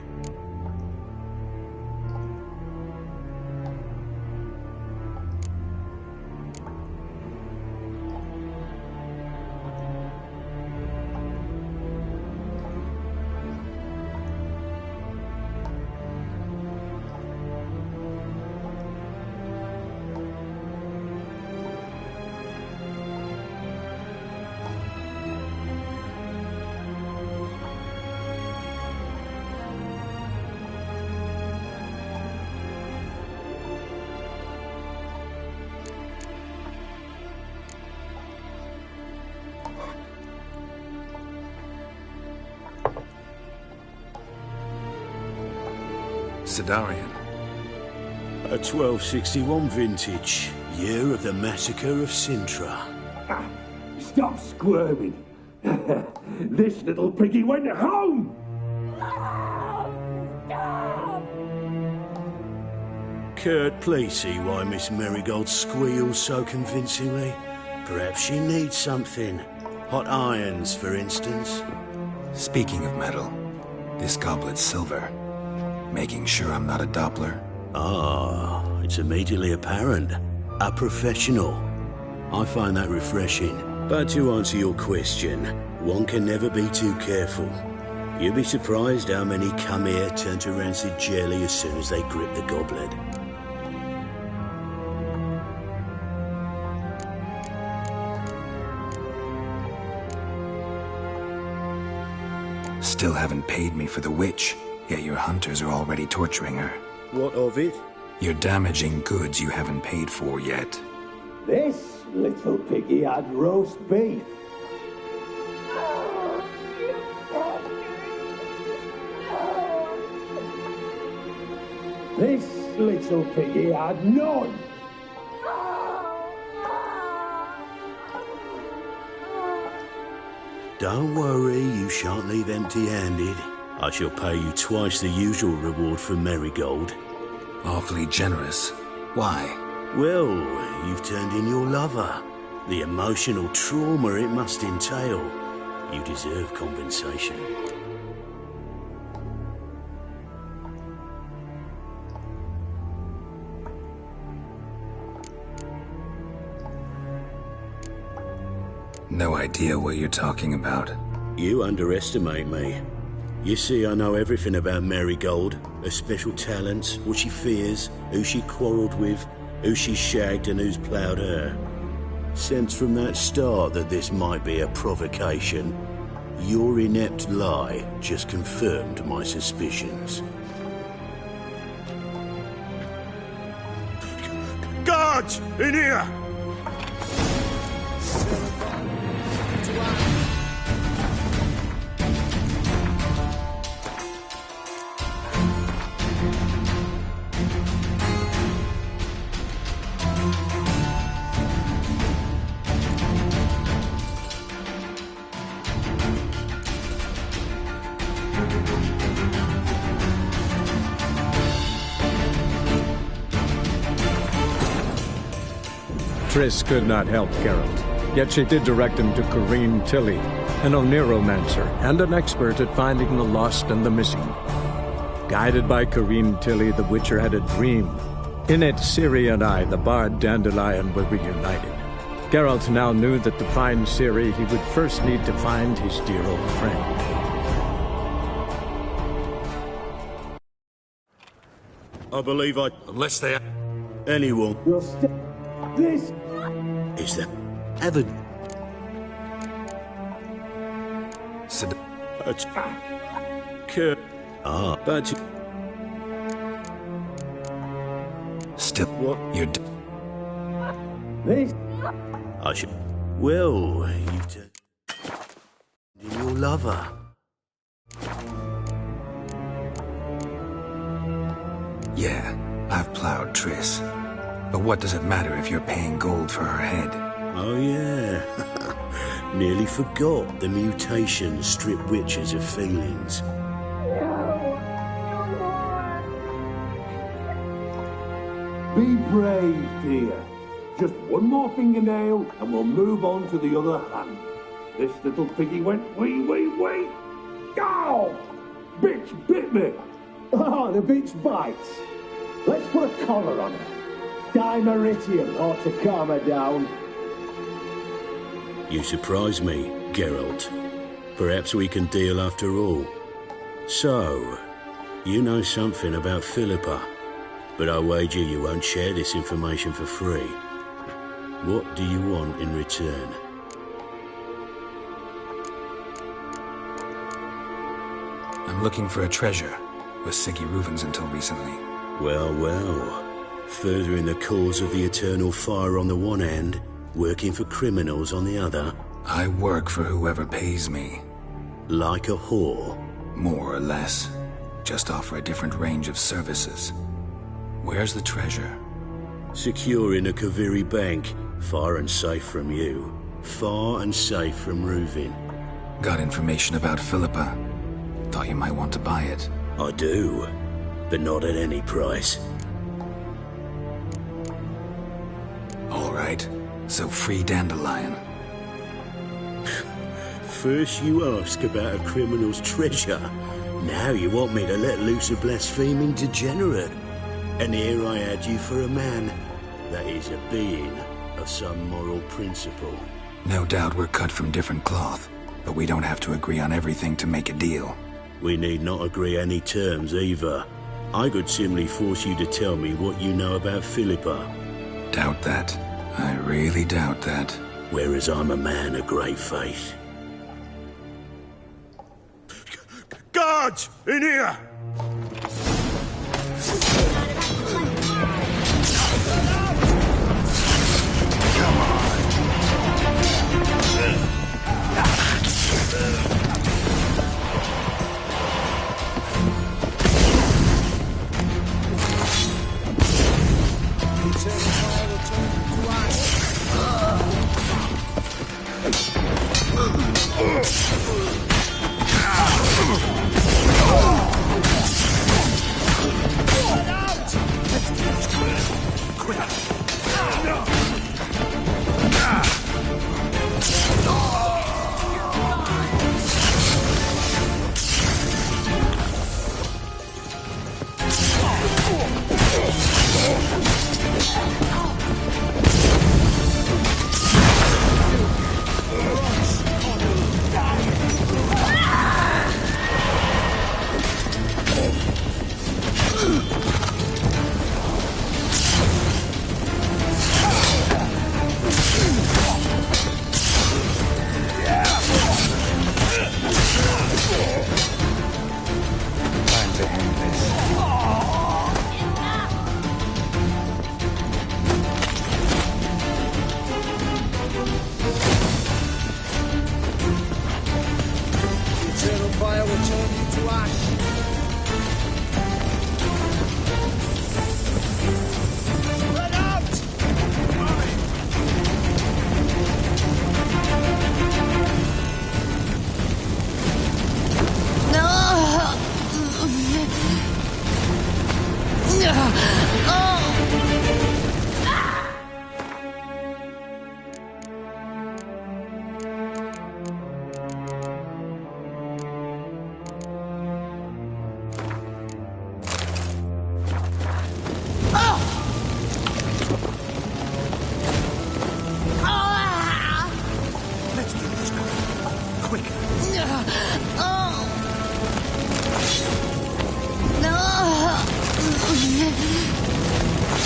S2: Sidarian.
S7: A 1261 vintage, year of the massacre of Sintra.
S11: Stop squirming. This little piggy went home!
S7: Kurt, please see why Miss Marigold squeals so convincingly. Perhaps she needs something. Hot irons, for instance.
S2: Speaking of metal, this goblet's silver. Making sure I'm not a Doppler.
S7: Ah, it's immediately apparent. A professional. I find that refreshing. But to answer your question, one can never be too careful. You'd be surprised how many come here turn to rancid jelly as soon as they grip the goblet.
S2: Still haven't paid me for the witch, yet your hunters are already torturing her.
S7: What of it?
S2: You're damaging goods you haven't paid for yet.
S11: This little piggy had roast beef. This little piggy had none.
S7: Don't worry, you shan't leave empty-handed. I shall pay you twice the usual reward for Marigold.
S2: Awfully generous. Why?
S7: Well, you've turned in your lover. The emotional trauma it must entail. You deserve compensation.
S2: No idea what you're talking about.
S7: You underestimate me. You see, I know everything about Marigold, her special talents, what she fears, who she quarrelled with, who she shagged and who's ploughed her. Sensed from that start that this might be a provocation, your inept lie just confirmed my suspicions. Guards! In here!
S21: Triss could not help Geralt, yet she did direct him to Corinne Tilly, an Oniromancer and an expert at finding the lost and the missing. Guided by Corinne Tilly, the Witcher had a dream. In it, Ciri and I, the bard Dandelion, were reunited. Geralt now knew that to find Ciri, he would first need to find his dear old friend.
S7: I believe
S17: Unless they...
S7: Anyone...
S11: This...
S7: Is there... Ever...
S2: Sid...
S7: Kurt... Ah, but...
S2: Still...
S7: What?
S2: You're...
S11: This...
S7: I should... Well, you've turned... your lover.
S2: Yeah, I've plowed Triss. But what does it matter if you're paying gold for her head?
S7: Oh, yeah. Nearly forgot the mutations strip witches of feelings.
S11: Be brave, dear. Just one more fingernail and we'll move on to the other hand. This little piggy went wee. Ow! Bitch bit me! Oh, the bitch bites. Let's put a collar on her. Dimeritium ought to calm her down.
S7: You surprise me, Geralt. Perhaps we can deal after all. So, you know something about Philippa, but I wager you won't share this information for free. What do you want in return?
S2: I'm looking for a treasure. Was Siggy Reuven's until recently.
S7: Well, well. Furthering the cause of the eternal fire on the one hand, working for criminals on the other.
S2: I work for whoever pays me.
S7: Like a whore?
S2: More or less. just offer a different range of services. Where's the treasure?
S7: Secure in a Kaviri bank, far and safe from you. Far and safe from Reuven.
S2: Got information about Philippa. Thought you might want to buy it.
S7: I do, but not at any price.
S2: All right, so free Dandelion.
S7: First you ask about a criminal's treasure. Now you want me to let loose a blaspheming degenerate. And here I had you for a man. That is a being of some moral principle.
S2: No doubt we're cut from different cloth, but we don't have to agree on everything to make a deal.
S7: We need not agree any terms either. I could simply force you to tell me what you know about Philippa.
S2: Doubt that. I really doubt that.
S7: Whereas I'm a man of great faith. Guards! In here!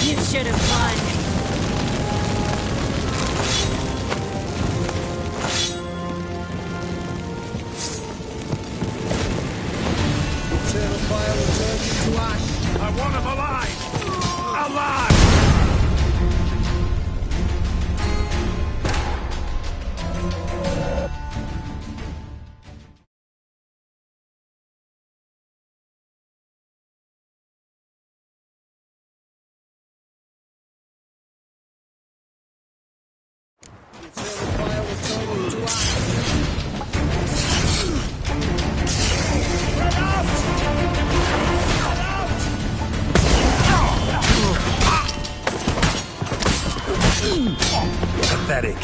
S15: You should have run.
S9: Eternal fire will turn you to ash.
S17: I want him alive! Alive!
S9: Eternal fire will turn you to ash.
S17: Pathetic.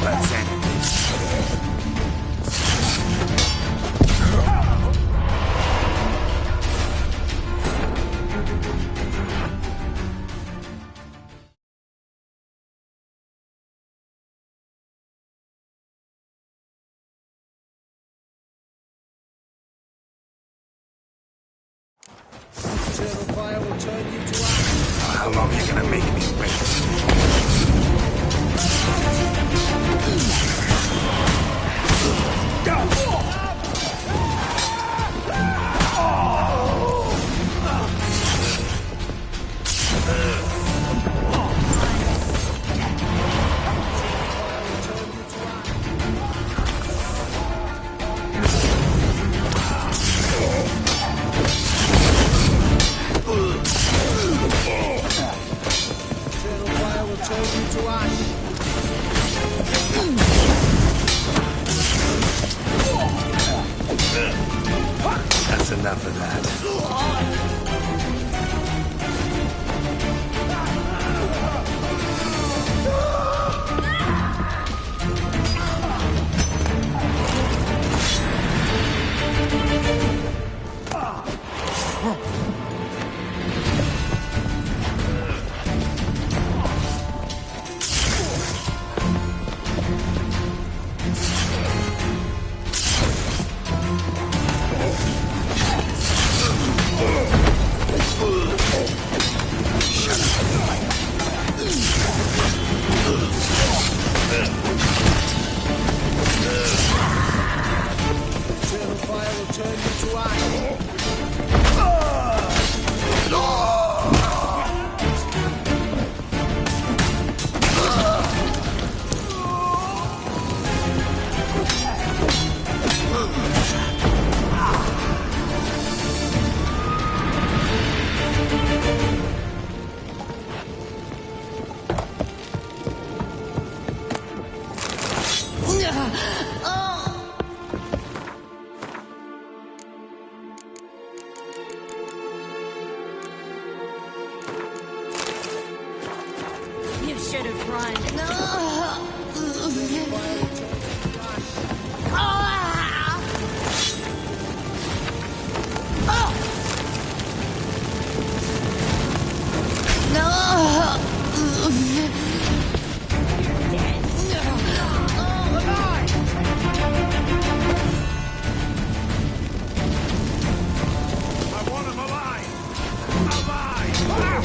S17: That's it.
S2: How long are you gonna make me wait? That's enough of that.
S15: You should have run.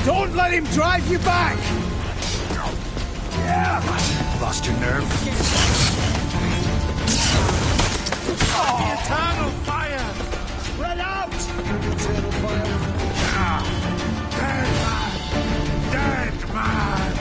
S12: Don't let him drive you back!
S2: Lost your nerve?
S12: The eternal fire! Spread out! Eternal fire.
S5: Dead man! Dead man!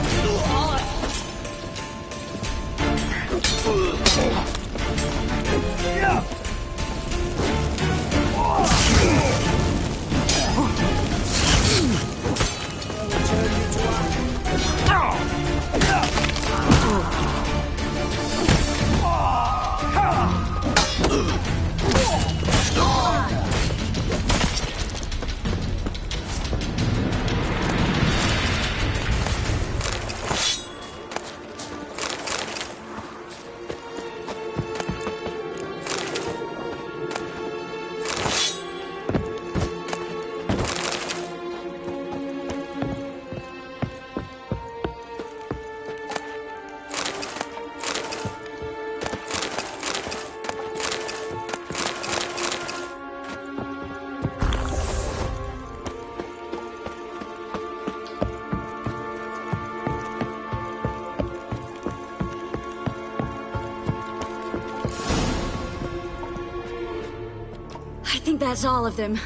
S15: I think that's all of them.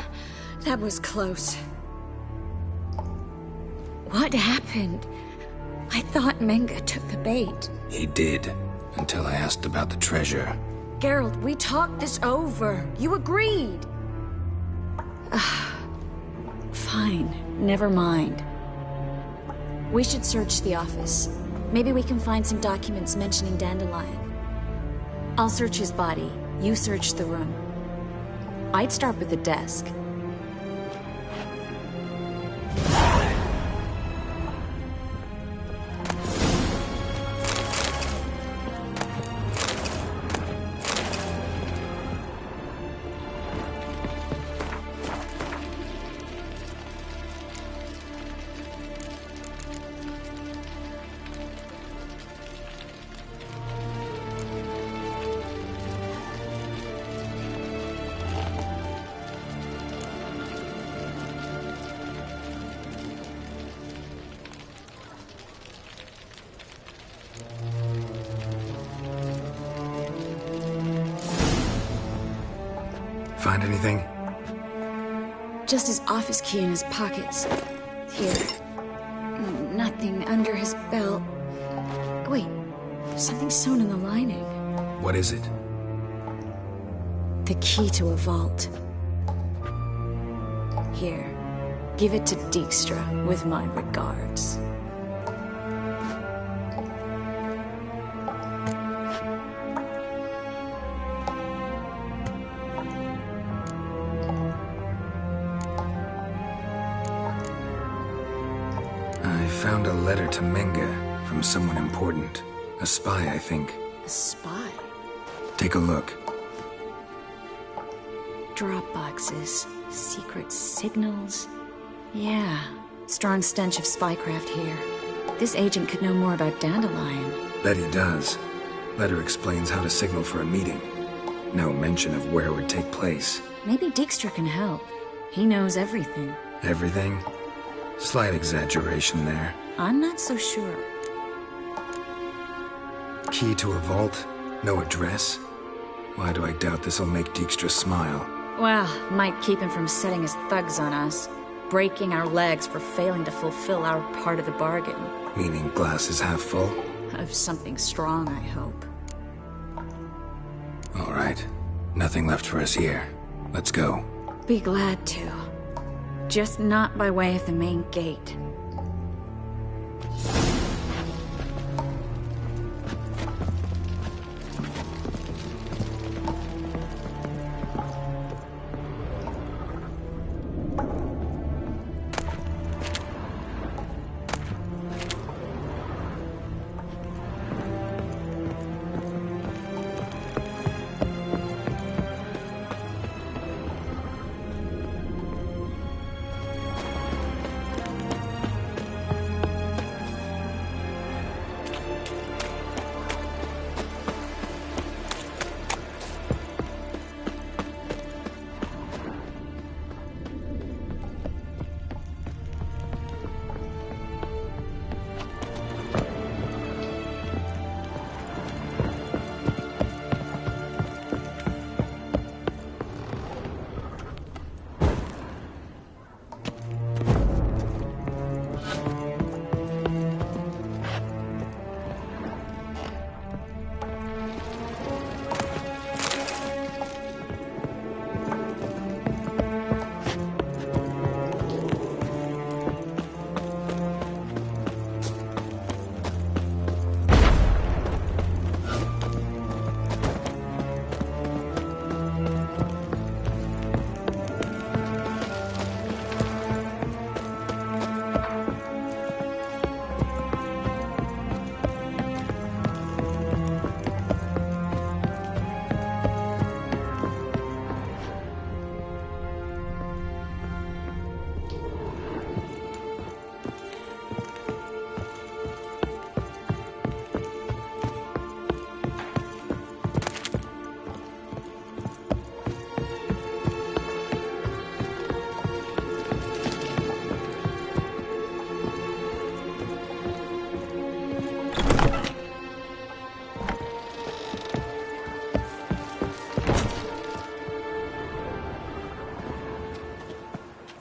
S15: That was close. What happened? I thought Menga took the bait.
S2: He did, until I asked about the treasure.
S15: Geralt, we talked this over. You agreed. Fine, never mind. We should search the office. Maybe we can find some documents mentioning Dandelion. I'll search his body. You search the room. I'd start with the desk.
S2: find anything?
S15: Just his office key in his pockets. Here. Nothing under his belt. Wait, something sewn in the lining.
S2: What is it?
S15: The key to a vault. Here, give it to Dijkstra with my regards.
S2: I found a letter to Menga from someone important. A spy, I think.
S15: A spy?
S2: Take a look.
S15: Drop boxes, secret signals. Yeah, strong stench of spycraft here. This agent could know more about Dandelion.
S2: Bet he does. Letter explains how to signal for a meeting. No mention of where it would take place.
S15: Maybe Dijkstra can help. He knows everything.
S2: Everything? Slight exaggeration there.
S15: I'm not so sure.
S2: Key to a vault? No address? Why do I doubt this'll make Dijkstra smile?
S15: Well, might keep him from setting his thugs on us. Breaking our legs for failing to fulfill our part of the bargain.
S2: Meaning glass is half full?
S15: Of something strong, I hope.
S2: All right. Nothing left for us here. Let's go.
S15: Be glad to. Just not by way of the main gate.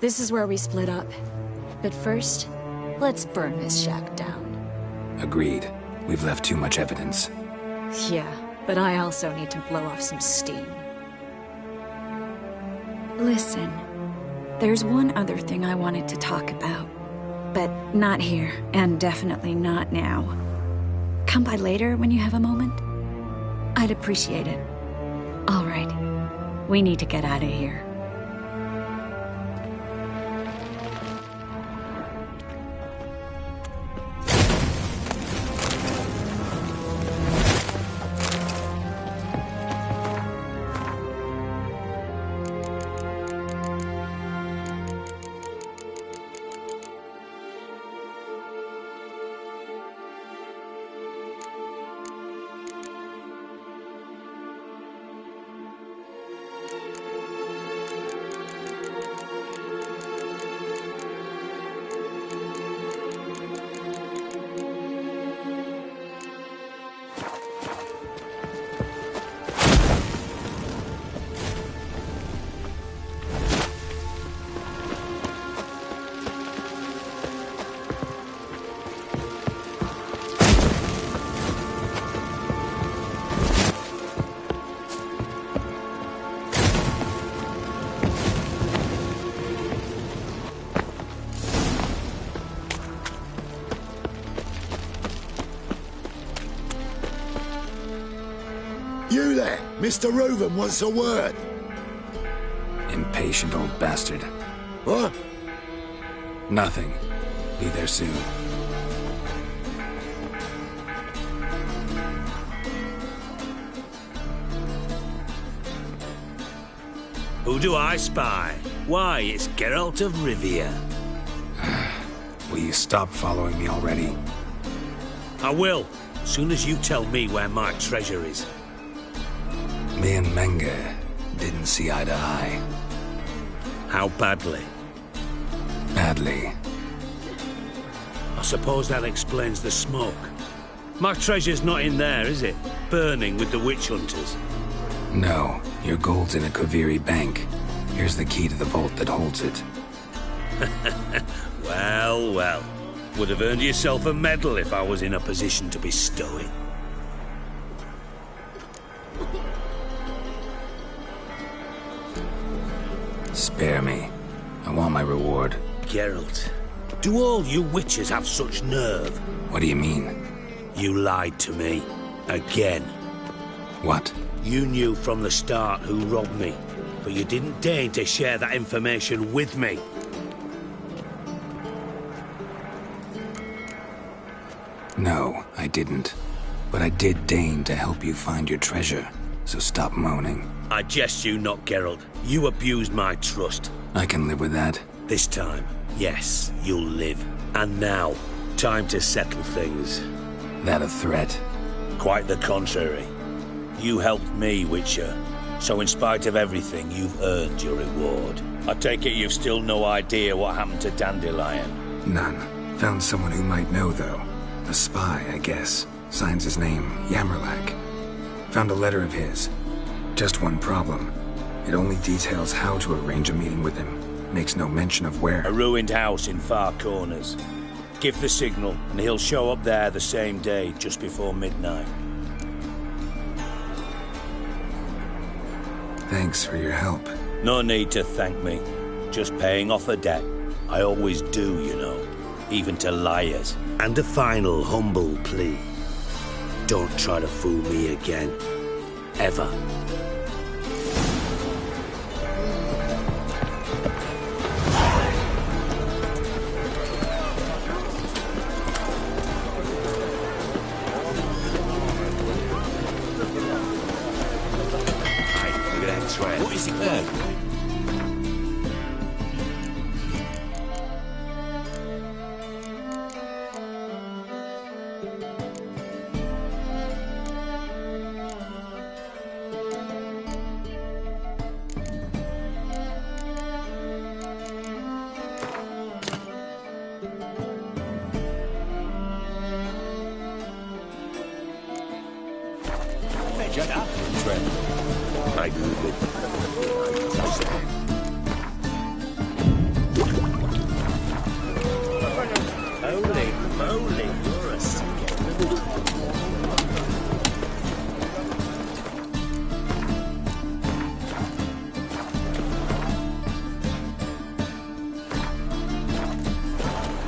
S15: This is where we split up. But first, let's burn this shack down.
S2: Agreed. We've left too much evidence.
S15: Yeah, but I also need to blow off some steam. Listen, there's one other thing I wanted to talk about. But not here, and definitely not now. Come by later when you have a moment? I'd appreciate it. All right. We need to get out of here.
S8: You there, Mr. Reuven wants a word.
S2: Impatient old bastard.
S8: What?
S2: Nothing. Be there soon.
S3: Who do I spy? Why, it's Geralt of Rivia.
S2: Will you stop following me already?
S3: I will, soon as you tell me where my treasure is.
S2: Me and Menge didn't see eye to eye.
S3: How badly?
S2: Badly.
S3: I suppose that explains the smoke. My treasure's not in there, is it? Burning with the witch hunters.
S2: No, your gold's in a Kaviri bank. Here's the key to the vault that holds it.
S3: Well, well. Would have earned yourself a medal if I was in a position to bestow it.
S2: Spare me. I want my reward.
S3: Geralt, do all you witches have such nerve?
S2: What do you mean?
S3: You lied to me. Again.
S2: What?
S3: You knew from the start who robbed me, but you didn't deign to share that information with me.
S2: No, I didn't. But I did deign to help you find your treasure, so stop moaning.
S3: I jest you not, Geralt. You abused my trust.
S2: I can live with that.
S3: This time, yes, you'll live. And now, time to settle things.
S2: That a threat?
S3: Quite the contrary. You helped me, Witcher. So in spite of everything, you've earned your reward. I take it you've still no idea what happened to Dandelion?
S2: None. Found someone who might know, though. A spy, I guess. Signs his name, Yammerlak. Found a letter of his. Just one problem. It only details how to arrange a meeting with him. Makes no mention of where.
S3: A ruined house in Far Corners. Give the signal, and he'll show up there the same day, just before midnight.
S2: Thanks for your help.
S3: No need to thank me. Just paying off a debt. I always do, you know. Even to liars. And a final humble plea. Don't try to fool me again. Ever.
S17: What is it there?
S3: I Google. Holy moly, you're a singer.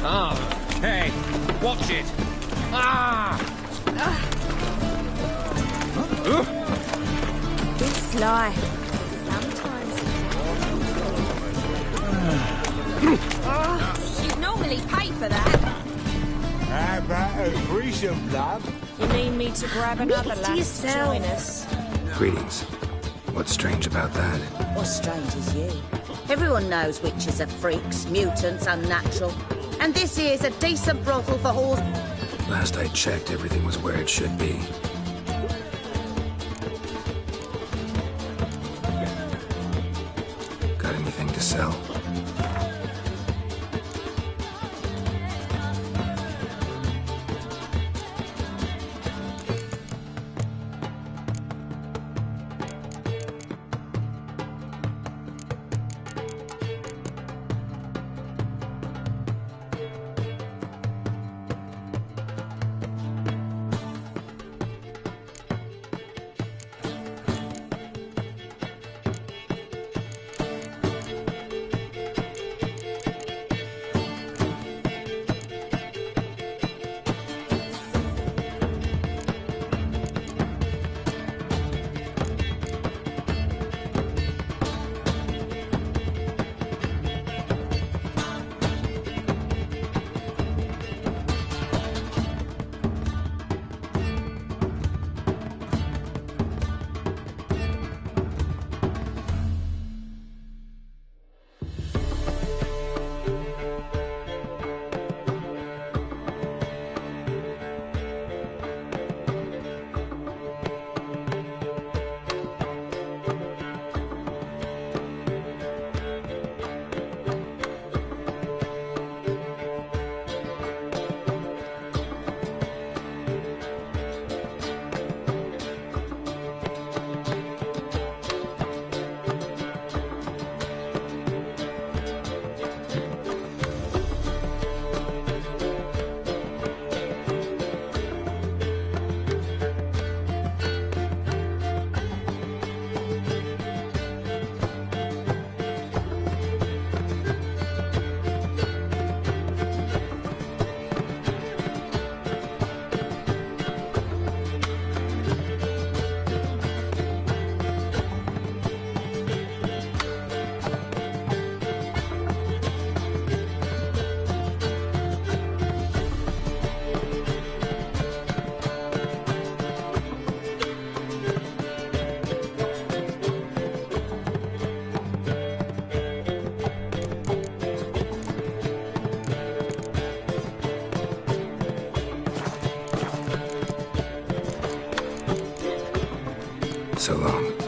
S12: Ah, hey, watch it.
S15: Be sly.
S14: You normally pay for that.
S5: How about a threesome, love?
S14: You need me to grab another lass to join us.
S2: Greetings. What's strange about that?
S6: What's strange is you. Everyone knows witches are freaks, mutants, unnatural. And this here's a decent brothel for whores.
S2: Last I checked, everything was where it should be. Got anything to sell? So long.